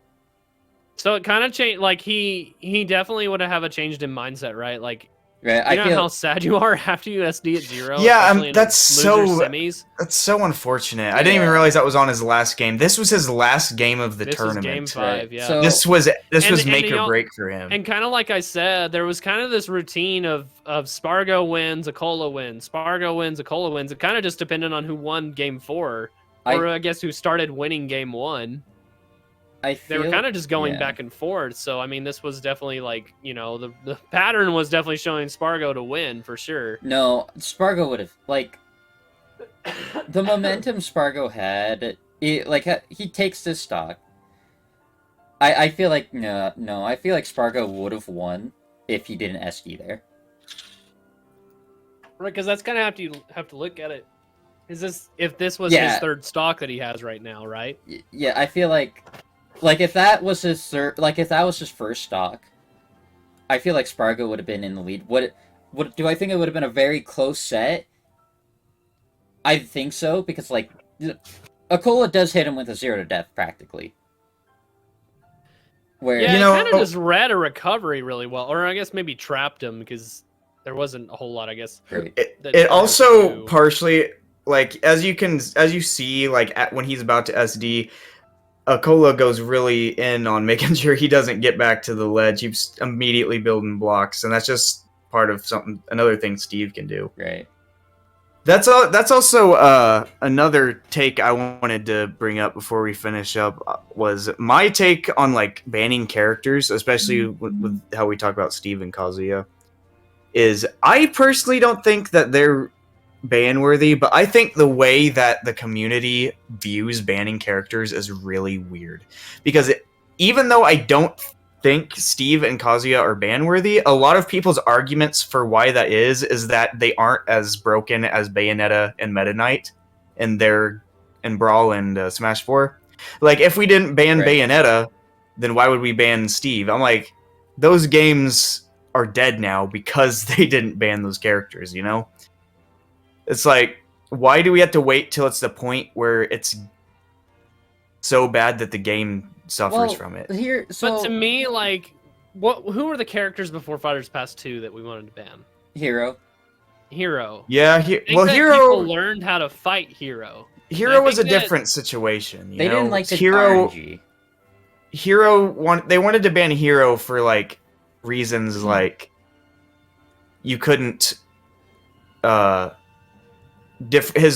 So it kind of changed. Like he definitely would have a changed in mindset, right? Like
Right?
you know how sad you are after you SD at 0.
Yeah,
especially in
that's
loser
so-
semis.
That's so unfortunate. I didn't even
Yeah.
realize that was on his last game. This was his last game of the
This
tournament.
was game 5.
Right.
Yeah.
So-
This was
And
make
you
or
know-
break for him.
And kind of like I said, there was kind of this routine of Spargo wins, Akola wins, Spargo wins, Akola wins. It kind of just depended on who won game 4, or I guess who started winning game 1.
I
They
feel,
were kind of just going
yeah.
back and forth. So I mean, this was definitely like, you know, the pattern was definitely showing Spargo to win for sure.
No, Spargo would have, like, the momentum Spargo had, he takes this stock. I feel like, no, I feel like Spargo would have won if he didn't SD there.
Right, because that's kind of have to look at it. If this was
Yeah.
his 3rd stock that he has right now, right?
Yeah, I feel like if that was his if that was his first stock, I feel like Spargo would have been in the lead. Do I think it would have been a very close set? I think so, because, like, Akola does hit him with a 0 to death, practically. Where,
Yeah,
You
he
know-
kind of just read a recovery really well, or I guess maybe trapped him because there wasn't a whole lot, I guess.
Right.
that
It
Spargo
also
could do.
partially, like, as you see, like, when he's about to SD, Akola goes really in on making sure he doesn't get back to the ledge. He's immediately building blocks, and that's just part of another thing Steve can do.
Right.
That's also another take I wanted to bring up before we finish up was my take on, like, banning characters, especially with how we talk about Steve and Kazuya, is I personally don't think that they're ban worthy, but I think the way that the community views banning characters is really weird. Because even though I don't think Steve and Kazuya are ban worthy, a lot of people's arguments for why that is that they aren't as broken as Bayonetta and Meta Knight and Brawl and Smash 4. Like, if we didn't ban
Right.
Bayonetta, then why would we ban Steve? I'm like, those games are dead now because they didn't ban those characters, you know? It's like, why do we have to wait till it's the point where it's so bad that the game suffers from it?
But to me, like, who were the characters before Fighters Pass 2 that we wanted to ban?
Hero.
Yeah,
Hero people learned how to fight Hero.
Hero was a different situation.
They didn't like the
Hero.
RNG.
They wanted to ban Hero for like reasons like you couldn't. His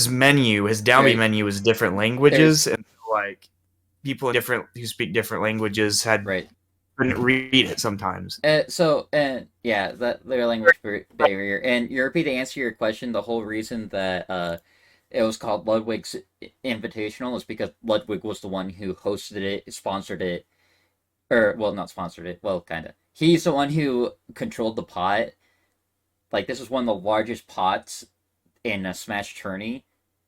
downbeat menu was different languages, and like people who speak different languages couldn't read it sometimes.
That their language barrier. And Europe, to answer your question, the whole reason that it was called Ludwig's Invitational is because Ludwig was the one who hosted it, sponsored it, not sponsored it, kind of. He's the one who controlled the pot. Like, this is one of the largest pots in a Smash tourney,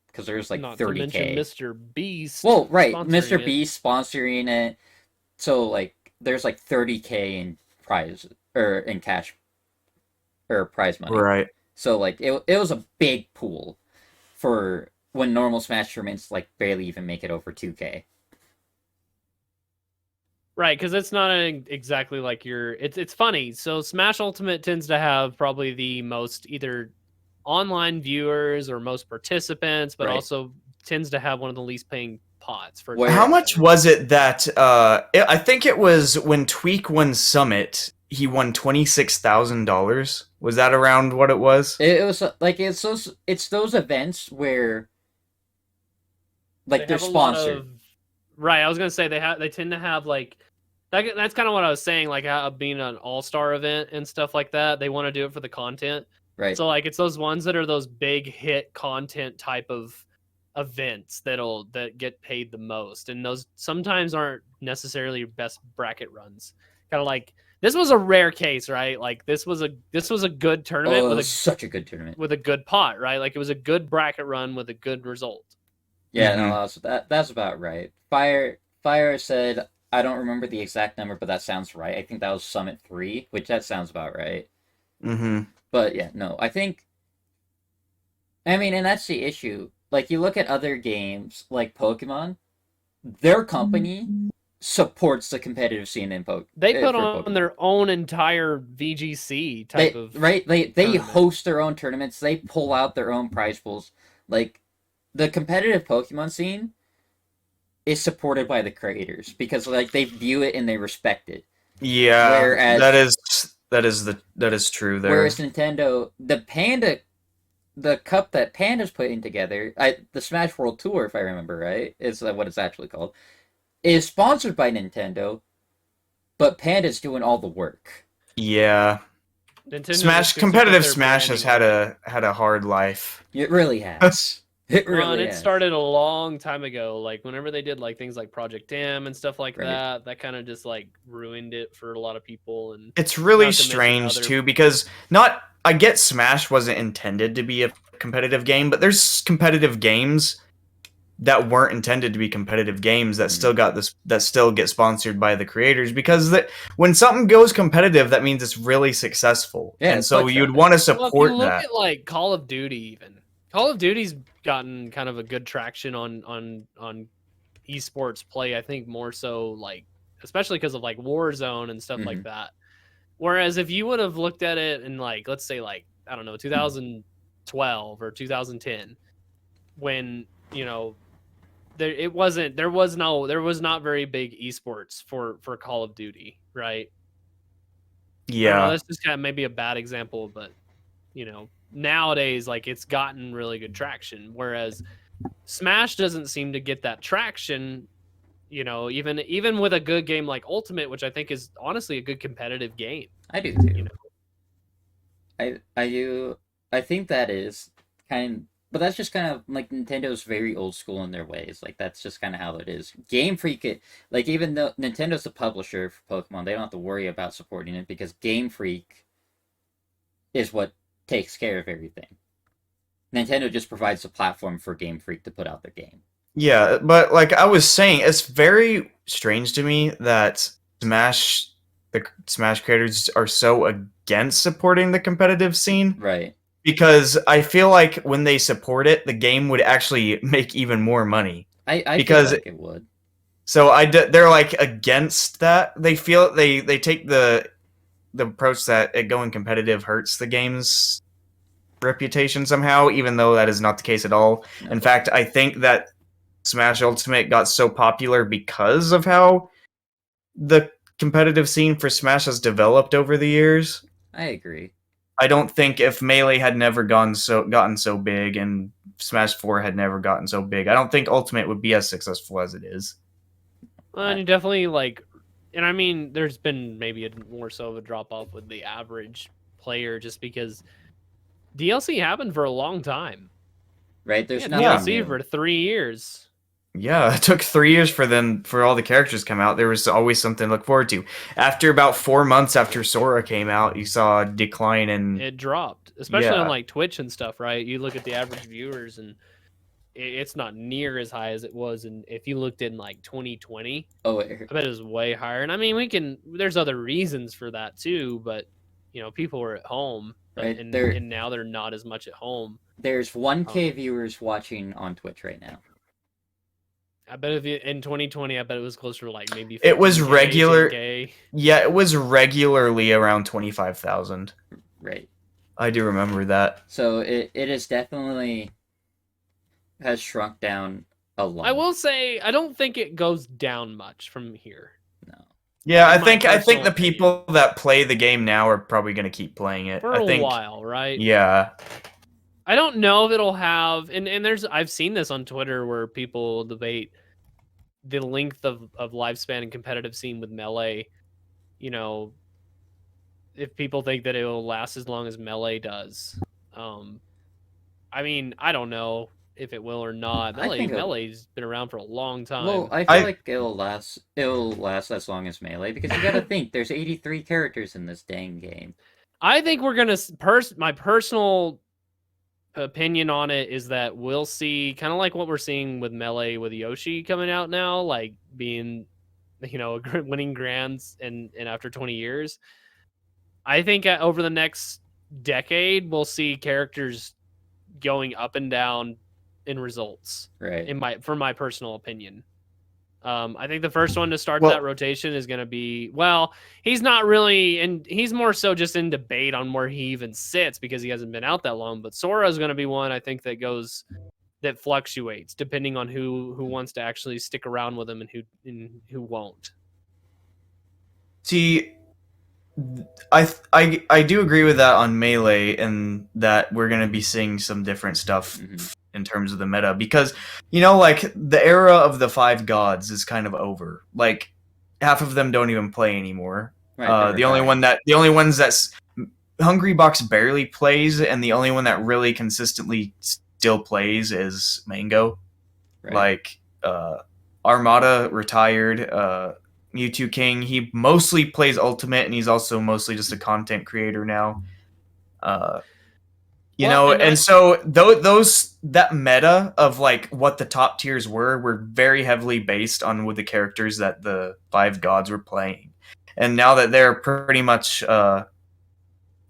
because there's like
Not
30K.
To mention Mr. Beast.
Well, right, Mr. Beast sponsoring it. So like, there's like 30K in prize in cash prize money.
Right.
So like, it was a big pool for when normal Smash tournaments like barely even make it over 2K.
Right, because it's not exactly like it's funny. So Smash Ultimate tends to have probably the most either online viewers or most participants, but also tends to have one of the least paying pots.
How much was it that I think it was when Tweak won Summit, he won $26,000. Was that around what it was?
It was like it's those events where like they're sponsored.
Right, I was gonna say they tend to have like that's kind of what I was saying, like being an all-star event and stuff like that. They want to do it for the content.
Right.
So like it's those ones that are those big hit content type of events that get paid the most, and those sometimes aren't necessarily your best bracket runs. Kind of like this was a rare case, right? Like this was a good tournament
such a good tournament
with a good pot, right? Like it was a good bracket run with a good result.
Yeah, no, that's about right. Fire said, I don't remember the exact number, but that sounds right. I think that was Summit 3, which that sounds about right.
Mm-hmm.
But yeah, no, and that's the issue. Like, you look at other games, like Pokemon, their company supports the competitive scene in Pokemon.
They put on their own entire VGC type of...
Right, they host their own tournaments, they pull out their own prize pools. Like, the competitive Pokemon scene is supported by the creators, because, like, they view it and they respect it.
Yeah, whereas, that is true there.
Whereas Nintendo, the cup that Panda's putting together, the Smash World Tour, if I remember right, is what it's actually called, is sponsored by Nintendo, but Panda's doing all the work.
Yeah. Competitive Smash has had a hard life.
It really has.
It started a long time ago, like whenever they did like things like Project M and stuff like that kind of just like ruined it for a lot of people. And
it's really strange too, because I get Smash wasn't intended to be a competitive game, but there's competitive games that weren't intended to be competitive games that still get sponsored by the creators, because when something goes competitive, that means it's really successful. Yeah, and so you'd want to support
that. Look at like Call of Duty even. Call of Duty's gotten kind of a good traction on esports play, I think more so like especially because of like Warzone and stuff like that. Whereas if you would have looked at it in like, let's say like, I don't know, 2012 or 2010, when, you know, there was not very big esports for Call of Duty, right?
Yeah.
That's just kind of maybe a bad example, but you know, nowadays like it's gotten really good traction, whereas Smash doesn't seem to get that traction, you know, even with a good game like Ultimate, which I think is honestly a good competitive game.
I do too.
You
know? I think that is but that's just kind of like Nintendo's very old school in their ways. Like that's just kind of how it is. Game Freak, like even though Nintendo's the publisher for Pokemon, they don't have to worry about supporting it because Game Freak is what takes care of everything. Nintendo just provides a platform for Game Freak to put out their game.
Yeah, but like I was saying, it's very strange to me that the Smash creators are so against supporting the competitive scene
Right.
because I feel like when they support it, the game would actually make even more money.
I feel
Because
like it would.
so they're like against that. They feel they take the approach that it going competitive hurts the game's reputation somehow, even though that is not the case at all.
No.
In fact, I think that Smash Ultimate got so popular because of how the competitive scene for Smash has developed over the years.
I agree.
I don't think if Melee had never gotten so big and Smash 4 had never gotten so big, I don't think Ultimate would be as successful as it is.
Well, and definitely like, and I mean, there's been maybe more so of a drop off with the average player just because DLC happened for a long time.
Right? There's
yeah,
nothing
DLC
new.
for 3 years.
Yeah, it took 3 years for all the characters to come out. There was always something to look forward to. After about 4 months after Sora came out, you saw a decline in...
It dropped, especially
Yeah.
on like Twitch and stuff, right? You look at the average viewers and it's not near as high as it was. And if you looked in like 2020,
Oh,
I bet it was way higher. And I mean, there's other reasons for that too, but you know, people were at home,
Right,
and now they're not as much at home.
there's 1K viewers watching on Twitch right now.
I bet if you, in 2020, I bet it was closer to like maybe.
It was
15K,
regular.
10K.
Yeah, it was regularly around 25,000.
Right.
I do remember that.
So it is definitely has shrunk down a lot.
I will say, I don't think it goes down much from here.
No.
Yeah,
In
I
my
think
personal
the people that play the game now are probably going to keep playing it.
For
I
a
think,
while, right?
Yeah.
I don't know if it'll have, and I've seen this on Twitter where people debate the length of lifespan and competitive scene with Melee. You know, if people think that it will last as long as Melee does. I mean, I don't know if it will or not. Melee's been around for a long time.
Well, I feel like it'll last as long as Melee because you gotta think there's 83 characters in this dang game.
I think we're gonna my personal opinion on it is that we'll see kind of like what we're seeing with Melee with Yoshi coming out now, like being, you know, winning grands and after 20 years. I think over the next decade we'll see characters going up and down in results.
Right.
For my personal opinion. I think the first one to start that rotation is going to be, well, he's not really, and he's more so just in debate on where he even sits because he hasn't been out that long. But Sora is going to be one I think that fluctuates depending on who wants to actually stick around with him and who won't.
See, I do agree with that on Melee, and that we're going to be seeing some different stuff in terms of the meta, because, you know, like, the era of the 5 gods is kind of over. Like, half of them don't even play anymore.
Right,
the only ones that Hungry Box barely plays, and the only one that really consistently still plays is Mango.
Right.
Like, Armada retired. Mewtwo King, he mostly plays Ultimate, and he's also mostly just a content creator now. So that meta of like what the top tiers were very heavily based on with the characters that the 5 gods were playing. And now that they're pretty much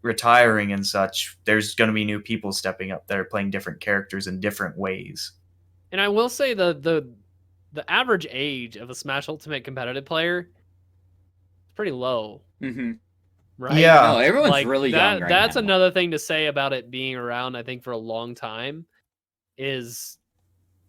retiring and such, there's going to be new people stepping up that are playing different characters in different ways.
And I will say the average age of a Smash Ultimate competitive player is pretty low.
Mm-hmm.
Right?
Yeah.
No, everyone's really young right
That's
now.
another thing to say about it being around, I think, for a long time, is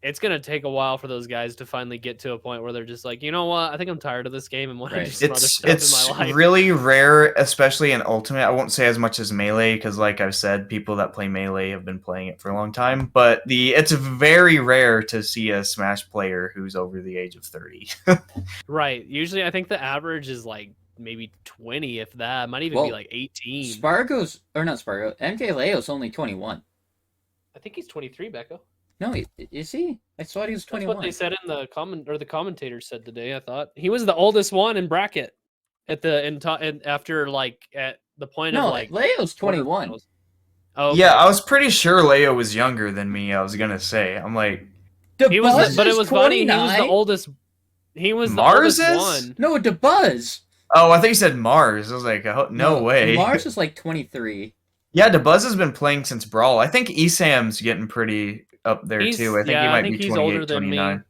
it's going to take a while for those guys to finally get to a point where they're just like, you know what, I think I'm tired of this game and want to do some other stuff in my life.
Really rare, especially in Ultimate. I won't say as much as Melee, because like I've said, people that play Melee have been playing it for a long time, but it's very rare to see a Smash player who's over the age of 30.
Right. Usually I think the average is like maybe 20, if that. It might even be like 18.
MKLeo's only 21.
I think he's 23, Becco.
No, is he? I thought he was 21.
That's what they said in the the commentator said today. I thought he was the oldest one in bracket after like at the point of like
Leo's 21.
Oh, okay.
Yeah, I was pretty sure Leo was younger than me. I was gonna say, I'm like,
He was,
DeBuzz
but it
is
was funny. He was the
29?
oldest. He was the
Mars
oldest
is?
one.
No, DeBuzz.
Oh, I think you said Mars. I was like, oh, no way.
Mars is like 23.
Yeah, DeBuzz has been playing since Brawl. I think Esam's getting pretty up there too. I think he might be
he's
28,
older than
29.
me.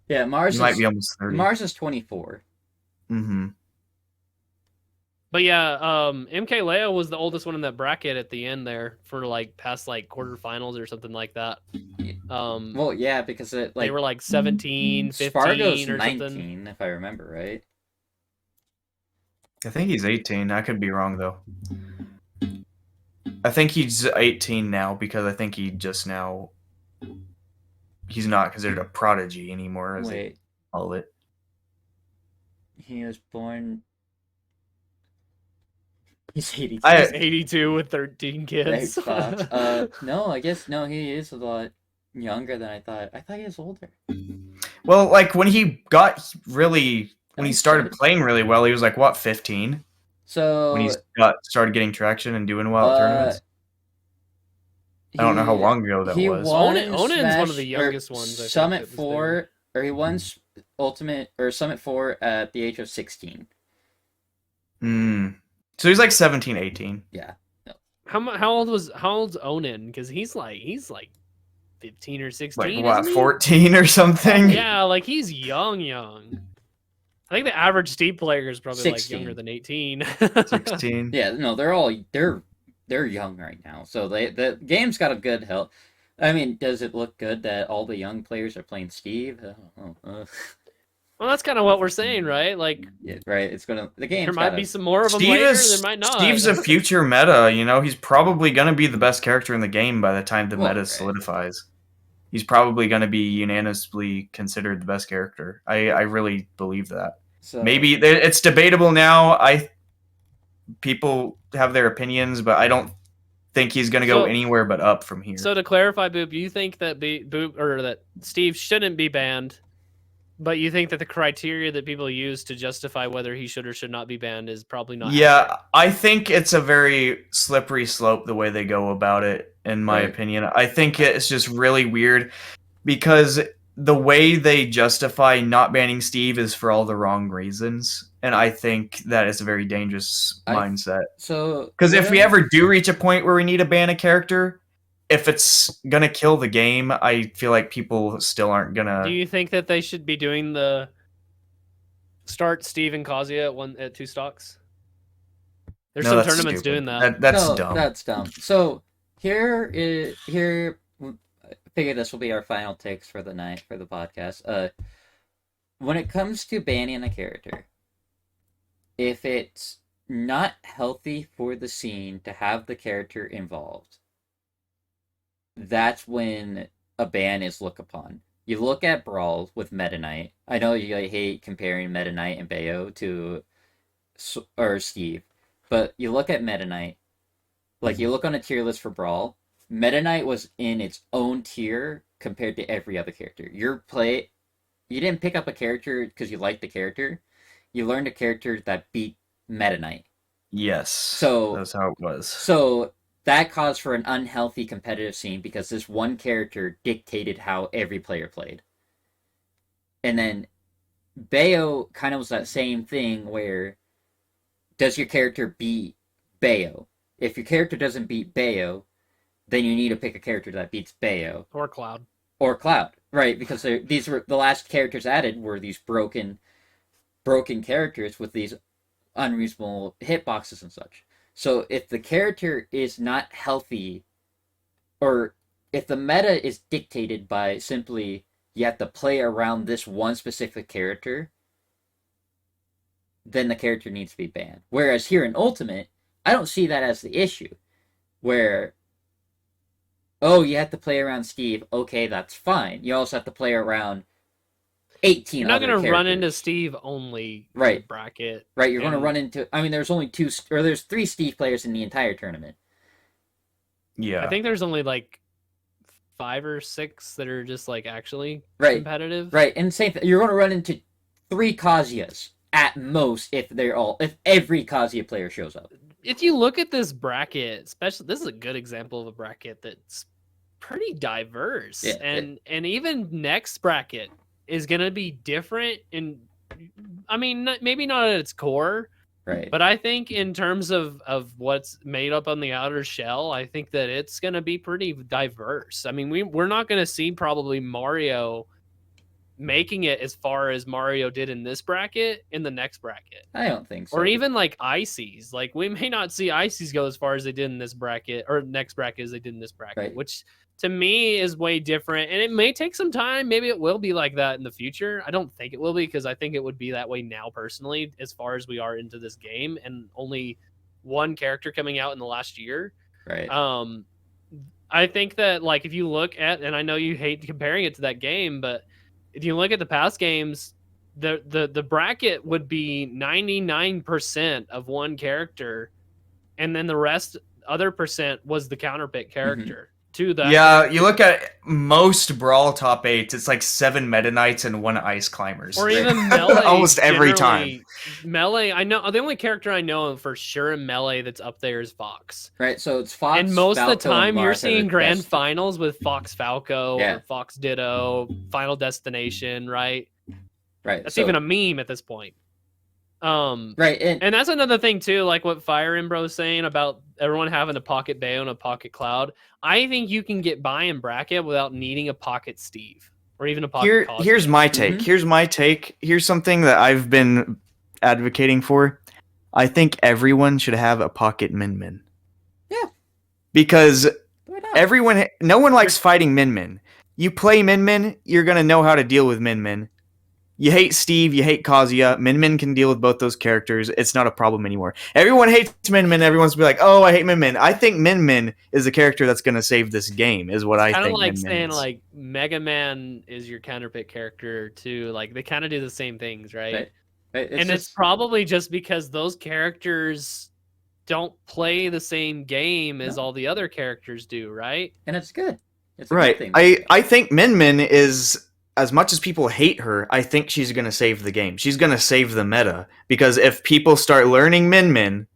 Yeah, Mars
He might be almost 30.
Mars is 24.
Mm-hmm.
But yeah, MKLeo was the oldest one in that bracket at the end there for like past like quarterfinals or something like that.
Well, yeah, because it like
they were like 17, 15
Spargo's
or
19,
something.
if I remember right.
I think he's 18. I could be wrong though. I think he's 18 now because I think he just now he's not considered a prodigy anymore, as they call it.
He was born. He's 82.
He's 82 with 13 kids.
No, I guess no. He is a lot younger than I thought. I thought he was older.
Well, like when he started playing really well, he was like what, 15?
So
when he started getting traction and doing well at tournaments. I don't know how long ago that was.
Onen's one of the youngest ones.
Summit 4, or he won Ultimate or Summit 4 at the age of 16.
So he's like 17, 18.
Yeah. No.
How old's Onan? Because he's like 15 or 16.
Like what, 14 or something?
Yeah, like he's young. I think the average Steve player is probably
16.
like younger than 18.
16.
Yeah, no, they're young right now. So the game's got a good health. I mean, does it look good that all the young players are playing Steve?
Well, that's kind of what we're saying, right? Like,
yeah, right. The game.
There might be some more of them later. There might not.
Steve's a future meta. You know, he's probably gonna be the best character in the game by the time the meta solidifies. He's probably gonna be unanimously considered the best character. I really believe that. So, maybe it's debatable now. People have their opinions, but I don't think he's gonna go anywhere but up from here.
So to clarify, Boop, you think that that Steve shouldn't be banned? But you think that the criteria that people use to justify whether he should or should not be banned is probably not accurate.
I think it's a very slippery slope the way they go about it, in my opinion. I think it's just really weird because the way they justify not banning Steve is for all the wrong reasons. And I think that is a very dangerous mindset. Because if we ever do reach a point where we need to ban a character, if it's gonna kill the game, I feel like people still aren't gonna.
Do you think that they should be doing the start Steve and Kazuya at 2 stocks? There's some tournaments doing that.
That's dumb.
That's dumb. So here, I figure this will be our final takes for the night for the podcast. When it comes to banning a character, if it's not healthy for the scene to have the character involved, that's when a ban is looked upon. You look at Brawl with Meta Knight. I know you hate comparing Meta Knight and Bayo to Steve, but you look at Meta Knight, like you look on a tier list for Brawl, Meta Knight was in its own tier compared to every other character. You didn't pick up a character because you liked the character. You learned a character that beat Meta Knight.
Yes.
So
that's how it was.
So that caused for an unhealthy competitive scene because this one character dictated how every player played. And then Bayo kind of was that same thing where does your character beat Bayo? If your character doesn't beat Bayo, then you need to pick a character that beats Bayo.
Or Cloud.
Right, because these were the last characters added were these broken characters with these unreasonable hitboxes and such. So if the character is not healthy, or if the meta is dictated by simply you have to play around this one specific character, then the character needs to be banned. Whereas here in Ultimate, I don't see that as the issue. Where, you have to play around Steve, okay, that's fine. You also have to play around 18
You're not
going to
run into Steve only bracket.
Right, you're going to run into... I mean, there's only there's 3 Steve players in the entire tournament.
Yeah.
I think there's only, 5 or 6 that are just, actually competitive.
Right, and same thing, you're going to run into 3 Kazuyas at most if every Kazuya player shows up.
If you look at this bracket, especially... This is a good example of a bracket that's pretty diverse.
Yeah,
and even next bracket is going to be different in, I mean, maybe not at its core,
right.
but I think in terms of what's made up on the outer shell, I think that it's going to be pretty diverse. I mean, we're not going to see probably Mario making it as far as Mario did in this bracket in the next bracket.
I don't think so.
Or even like Ices. Like, we may not see Ices go as far as they did in this bracket, or next bracket as they did in this bracket,
Right.
which to me is way different. And it may take some time. Maybe it will be like that in the future. I don't think it will be, because I think it would be that way now personally, as far as we are into this game and only one character coming out in the last year.
Right.
I think that, like, if you look at, and I know you hate comparing it to that game, but if you look at the past games, the bracket would be 99% of one character, and then the rest other percent was the counterpick character to that.
Yeah, you look at most Brawl top 8s, it's like 7 Meta Knights and 1 Ice Climbers.
Or even Melee.
Almost every time.
Melee, I know, the only character I know for sure in Melee that's up there is Fox.
Right, so it's Fox,
and most
Falco,
of the time you're
Marth are
seeing
the
grand
best.
finals with Fox Falco
Yeah.
or Fox Ditto, Final Destination, right?
Right.
That's
so,
even a meme at this point.
right,
And that's another thing too, like what Fire Embro is saying about everyone having a Pocket Bayo and a Pocket Cloud. I think you can get by in bracket without needing a Pocket Steve or even a Pocket Cosmo.
Here's my take.
Mhm.
Here's my take. Here's something that I've been advocating for. I think everyone should have a Pocket Min Min.
Yeah.
Because
why not?
no one likes fighting Min Min. You play Min Min, you're gonna know how to deal with Min Min. You hate Steve, you hate Kazuya. Min Min can deal with both those characters. It's not a problem anymore. Everyone hates Min Min. Everyone's be like, "Oh, I hate Min Min." I think Min Min is the character that's going to save this game. Is what I
Kind
think.
of like
Min Min
saying
is.
like Mega Man is your counterpick character too. Like, they kind of do the same things, right?
Right. Right,
And it's probably just because those characters don't play the same game as
No.
all the other characters do, right?
and it's good. It's a
Right.
good thing.
I think Min Min is, as much as people hate her, I think she's going to save the game. She's going to save the meta. Because if people start learning Min Min,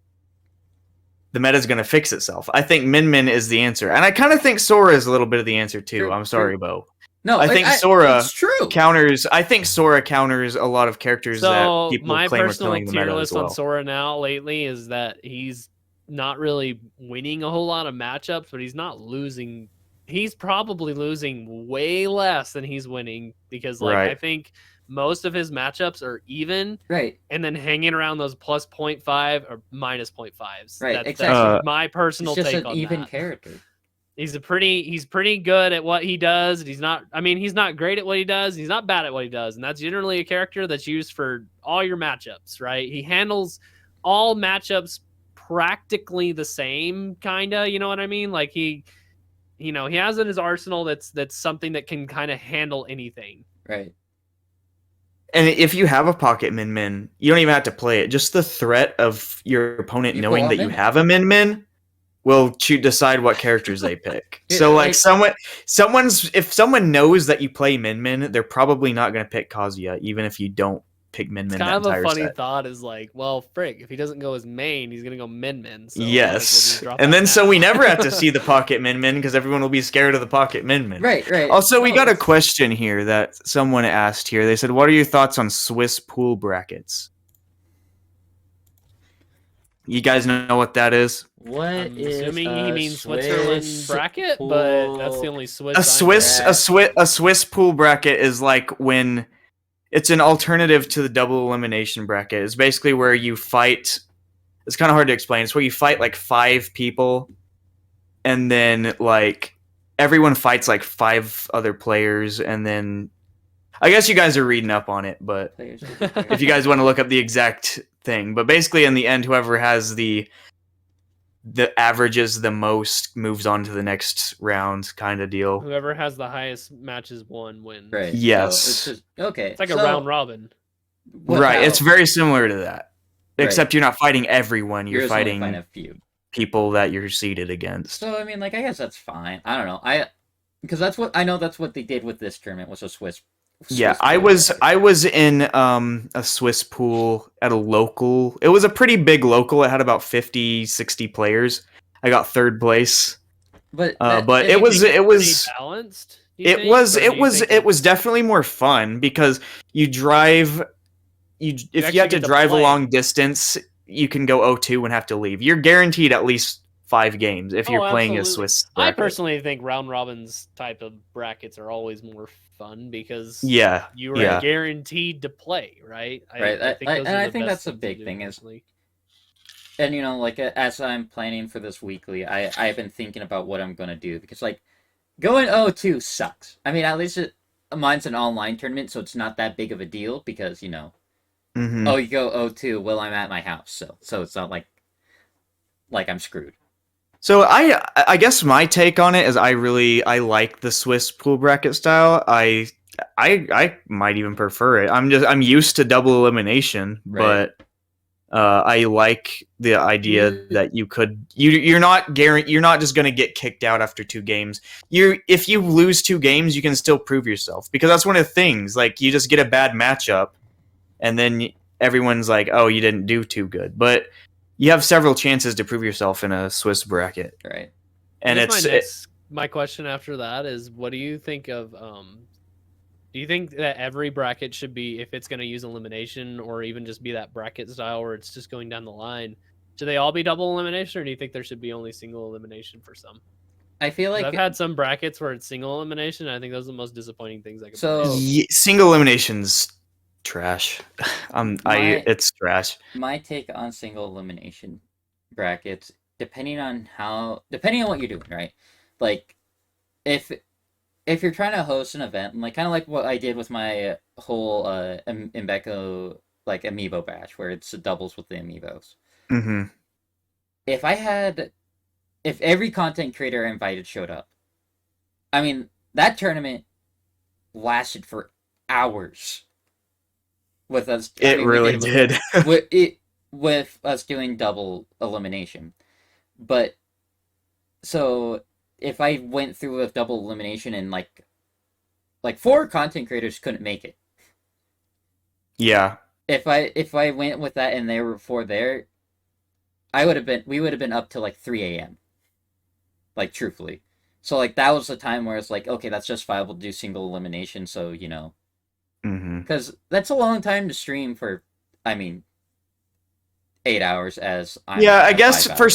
the meta's going to fix itself. I think Min Min is the answer. And I kind of think Sora is a little bit of the answer too.
True,
I'm sorry,
true.
Bo.
No,
I think Sora
It's true.
counters. I think Sora counters a lot of characters
So
that people
my
claim are
personal
killing the
tier
meta as
list
well.
on Sora now lately is that he's not really winning a whole lot of matchups, but he's not losing. He's probably losing way less than he's winning, because like
Right.
I think most of his matchups are even,
Right.
and then hanging around those plus 0.5 or minus 0.5s.
Right,
That's
exactly.
my personal
It's just
take
an
on
even
that.
character.
He's pretty good at what he does. And he's not great at what he does. He's not bad at what he does. And that's generally a character that's used for all your matchups, right? He handles all matchups practically the same, kinda, you know what I mean? Like he has in his arsenal that's something that can kind of handle anything.
Right.
And if you have a Pocket Min Min, you don't even have to play it. Just the threat of your opponent
You
knowing
pull
that
out
you
Min
have a Min Min will decide what characters they pick.
Yeah,
So like
like-
if someone knows that you play Min Min, they're probably not going to pick Kazuya, even if you don't pick Min
It's
Min
kind
that
of a
entire
funny
set.
thought is like, well, frig, if he doesn't go as main, he's gonna go Min Min. So
Yes,
drop
and
that
then so
now.
we never have to see the Pocket Min Min because everyone will be scared of the Pocket Min Min.
Right. Right.
Also, we
No,
got a
it's-
question here that someone asked here. They said, "What are your thoughts on Swiss pool brackets?" You guys know what that is?
What
I'm
is
assuming he
a
means Switzerland
Swiss
bracket, but that's the
pool?
only Swiss.
A
I'm
Swiss a Swiss pool bracket is like when it's an alternative to the double elimination bracket. It's basically where you fight. It's kind of hard to explain. It's where you fight like 5 people, and then like everyone fights like 5 other players, and then I guess you guys are reading up on it, but
Players of
If
the
if you guys want to look up the exact thing, but basically in the end, whoever has the averages the most moves on to the next round, kind of deal.
Whoever has the highest matches wins.
Right. so
Yes.
it's just, okay.
It's like a
so
round robin.
what
Right,
now?
it's very similar to that,
Right.
except you're not fighting everyone. You're
just only
fighting
find a few.
people that you're seated against.
So I mean, like, I guess that's fine. I don't know. Because that's what they did with this tournament was a Swiss.
Yeah,
Swiss
I
pool
was
bracket.
I was in a Swiss pool at a local. It was a pretty big local. It had about 50, 60 players. I got 3rd place.
But
but
Do you
it was
think
it
it's
was
pretty balanced. Do you
it
think?
was
Or do
it
you
was
think
it was definitely more fun because you drive if you
actually
have to
get to
drive a
play.
long distance, you can go 0-2 and have to leave. You're guaranteed at least 5 games if you're playing a
absolutely.
Swiss
I
bracket.
personally think round robins type of brackets are always more fun because
Yeah,
you are
yeah.
guaranteed to play, right?
Right,
I think those
and
are
I
the
think
best
that's a
things to
big
do,
thing is,
personally.
and like as I'm planning for this weekly, I've been thinking about what I'm gonna do because like going 0-2 sucks. I mean, at least mine's an online tournament, so it's not that big of a deal because
Hmm.
oh, you go 0-2, well, I'm at my house, so it's not like I'm screwed.
So I guess my take on it is I like the Swiss pool bracket style. I might even prefer it. I'm used to double elimination,
Right.
but I like the idea
You-
that you're not just gonna get kicked out after 2 games. If you lose 2 games, you can still prove yourself because that's one of the things. Like you just get a bad matchup, and then everyone's like, "Oh, you didn't do too good," but you have several chances to prove yourself in a Swiss bracket,
Right.
and
I guess my question after that is, what do you think of? Do you think that every bracket should be, if it's going to use elimination or even just be that bracket style where it's just going down the line, should they all be double elimination, or do you think there should be only single elimination for some?
I feel
'Cause
like
I've had some brackets where it's single elimination. And I think those are the most disappointing things I could
So-
play.
single eliminations trash.
My-
It's trash.
my take on single elimination brackets, depending on what you're doing, right? Like if you're trying to host an event, like kind of like what I did with my whole imBeko like amiibo batch, where it's doubles with the amiibos.
Hmm.
If every content creator I invited showed up, I mean that tournament lasted for hours. With us,
It really did.
with us doing double elimination, but so if I went through with double elimination and like 4 content creators couldn't make it.
Yeah.
If I went with that and there were 4 there, we would have been up till like 3 a.m. Like truthfully. So like that was the time where it's like, okay, that's justifiable to do single elimination, so
Hmm.
because that's a long time to stream for, I mean, 8 hours as I'm
Yeah, I
at
guess
5
for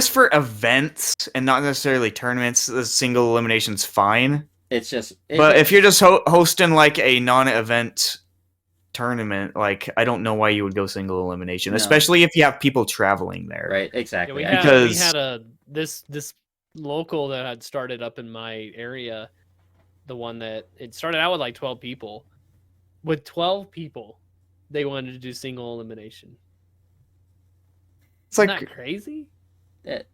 for events and not necessarily tournaments, the single elimination's fine.
It's just,
But if you're just hosting like a non-event tournament, like I don't know why you would go single elimination,
No.
especially if you have people traveling there.
right,
Yeah,
exactly.
we
I-
had this local that had started up in my area, the one that it started out with like 12 people. With 12 people, they wanted to do single elimination.
It's
Isn't
like
that crazy?
it-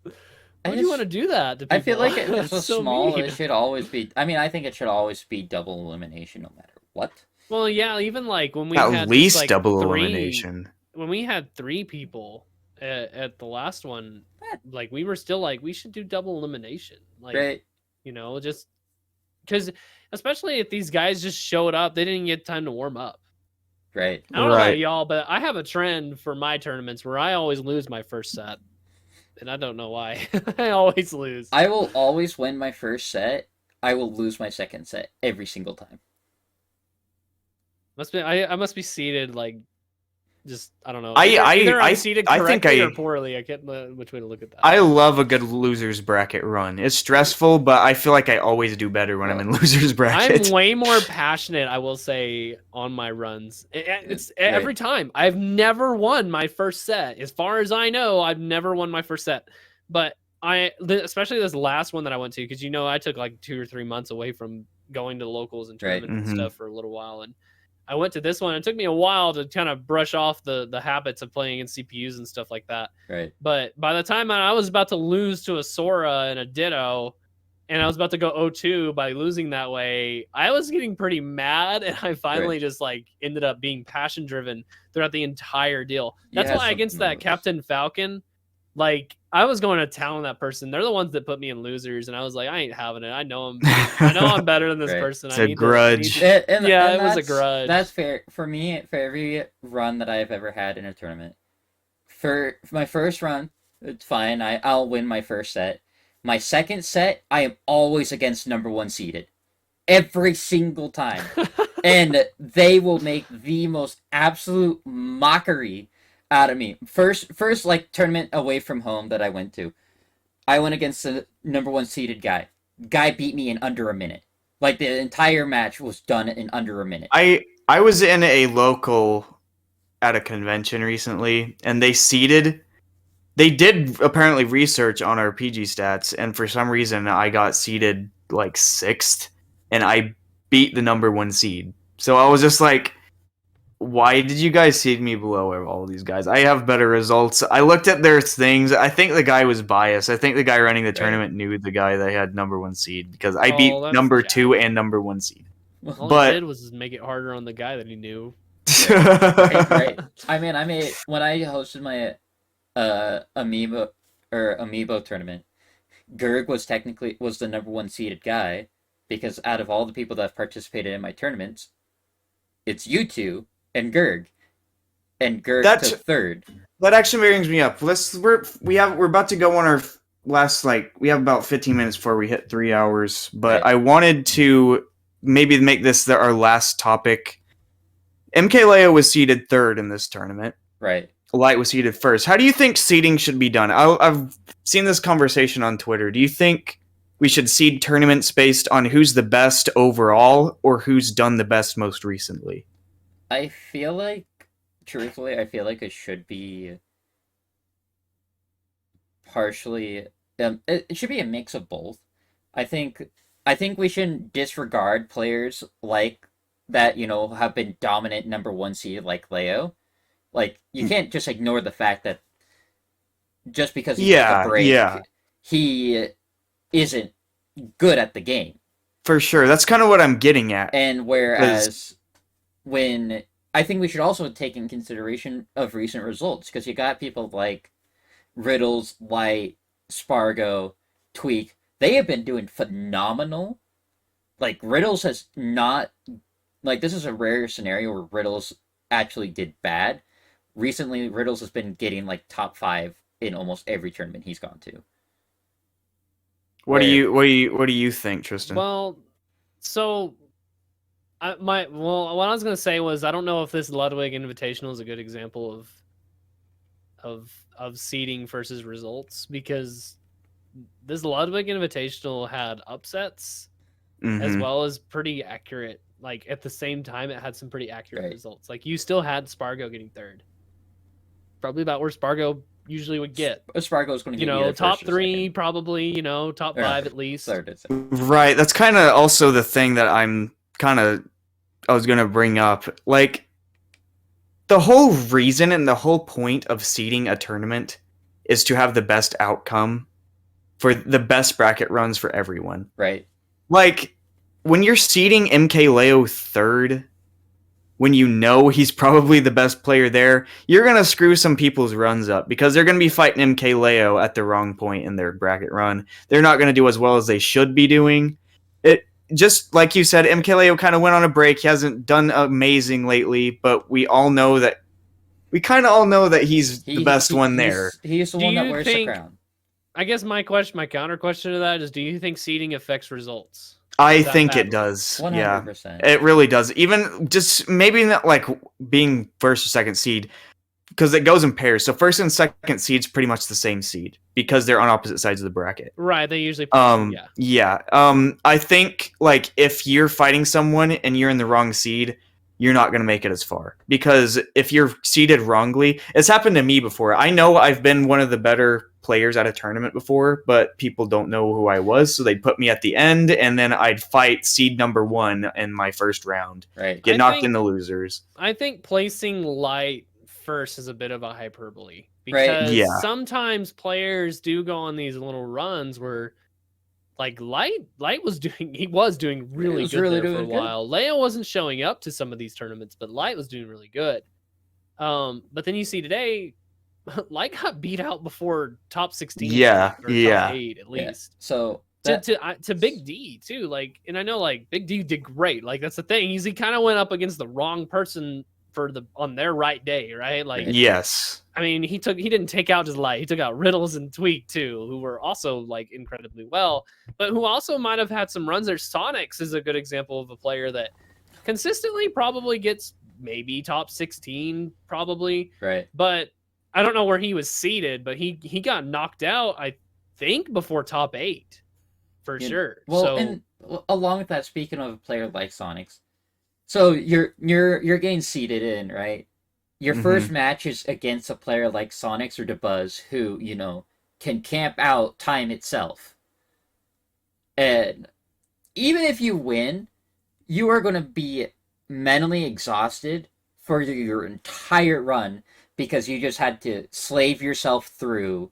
Why do you want to do that to people?
I feel like if it's
That's
so
so
small,
mean.
it should always be. I mean, I think it should always be double elimination, no matter what.
Well, yeah, even like when we
at
had
least
just, like,
double
3
elimination.
when we had 3 people at the last one,
Eh.
like we were still like, we should do double elimination, like
Right?
just because, especially if these guys just showed up, they didn't get time to warm up.
Right.
I don't know
Right.
about y'all, but I have a trend for my tournaments where I always lose my first set, and I don't know why. I always lose.
I will always win my first set. I will lose my second set every single time.
I must be seated like, just I don't know.
I
Either I'm seated
think
correctly or poorly. I can't know which way to look at that.
I love a good losers bracket run. It's stressful, but I feel like I always do better when I'm in losers bracket.
I'm way more passionate, I will say, on my runs. It's every time. I've never won my first set. As far as I know, I've never won my first set. But especially this last one that I went to, because I took like 2 or 3 months away from going to locals and
Right.
tournaments
Mhm.
and stuff for a little while, and I went to this one. It took me a while to kind of brush off the habits of playing in CPUs and stuff like that.
Right.
But by the time I was about to lose to a Sora and a Ditto, and I was about to go 0-2 by losing that way, I was getting pretty mad, and I finally just like ended up being passion driven throughout the entire deal. That's
Yeah,
why against that Captain Falcon, like I was going to town on that person. They're the ones that put me in losers, and I was like, I ain't having it. I know I'm better than this
Right.
person.
It's
I
a
need
grudge.
To, Yeah,
And
it was a
that's-
grudge.
That's fair for me. For every run that I've ever had in a tournament, for my first run, It's fine. I'll win my first set. My second set, I am always against number one seeded. Every single time. And they will make the most absolute mockery out of me. First like tournament away from home that I went to. I went against the number one seeded guy. Guy beat me in under a minute. Like the entire match was done in under a minute.
I was in a local at a convention recently, and they did apparently research on our PG stats, and for some reason I got seeded like 6th, and I beat the number 1 seed. So I was just like, why did you guys seed me below all these guys? I have better results. I looked at their things. I think the guy was biased. I think the guy running the tournament knew the guy that had number 1 seed, because I beat number 2 and number 1 seed.
All he did was just make it harder on the guy that he knew.
Right. I mean, when I hosted my amiibo tournament, Gerg was the number 1 seeded guy, because out of all the people that have participated in my tournaments, it's you two and Gerg. And Gerg took 3rd.
That actually brings me up. We're about to go on our last, we have about 15 minutes before we hit 3 hours, but right. I wanted to maybe make this our last topic. MKLeo was seeded 3rd in this tournament.
Right.
Light was seeded 1st. How do you think seeding should be done? I've seen this conversation on Twitter. Do you think we should seed tournaments based on who's the best overall, or who's done the best most recently?
I feel like, truthfully, it should be partially. It should be a mix of both. I think we shouldn't disregard players like that, have been dominant number 1 seed like Leo. Like, you can't just ignore the fact that just because he took a break, he isn't good at the game.
For sure. That's kind of what I'm getting at.
And whereas I think we should also take in consideration of recent results, because you got people like Riddles, Light, Spargo, Tweak. They have been doing phenomenal. Like, Riddles has not... Like, this is a rare scenario where Riddles actually did bad. Recently, Riddles has been getting, top 5 in almost every tournament he's gone to.
What do you think, Tristan?
Well, so what I was gonna say was, I don't know if this Ludwig Invitational is a good example of seeding versus results, because this Ludwig Invitational had upsets as well as pretty accurate. Like, at the same time, it had some pretty accurate results. Like, you still had Spargo getting 3rd, probably about where Spargo usually would get.
Spargo's going to get
top 3, probably, top 5 at least.
Right. That's kind of also the thing that I was going to bring up. Like, the whole reason and the whole point of seeding a tournament is to have the best outcome for the best bracket runs for everyone.
Right.
Like, when you're seeding MKLeo 3rd, when you know he's probably the best player there, you're going to screw some people's runs up, because they're going to be fighting MKLeo at the wrong point in their bracket run. They're not going to do as well as they should be doing. It just, like you said, MKLeo kind of went on a break. He hasn't done amazing lately, but we kind of all know that he's the best one there.
He's the one that wears the crown.
I guess my counter question to that is, do you think seeding affects results?
I think it does.
100%.
Yeah, it really does. Even just maybe not like being 1st or 2nd seed, because it goes in pairs. So 1st and 2nd seed's pretty much the same seed, because they're on opposite sides of the bracket.
Right. They usually.
I think, like, if you're fighting someone and you're in the wrong seed, you're not going to make it as far, because if you're seeded wrongly, it's happened to me before. I know I've been one of the better players at a tournament before, but people don't know who I was, so they'd put me at the end, and then I'd fight seed number 1 in my first round.
Right.
Get knocked into losers.
I think placing Light 1st is a bit of a hyperbole, because sometimes players do go on these little runs where, like, Light was doing really good there for a while. Leo wasn't showing up to some of these tournaments, but Light was doing really good. But then you see today, Light got beat out before top 16. Top 8 at least.
Yeah. So
to Big D too. Like, and I know, like, Big D did great. Like, that's the thing. He kind of went up against the wrong person on their right day, right? Like,
Yes.
I mean, he didn't take out just Light. He took out Riddles and Tweak too, who were also like incredibly well, but who also might have had some runs there. Sonics is a good example of a player that consistently probably gets maybe top 16, probably.
Right.
But I don't know where he was seated, but he got knocked out, I think, before top 8 for sure.
Well,
so,
and along with that, speaking of a player like Sonics, so you're getting seeded in, right? Your first match is against a player like Sonics or DeBuzz, who, you know, can camp out time itself. And even if you win, you are going to be mentally exhausted for your entire run because you just had to slave yourself through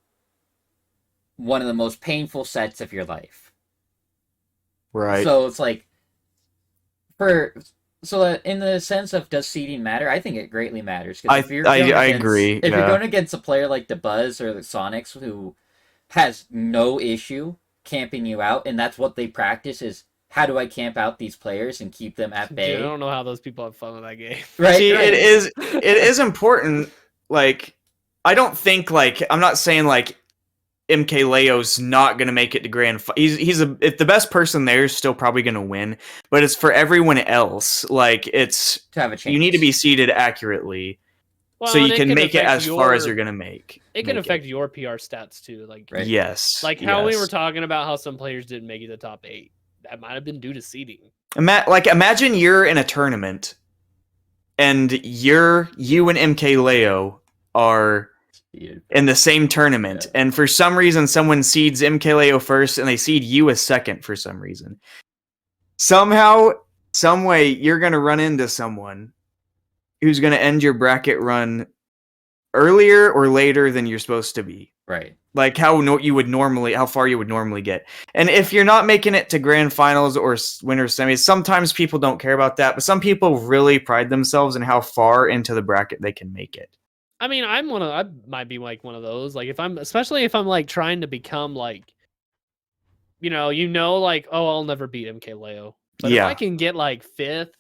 one of the most painful sets of your life.
Right.
So it's like, in the sense of does seeding matter, I think it greatly matters. 'Cause if you're going
I
against-
agree.
If you're going against a player like DeBuzz or the Sonics who has no issue camping you out, and that's what they practice is how do I camp out these players and keep them at bay?
dude, I don't know how those people have fun with that game.
Right?
See,
right.
it is important. Like, I don't think I'm not saying like MKLeo's not gonna make it to if the best person there is still probably gonna win, but it's for everyone else. Like, it's
to have a chance.
you need to be seeded accurately
Well,
so you
and it
can make it
affect
as far as you're gonna make.
It can
make
affect your PR stats too. Like,
Right.
Yes.
like how we
yes.
were talking about how some players didn't make it to top 8. That might have been due to seeding.
Imagine you're in a tournament and you and MKLeo are in the same tournament, and for some reason someone seeds MKLeo first and they seed you as second for some reason. Somehow, some way, you're going to run into someone who's going to end your bracket run earlier or later than you're supposed to be.
Right.
Like how far you would normally get. And if you're not making it to grand finals or winter semis, sometimes people don't care about that, but some people really pride themselves in how far into the bracket they can make it.
I mean, I might be like one of those. Like, especially if I'm like trying to become like, like, oh, I'll never beat MKLeo. But if I can get like 5th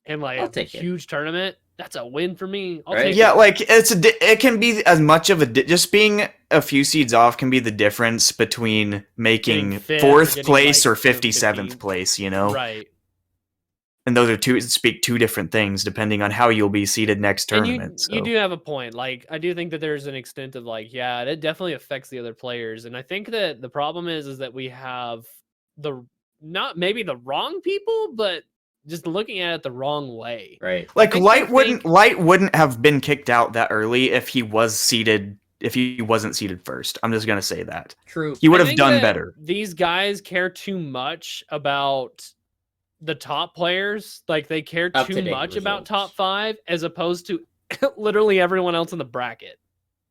in like a huge tournament, that's a win for me. I'll take
yeah,
it.
like it can be as much of just being a few seeds off can be the difference between making 4th place or 57th place,
Right.
And those are two different things depending on how you'll be seeded next tournament.
And you do have a point. Like, I do think that there's an extent of like, yeah, it definitely affects the other players. And I think that the problem is that we have not maybe the wrong people, but just looking at it the wrong way.
Right.
Like Light wouldn't have been kicked out that early if he wasn't seeded first. I'm just gonna say that.
True.
He would have done better.
These guys care too much about the top players. Like, they care too much about top 5 as opposed to literally everyone else in the bracket.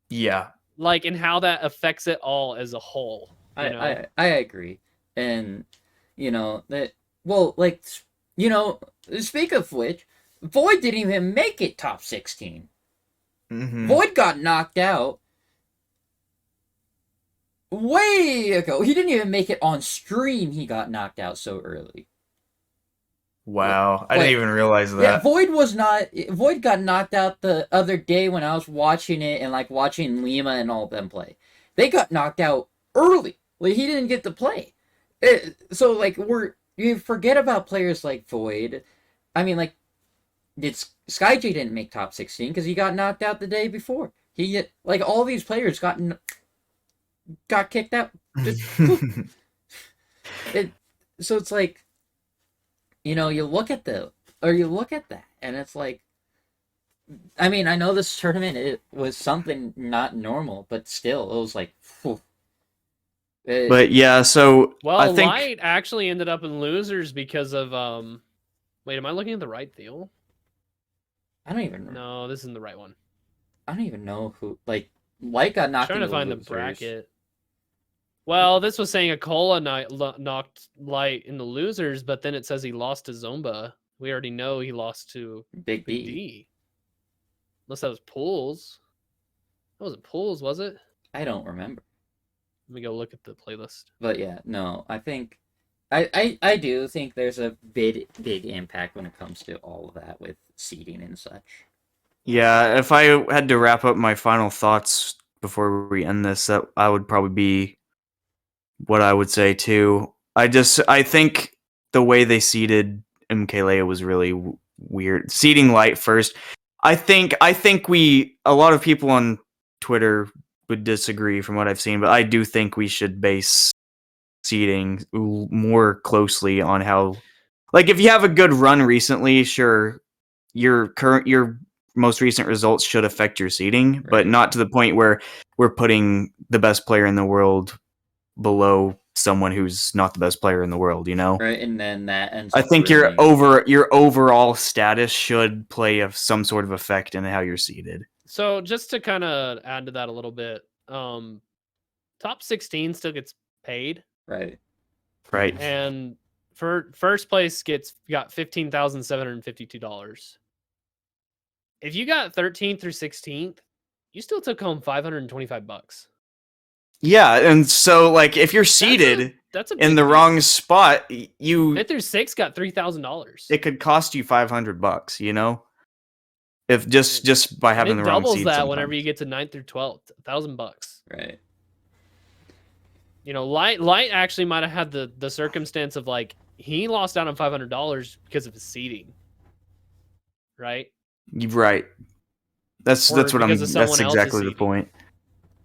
Yeah.
Like, and how that affects it all as a whole.
I agree. And speak of which, Void didn't even make it top 16.
Mm-hmm.
Void got knocked out way ago. He didn't even make it on stream. He got knocked out so early.
Wow, I didn't even realize that.
Yeah, Void got knocked out the other day when I was watching it and like watching Lima and all of them play. They got knocked out early. Like, he didn't get to play. So like you forget about players like Void. I mean, like, SkyJ didn't make top 16 because he got knocked out the day before. All these players got kicked out. So it's like, you look at that, and it's like, I mean, I know this tournament, it was something not normal, but still, it was like, whew.
But yeah, so I think
Light actually ended up in losers because of wait, am I looking at the right deal?
I don't even know.
No, this isn't the right one.
I don't even know who, like, Light got knocked
I'm trying
into
to find
losers.
the bracket. Well, this was saying Akola knocked Light in the losers, but then it says he lost to Zomba. We already know he lost to
Big D.
Unless that was Pools. That wasn't Pools, was it?
I don't remember.
Let me go look at the playlist.
But yeah, no, I think I do think there's a big impact when it comes to all of that with seeding and such.
Yeah, if I had to wrap up my final thoughts before we end this, that I would probably be what I would say too. I think the way they seeded MKLeo was really weird. Seeding light first. I think a lot of people on Twitter would disagree from what I've seen, but I do think we should base seeding more closely on how, like, if you have a good run recently, sure, your most recent results should affect your seeding, but
Right.
not to the point where we're putting the best player in the world below someone who's not the best player in the world, you know?
Right, and then that ends
I
up
think
ruining.
your overall status should play some sort of effect in how you're seeded.
So just to kind of add to that a little bit, top 16 still gets paid,
Right.
Right.
and for first place got $15,752. If you got 13th through 16th, you still took home $525.
Yeah, and so like if you're seated
That's a
in
big
the
deal.
wrong spot, you
5th through 6th got $3,000.
it could cost you $500, you know? If just by
And
having
it
the wrong
doubles
seed
that
sometimes.
whenever you get to 9th through 12th, $1,000.
Right.
You know, Light actually might have had the circumstance of like he lost out on $500 because of his seeding, right?
Right. That's
Or
what I'm.
because of
That's
someone else's
exactly the
seeding.
point.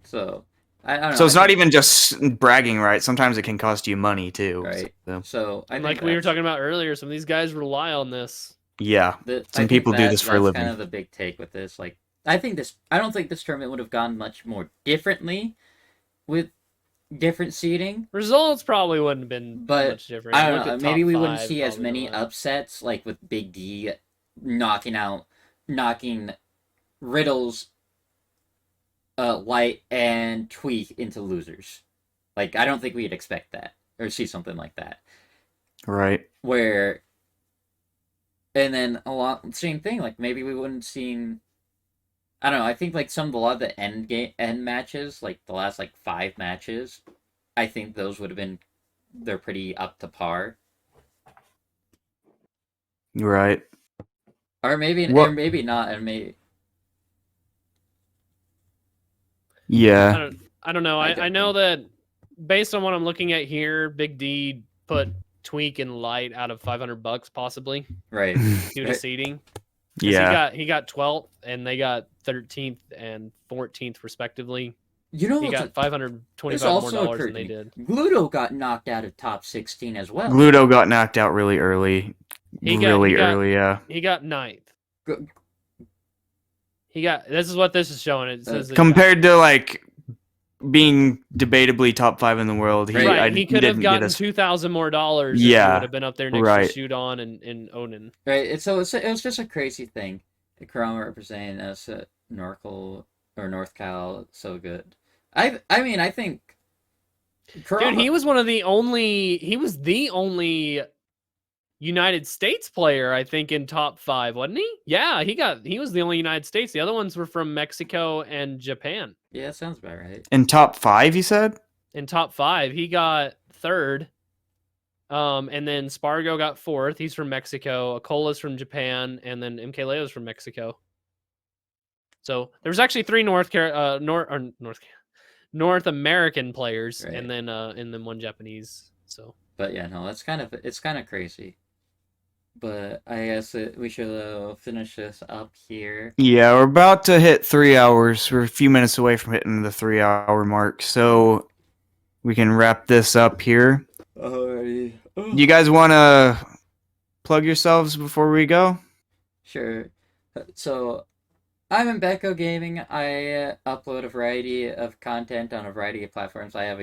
So I don't know.
So it's not even just bragging, right? Sometimes it can cost you money too.
Right.
So,
So I
And
think
like we were
that's-
talking about earlier, some of these guys rely on this.
yeah,
I
some
think
people do this for a
that's
living.
kind of the big take with this. Like, I don't think this tournament would have gone much more differently with different seeding.
Results probably wouldn't have been
But
much different.
I
Look
don't know.
at
Maybe
top
we wouldn't
five,
see as
probably
many
not.
upsets like with Big D knocking Riddles, Light, and Tweak into losers. Like, I don't think we'd expect that or see something like that.
Right.
Where, and then same thing. Like maybe we wouldn't seen. I don't know. I think like a lot of the end matches, like the last like 5 matches, I think those would have been they're pretty up to par.
Right.
Or maybe
What-
or maybe not, and maybe
Yeah.
I don't know. I know that based on what I'm looking at here, Big D put Tweak and Light out of $500 possibly
right.
due to
Right.
seeding. 'Cause
Yeah.
he got 12th and they got 13th and 14th respectively.
You know
He
what's
got $525
this
more
also
dollars
occurred
than they
to me.
did.
Gluto got knocked out of top 16 as well.
Gluto got knocked out really early.
He got-
Early, yeah.
He got 9th.
G-
This is what this is showing. It says that
Compared to like being debatably top 5 in the world, he
he could have
didn't
gotten
get us.
$2,000 more dollars. If he
Yeah,
would have been up there next
right.
to Shoot On and Onan.
Right. It was just a crazy thing. Karuma representing us at Norcal or North Cal so good. I mean I think Karuma,
Dude, he was the only United States player, I think, in top 5, wasn't he? Yeah, he was the only United States. The other ones were from Mexico and Japan.
Yeah, sounds about right.
In top 5, you said?
In top 5, he got 3rd. And then Spargo got 4th. He's from Mexico. Acola's from Japan, and then MKLeo's from Mexico. So there was actually 3 North American players,
Right.
and then 1 Japanese. So,
But yeah, no, it's kind of crazy. But I guess we should finish this up here.
Yeah, we're about to hit 3 hours. We're a few minutes away from hitting the 3-hour mark, so we can wrap this up here.
Alrighty.
You guys want to plug yourselves before we go?
Sure. So, I'm imBeko Gaming. I upload a variety of content on a variety of platforms. I have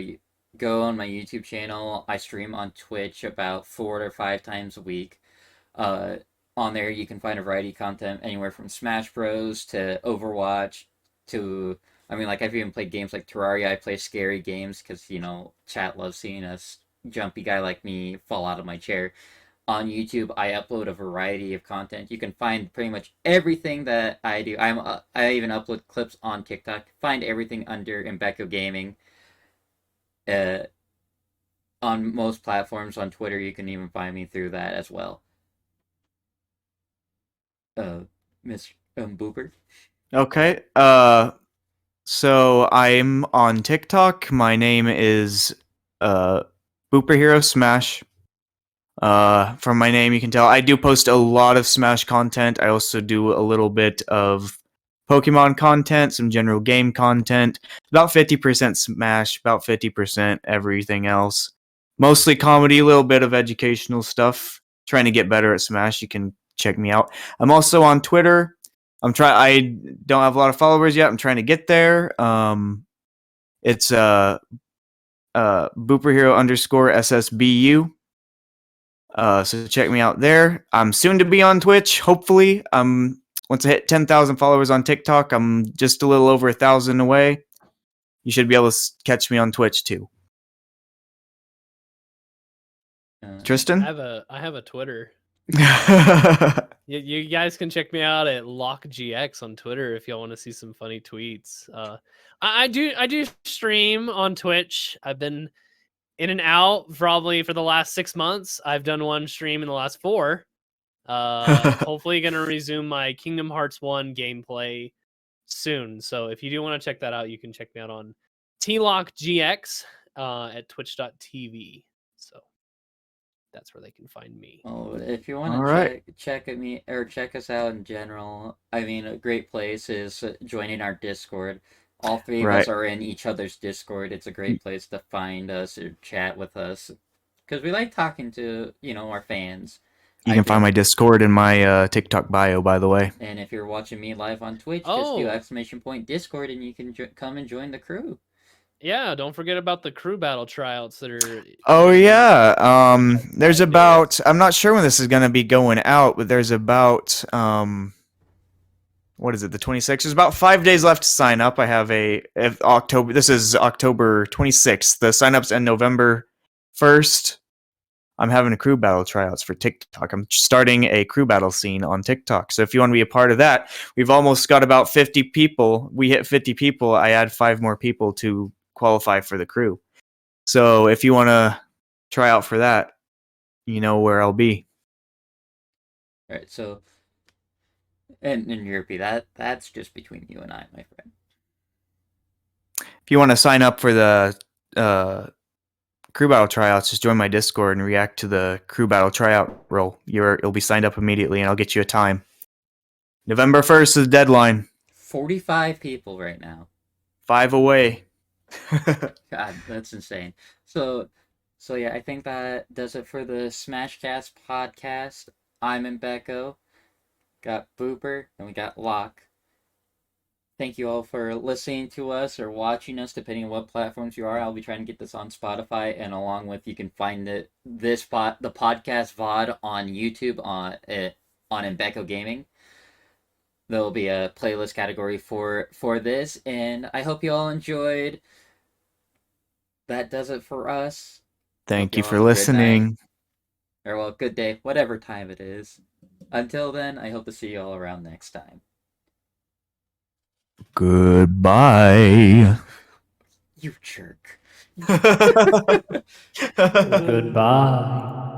go on my YouTube channel. I stream on Twitch about 4 to 5 times a week. On there, you can find a variety of content anywhere from Smash Bros. To Overwatch to, I mean, like, I've even played games like Terraria. I play scary games because, chat loves seeing a jumpy guy like me fall out of my chair. On YouTube, I upload a variety of content. You can find pretty much everything that I do. I even upload clips on TikTok. Find everything under imBeko Gaming. On most platforms, on Twitter, you can even find me through that as well. Booper.
Okay. So I'm on TikTok. My name is Booperhero Smash. From my name, you can tell I do post a lot of Smash content. I also do a little bit of Pokemon content, some general game content. About 50% Smash, about 50% everything else. Mostly comedy, a little bit of educational stuff. Trying to get better at Smash. You can check me out. I'm also on Twitter. I don't have a lot of followers yet. I'm trying to get there. It's Booperhero _ SSBU. So check me out there. I'm soon to be on Twitch, hopefully. Once I hit 10,000 followers on TikTok, I'm just a little over 1,000 away. You should be able to catch me on Twitch too. Tristan?
I have a Twitter. You guys can check me out at LockGX on Twitter if y'all want to see some funny tweets. I do stream on Twitch. I've been in and out probably for the last 6 months. I've done one stream in the last 4. Hopefully gonna resume my Kingdom Hearts 1 gameplay soon. So if you do want to check that out, you can check me out on TLockGX at twitch.tv. So that's where they can find me.
Oh, if you want to check at me or check us out in general, I mean, a great place is joining our Discord. All 3 of us are in each other's Discord. It's a great place to find us or chat with us because we like talking to our fans.
You can find my Discord in my TikTok bio, by the way.
And if you're watching me live on Twitch, just do ! Discord and you can come and join the crew.
Yeah, don't forget about the crew battle tryouts that are...
Oh, yeah. There's about... I'm not sure when this is going to be going out, but there's about... what is it, the 26th? There's about 5 days left to sign up. I have this is October 26th. The sign-ups end November 1st. I'm having a crew battle tryouts for TikTok. I'm starting a crew battle scene on TikTok. So if you want to be a part of that, we've almost got about 50 people. We hit 50 people. I add 5 more people to qualify for the crew. So if you want to try out for that, you know where I'll be.
All right, so and Europe, that's just between you and I, my friend.
If you want to sign up for the crew battle tryouts, just join my Discord and react to the crew battle tryout role. You'll be signed up immediately, and I'll get you a time. November 1st is the deadline.
45 people right now.
5 away.
God, that's insane. So yeah, I think that does it for the SmashCast podcast. I'm imBeko. Got Booper, and we got Locke. Thank you all for listening to us or watching us, depending on what platforms you are. I'll be trying to get this on Spotify, and along with you can find the podcast VOD on YouTube on imBeko Gaming. There'll be a playlist category for this, and I hope you all enjoyed. That does it for us.
Thank you for listening.
Or well, good day, whatever time it is. Until then, I hope to see you all around next time.
Goodbye.
You jerk.
Goodbye.